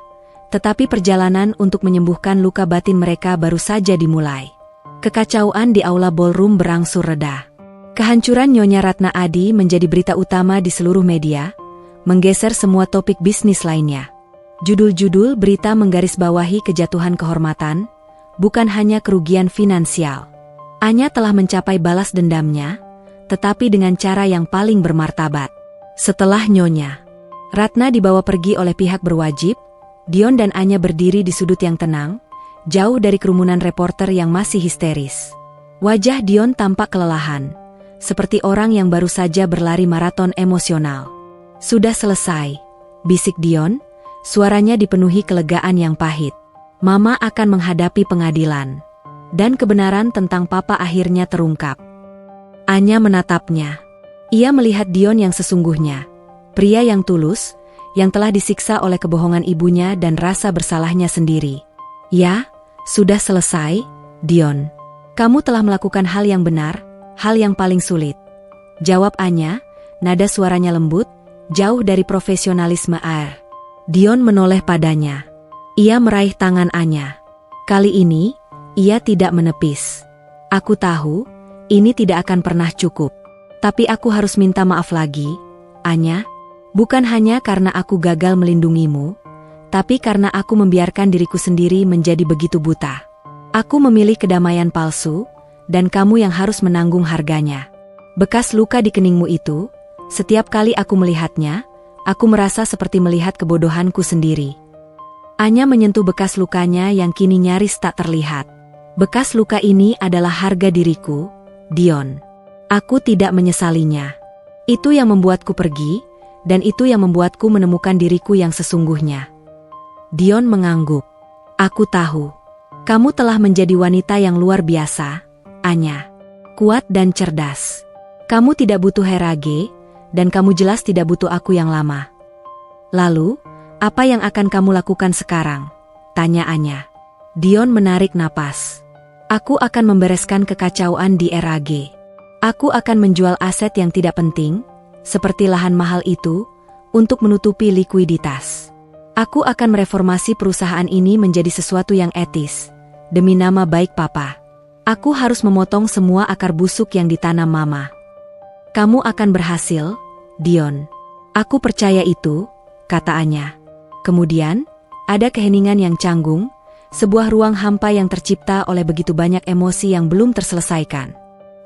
tetapi perjalanan untuk menyembuhkan luka batin mereka baru saja dimulai. Kekacauan di aula ballroom berangsur reda. Kehancuran Nyonya Ratna Adi menjadi berita utama di seluruh media, menggeser semua topik bisnis lainnya. Judul-judul berita menggarisbawahi kejatuhan kehormatan, bukan hanya kerugian finansial. Anya telah mencapai balas dendamnya, tetapi dengan cara yang paling bermartabat. Setelah Nyonya Ratna dibawa pergi oleh pihak berwajib, Dion dan Anya berdiri di sudut yang tenang, jauh dari kerumunan reporter yang masih histeris. Wajah Dion tampak kelelahan, seperti orang yang baru saja berlari maraton emosional. Sudah selesai, bisik Dion, suaranya dipenuhi kelegaan yang pahit. Mama akan menghadapi pengadilan. Dan kebenaran tentang papa akhirnya terungkap. Anya menatapnya. Ia melihat Dion yang sesungguhnya. Pria yang tulus, yang telah disiksa oleh kebohongan ibunya dan rasa bersalahnya sendiri. Ya, sudah selesai, Dion. Kamu telah melakukan hal yang benar, hal yang paling sulit. Jawab Anya, nada suaranya lembut, jauh dari profesionalisme Air. Dion menoleh padanya. Ia meraih tangan Anya. Kali ini, ia tidak menepis. Aku tahu, ini tidak akan pernah cukup. Tapi aku harus minta maaf lagi, Anya. Bukan hanya karena aku gagal melindungimu, tapi karena aku membiarkan diriku sendiri menjadi begitu buta. Aku memilih kedamaian palsu, dan kamu yang harus menanggung harganya. Bekas luka di keningmu itu, setiap kali aku melihatnya, aku merasa seperti melihat kebodohanku sendiri. Anya menyentuh bekas lukanya yang kini nyaris tak terlihat. Bekas luka ini adalah harga diriku, Dion. Aku tidak menyesalinya. Itu yang membuatku pergi, dan itu yang membuatku menemukan diriku yang sesungguhnya. Dion mengangguk. Aku tahu. Kamu telah menjadi wanita yang luar biasa, Anya. Kuat dan cerdas. Kamu tidak butuh Herage, dan kamu jelas tidak butuh aku yang lama. Lalu, apa yang akan kamu lakukan sekarang? Tanya Anya. Dion menarik napas. Aku akan membereskan kekacauan di RAG. Aku akan menjual aset yang tidak penting, seperti lahan mahal itu, untuk menutupi likuiditas. Aku akan mereformasi perusahaan ini menjadi sesuatu yang etis, demi nama baik papa. Aku harus memotong semua akar busuk yang ditanam mama. Kamu akan berhasil, Dion. Aku percaya itu, kata Anya. Kemudian, ada keheningan yang canggung, sebuah ruang hampa yang tercipta oleh begitu banyak emosi yang belum terselesaikan.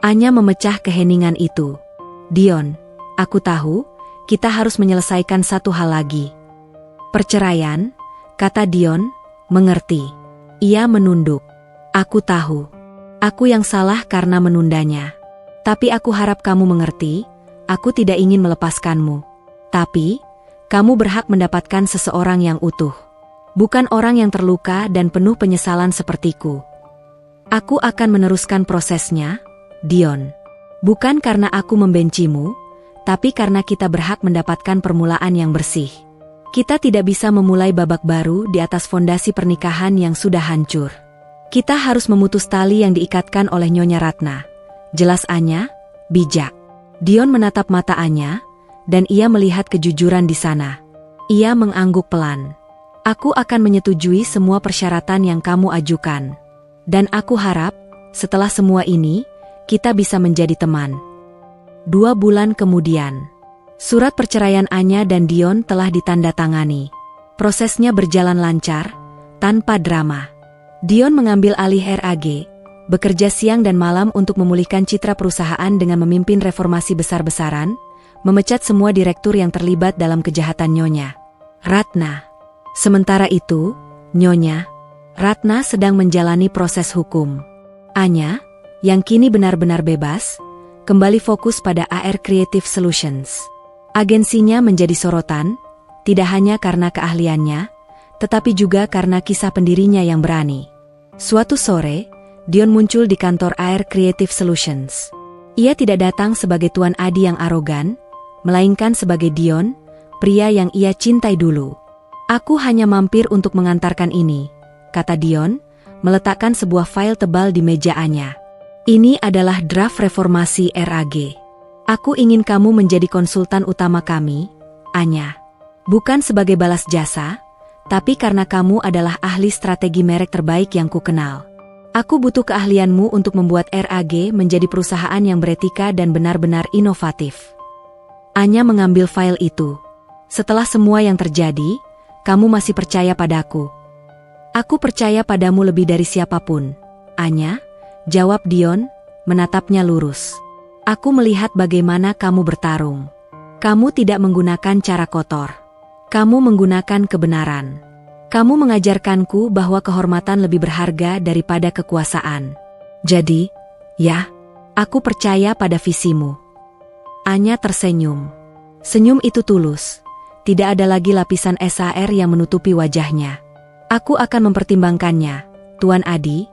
Anya memecah keheningan itu. Dion, aku tahu, kita harus menyelesaikan satu hal lagi. Perceraian, kata Dion, mengerti. Ia menunduk. Aku tahu. Aku yang salah karena menundanya. Tapi aku harap kamu mengerti, aku tidak ingin melepaskanmu. Tapi, kamu berhak mendapatkan seseorang yang utuh. Bukan orang yang terluka dan penuh penyesalan sepertiku. Aku akan meneruskan prosesnya, Dion. Bukan karena aku membencimu, tapi karena kita berhak mendapatkan permulaan yang bersih. Kita tidak bisa memulai babak baru di atas fondasi pernikahan yang sudah hancur. Kita harus memutus tali yang diikatkan oleh Nyonya Ratna. Jelas Anya, bijak. Dion menatap mata Anya, dan ia melihat kejujuran di sana. Ia mengangguk pelan. Aku akan menyetujui semua persyaratan yang kamu ajukan. Dan aku harap, setelah semua ini, kita bisa menjadi teman. 2 bulan kemudian, surat perceraian Anya dan Dion telah ditandatangani. Prosesnya berjalan lancar, tanpa drama. Dion mengambil alih RAG, bekerja siang dan malam untuk memulihkan citra perusahaan dengan memimpin reformasi besar-besaran, memecat semua direktur yang terlibat dalam kejahatan Nyonya Ratna. Sementara itu, Nyonya Ratna sedang menjalani proses hukum. Anya, yang kini benar-benar bebas, kembali fokus pada AR Creative Solutions. Agensinya menjadi sorotan, tidak hanya karena keahliannya, tetapi juga karena kisah pendirinya yang berani. Suatu sore, Dion muncul di kantor AR Creative Solutions. Ia tidak datang sebagai Tuan Adi yang arogan, melainkan sebagai Dion, pria yang ia cintai dulu. Aku hanya mampir untuk mengantarkan ini, kata Dion, meletakkan sebuah file tebal di meja Anya. Ini adalah draft reformasi RAG. Aku ingin kamu menjadi konsultan utama kami, Anya. Bukan sebagai balas jasa, tapi karena kamu adalah ahli strategi merek terbaik yang kukenal. Aku butuh keahlianmu untuk membuat RAG menjadi perusahaan yang beretika dan benar-benar inovatif. Anya mengambil file itu. Setelah semua yang terjadi, kamu masih percaya padaku. Aku percaya padamu lebih dari siapapun, Anya, jawab Dion, menatapnya lurus. Aku melihat bagaimana kamu bertarung. Kamu tidak menggunakan cara kotor. Kamu menggunakan kebenaran. Kamu mengajarkanku bahwa kehormatan lebih berharga daripada kekuasaan. Jadi, ya, aku percaya pada visimu. Anya tersenyum. Senyum itu tulus, tidak ada lagi lapisan es air yang menutupi wajahnya. Aku akan mempertimbangkannya, Tuan Adi,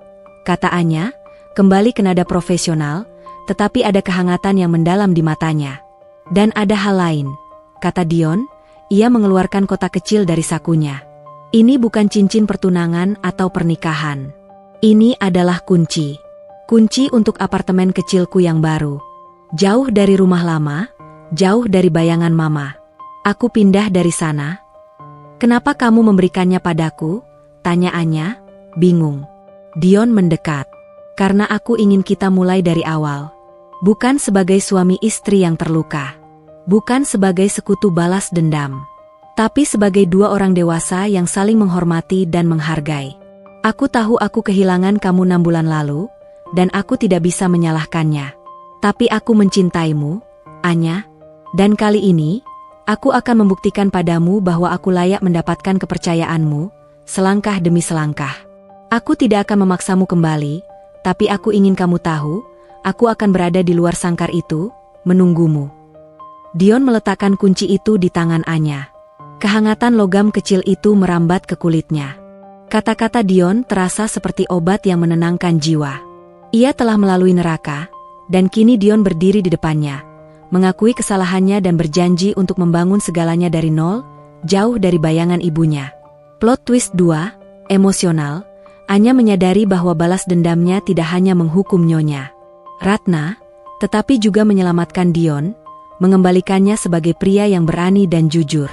kata Anya, kembali ke nada profesional, tetapi ada kehangatan yang mendalam di matanya. Dan ada hal lain, kata Dion, ia mengeluarkan kotak kecil dari sakunya. Ini bukan cincin pertunangan atau pernikahan. Ini adalah kunci. Kunci untuk apartemen kecilku yang baru. Jauh dari rumah lama, jauh dari bayangan mama. Aku pindah dari sana. Kenapa kamu memberikannya padaku? Tanya Anya, bingung. Dion mendekat. Karena aku ingin kita mulai dari awal. Bukan sebagai suami istri yang terluka. Bukan sebagai sekutu balas dendam. Tapi sebagai dua orang dewasa yang saling menghormati dan menghargai. Aku tahu aku kehilangan kamu 6 bulan lalu, dan aku tidak bisa menyalahkannya. Tapi aku mencintaimu, Anya, dan kali ini, aku akan membuktikan padamu bahwa aku layak mendapatkan kepercayaanmu, selangkah demi selangkah. Aku tidak akan memaksamu kembali, tapi aku ingin kamu tahu, aku akan berada di luar sangkar itu, menunggumu. Dion meletakkan kunci itu di tangan Anya. Kehangatan logam kecil itu merambat ke kulitnya. Kata-kata Dion terasa seperti obat yang menenangkan jiwa. Ia telah melalui neraka, dan kini Dion berdiri di depannya, mengakui kesalahannya dan berjanji untuk membangun segalanya dari nol, jauh dari bayangan ibunya. Plot twist 2, emosional, Anya menyadari bahwa balas dendamnya tidak hanya menghukum Nyonya Ratna, tetapi juga menyelamatkan Dion, mengembalikannya sebagai pria yang berani dan jujur.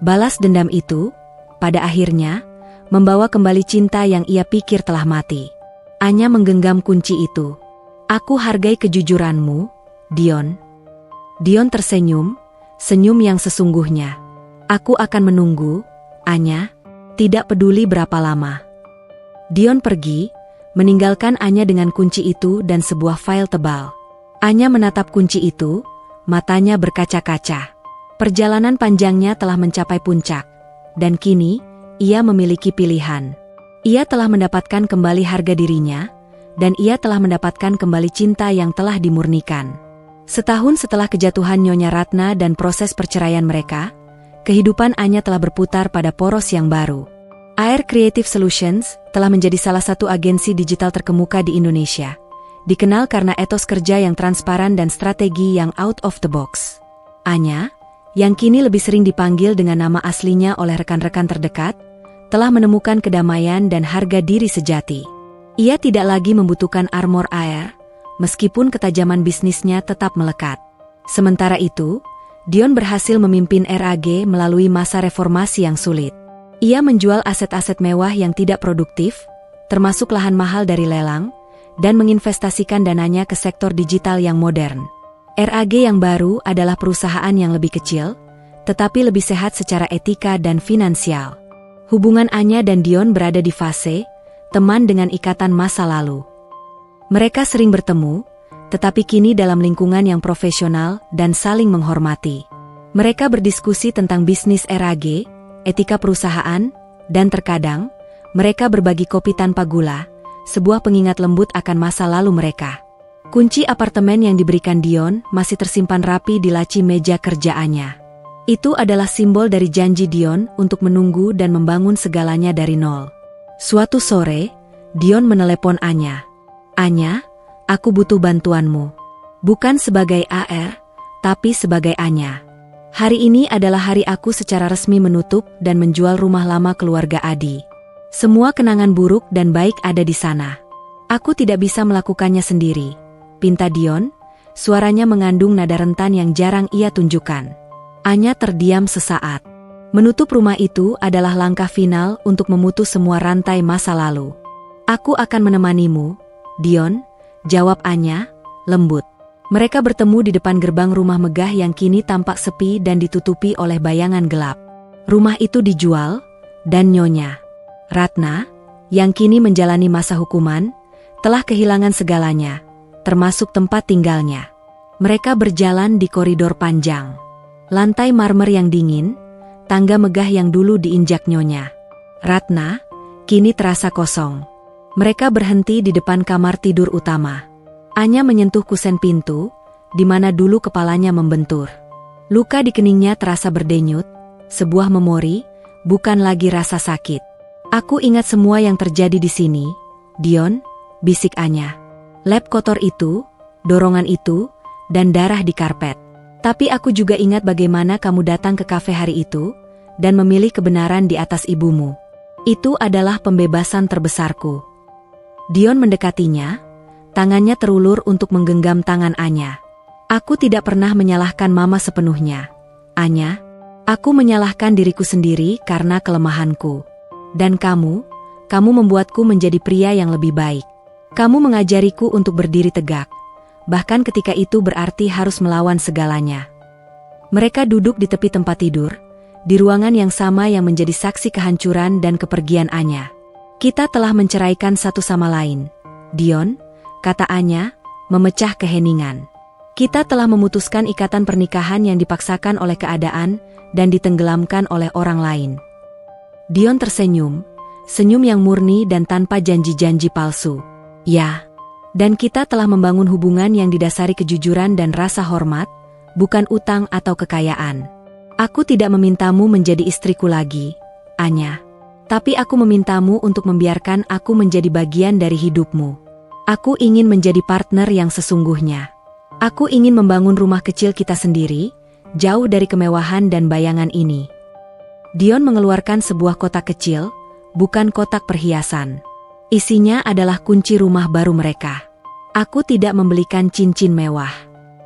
Balas dendam itu, pada akhirnya, membawa kembali cinta yang ia pikir telah mati. Anya menggenggam kunci itu. Aku hargai kejujuranmu, Dion. Dion tersenyum, senyum yang sesungguhnya. Aku akan menunggu, Anya, tidak peduli berapa lama. Dion pergi, meninggalkan Anya dengan kunci itu dan sebuah file tebal. Anya menatap kunci itu, matanya berkaca-kaca. Perjalanan panjangnya telah mencapai puncak, dan kini, ia memiliki pilihan. Ia telah mendapatkan kembali harga dirinya, dan ia telah mendapatkan kembali cinta yang telah dimurnikan. Setahun setelah kejatuhan Nyonya Ratna dan proses perceraian mereka, kehidupan Anya telah berputar pada poros yang baru. AR Creative Solutions telah menjadi salah satu agensi digital terkemuka di Indonesia, dikenal karena etos kerja yang transparan dan strategi yang out of the box. Anya, yang kini lebih sering dipanggil dengan nama aslinya oleh rekan-rekan terdekat, telah menemukan kedamaian dan harga diri sejati. Ia tidak lagi membutuhkan armor AR, meskipun ketajaman bisnisnya tetap melekat. Sementara itu, Dion berhasil memimpin RAG melalui masa reformasi yang sulit. Ia menjual aset-aset mewah yang tidak produktif, termasuk lahan mahal dari lelang, dan menginvestasikan dananya ke sektor digital yang modern. RAG yang baru adalah perusahaan yang lebih kecil, tetapi lebih sehat secara etika dan finansial. Hubungan Anya dan Dion berada di fase teman dengan ikatan masa lalu. Mereka sering bertemu, tetapi kini dalam lingkungan yang profesional dan saling menghormati. Mereka berdiskusi tentang bisnis RAG, etika perusahaan, dan terkadang, mereka berbagi kopi tanpa gula, sebuah pengingat lembut akan masa lalu mereka. Kunci apartemen yang diberikan Dion masih tersimpan rapi di laci meja kerjaannya. Itu adalah simbol dari janji Dion untuk menunggu dan membangun segalanya dari nol. Suatu sore, Dion menelepon Anya. Anya, aku butuh bantuanmu. Bukan sebagai AR, tapi sebagai Anya. Hari ini adalah hari aku secara resmi menutup dan menjual rumah lama keluarga Adi. Semua kenangan buruk dan baik ada di sana. Aku tidak bisa melakukannya sendiri, pinta Dion, suaranya mengandung nada rentan yang jarang ia tunjukkan. Anya terdiam sesaat. Menutup rumah itu adalah langkah final untuk memutus semua rantai masa lalu. Aku akan menemanimu, Dion, jawab Anya, lembut. Mereka bertemu di depan gerbang rumah megah yang kini tampak sepi dan ditutupi oleh bayangan gelap. Rumah itu dijual, dan Nyonya Ratna, yang kini menjalani masa hukuman, telah kehilangan segalanya, termasuk tempat tinggalnya. Mereka berjalan di koridor panjang. Lantai marmer yang dingin, tangga megah yang dulu diinjak Nyonya Ratna, kini terasa kosong. Mereka berhenti di depan kamar tidur utama. Anya menyentuh kusen pintu, di mana dulu kepalanya membentur. Luka di keningnya terasa berdenyut, sebuah memori, bukan lagi rasa sakit. Aku ingat semua yang terjadi di sini, Dion, bisik Anya. Lab kotor itu, dorongan itu, dan darah di karpet. Tapi aku juga ingat bagaimana kamu datang ke kafe hari itu, dan memilih kebenaran di atas ibumu. Itu adalah pembebasan terbesarku. Dion mendekatinya, tangannya terulur untuk menggenggam tangan Anya. Aku tidak pernah menyalahkan Mama sepenuhnya. Anya, aku menyalahkan diriku sendiri karena kelemahanku. Dan kamu membuatku menjadi pria yang lebih baik. Kamu mengajariku untuk berdiri tegak, bahkan ketika itu berarti harus melawan segalanya. Mereka duduk di tepi tempat tidur, di ruangan yang sama yang menjadi saksi kehancuran dan kepergian Anya. Kita telah menceraikan satu sama lain, Dion, kata Anya, memecah keheningan. Kita telah memutuskan ikatan pernikahan yang dipaksakan oleh keadaan dan ditenggelamkan oleh orang lain. Dion tersenyum, senyum yang murni dan tanpa janji-janji palsu. Ya, dan kita telah membangun hubungan yang didasari kejujuran dan rasa hormat, bukan utang atau kekayaan. Aku tidak memintamu menjadi istriku lagi, Anya. Tapi aku memintamu untuk membiarkan aku menjadi bagian dari hidupmu. Aku ingin menjadi partner yang sesungguhnya. Aku ingin membangun rumah kecil kita sendiri, jauh dari kemewahan dan bayangan ini. Dion mengeluarkan sebuah kotak kecil, bukan kotak perhiasan. Isinya adalah kunci rumah baru mereka. Aku tidak membelikan cincin mewah.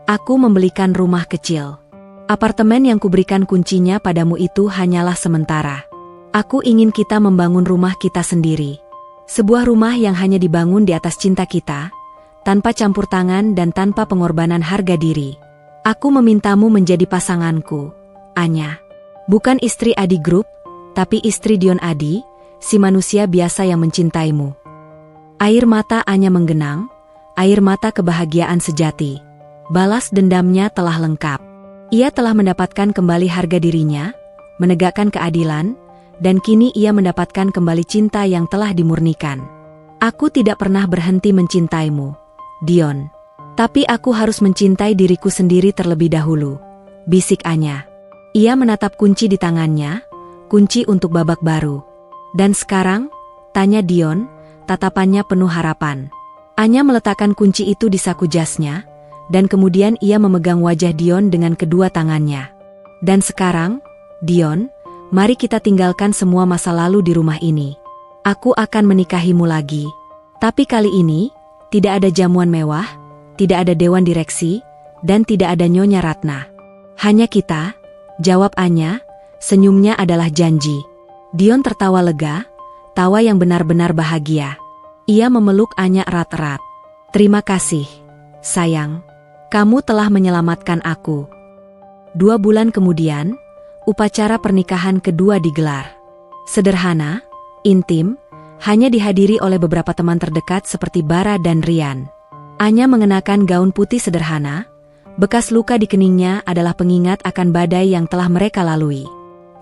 Aku membelikan rumah kecil. Apartemen yang kuberikan kuncinya padamu itu hanyalah sementara. Aku ingin kita membangun rumah kita sendiri. Sebuah rumah yang hanya dibangun di atas cinta kita, tanpa campur tangan dan tanpa pengorbanan harga diri. Aku memintamu menjadi pasanganku, Anya. Bukan istri Adi Group, tapi istri Dion Adi, si manusia biasa yang mencintaimu. Air mata Anya menggenang, air mata kebahagiaan sejati. Balas dendamnya telah lengkap. Ia telah mendapatkan kembali harga dirinya, menegakkan keadilan, dan kini ia mendapatkan kembali cinta yang telah dimurnikan. Aku tidak pernah berhenti mencintaimu, Dion. Tapi aku harus mencintai diriku sendiri terlebih dahulu, bisik Anya. Ia menatap kunci di tangannya, kunci untuk babak baru. Dan sekarang, tanya Dion, tatapannya penuh harapan. Anya meletakkan kunci itu di saku jasnya, dan kemudian ia memegang wajah Dion dengan kedua tangannya. Dan sekarang, Dion, mari kita tinggalkan semua masa lalu di rumah ini. Aku akan menikahimu lagi. Tapi kali ini, tidak ada jamuan mewah, tidak ada dewan direksi, dan tidak ada Nyonya Ratna. Hanya kita, jawab Anya, senyumnya adalah janji. Dion tertawa lega, tawa yang benar-benar bahagia. Ia memeluk Anya erat-erat. Terima kasih, sayang. Kamu telah menyelamatkan aku. 2 bulan kemudian, upacara pernikahan kedua digelar. Sederhana, intim, hanya dihadiri oleh beberapa teman terdekat seperti Bara dan Rian. Anya mengenakan gaun putih sederhana, bekas luka di keningnya adalah pengingat akan badai yang telah mereka lalui.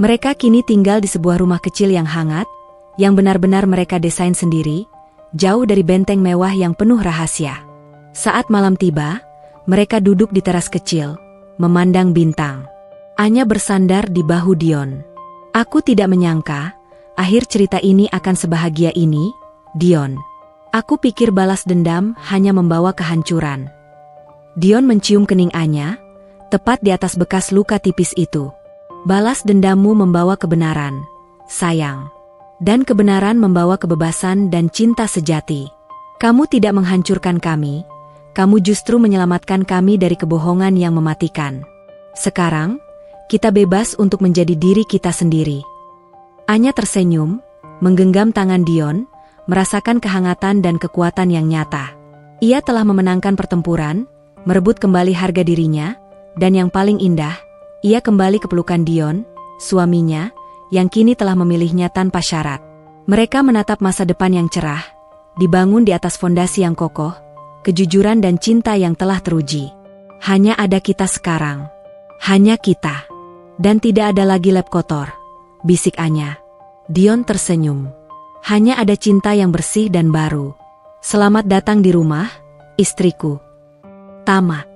Mereka kini tinggal di sebuah rumah kecil yang hangat, yang benar-benar mereka desain sendiri, jauh dari benteng mewah yang penuh rahasia. Saat malam tiba, mereka duduk di teras kecil, memandang bintang. Anya bersandar di bahu Dion. Aku tidak menyangka, akhir cerita ini akan sebahagia ini, Dion. Aku pikir balas dendam hanya membawa kehancuran. Dion mencium kening Anya, tepat di atas bekas luka tipis itu. Balas dendammu membawa kebenaran, sayang. Dan kebenaran membawa kebebasan dan cinta sejati. Kamu tidak menghancurkan kami, kamu justru menyelamatkan kami dari kebohongan yang mematikan. Sekarang, kita bebas untuk menjadi diri kita sendiri. Anya tersenyum, menggenggam tangan Dion, merasakan kehangatan dan kekuatan yang nyata. Ia telah memenangkan pertempuran, merebut kembali harga dirinya, dan yang paling indah, ia kembali ke pelukan Dion, suaminya, yang kini telah memilihnya tanpa syarat. Mereka menatap masa depan yang cerah, dibangun di atas fondasi yang kokoh, kejujuran dan cinta yang telah teruji. Hanya ada kita sekarang. Hanya kita. Dan tidak ada lagi lab kotor, bisik Anya. Dion tersenyum. Hanya ada cinta yang bersih dan baru. Selamat datang di rumah, istriku. Tamat.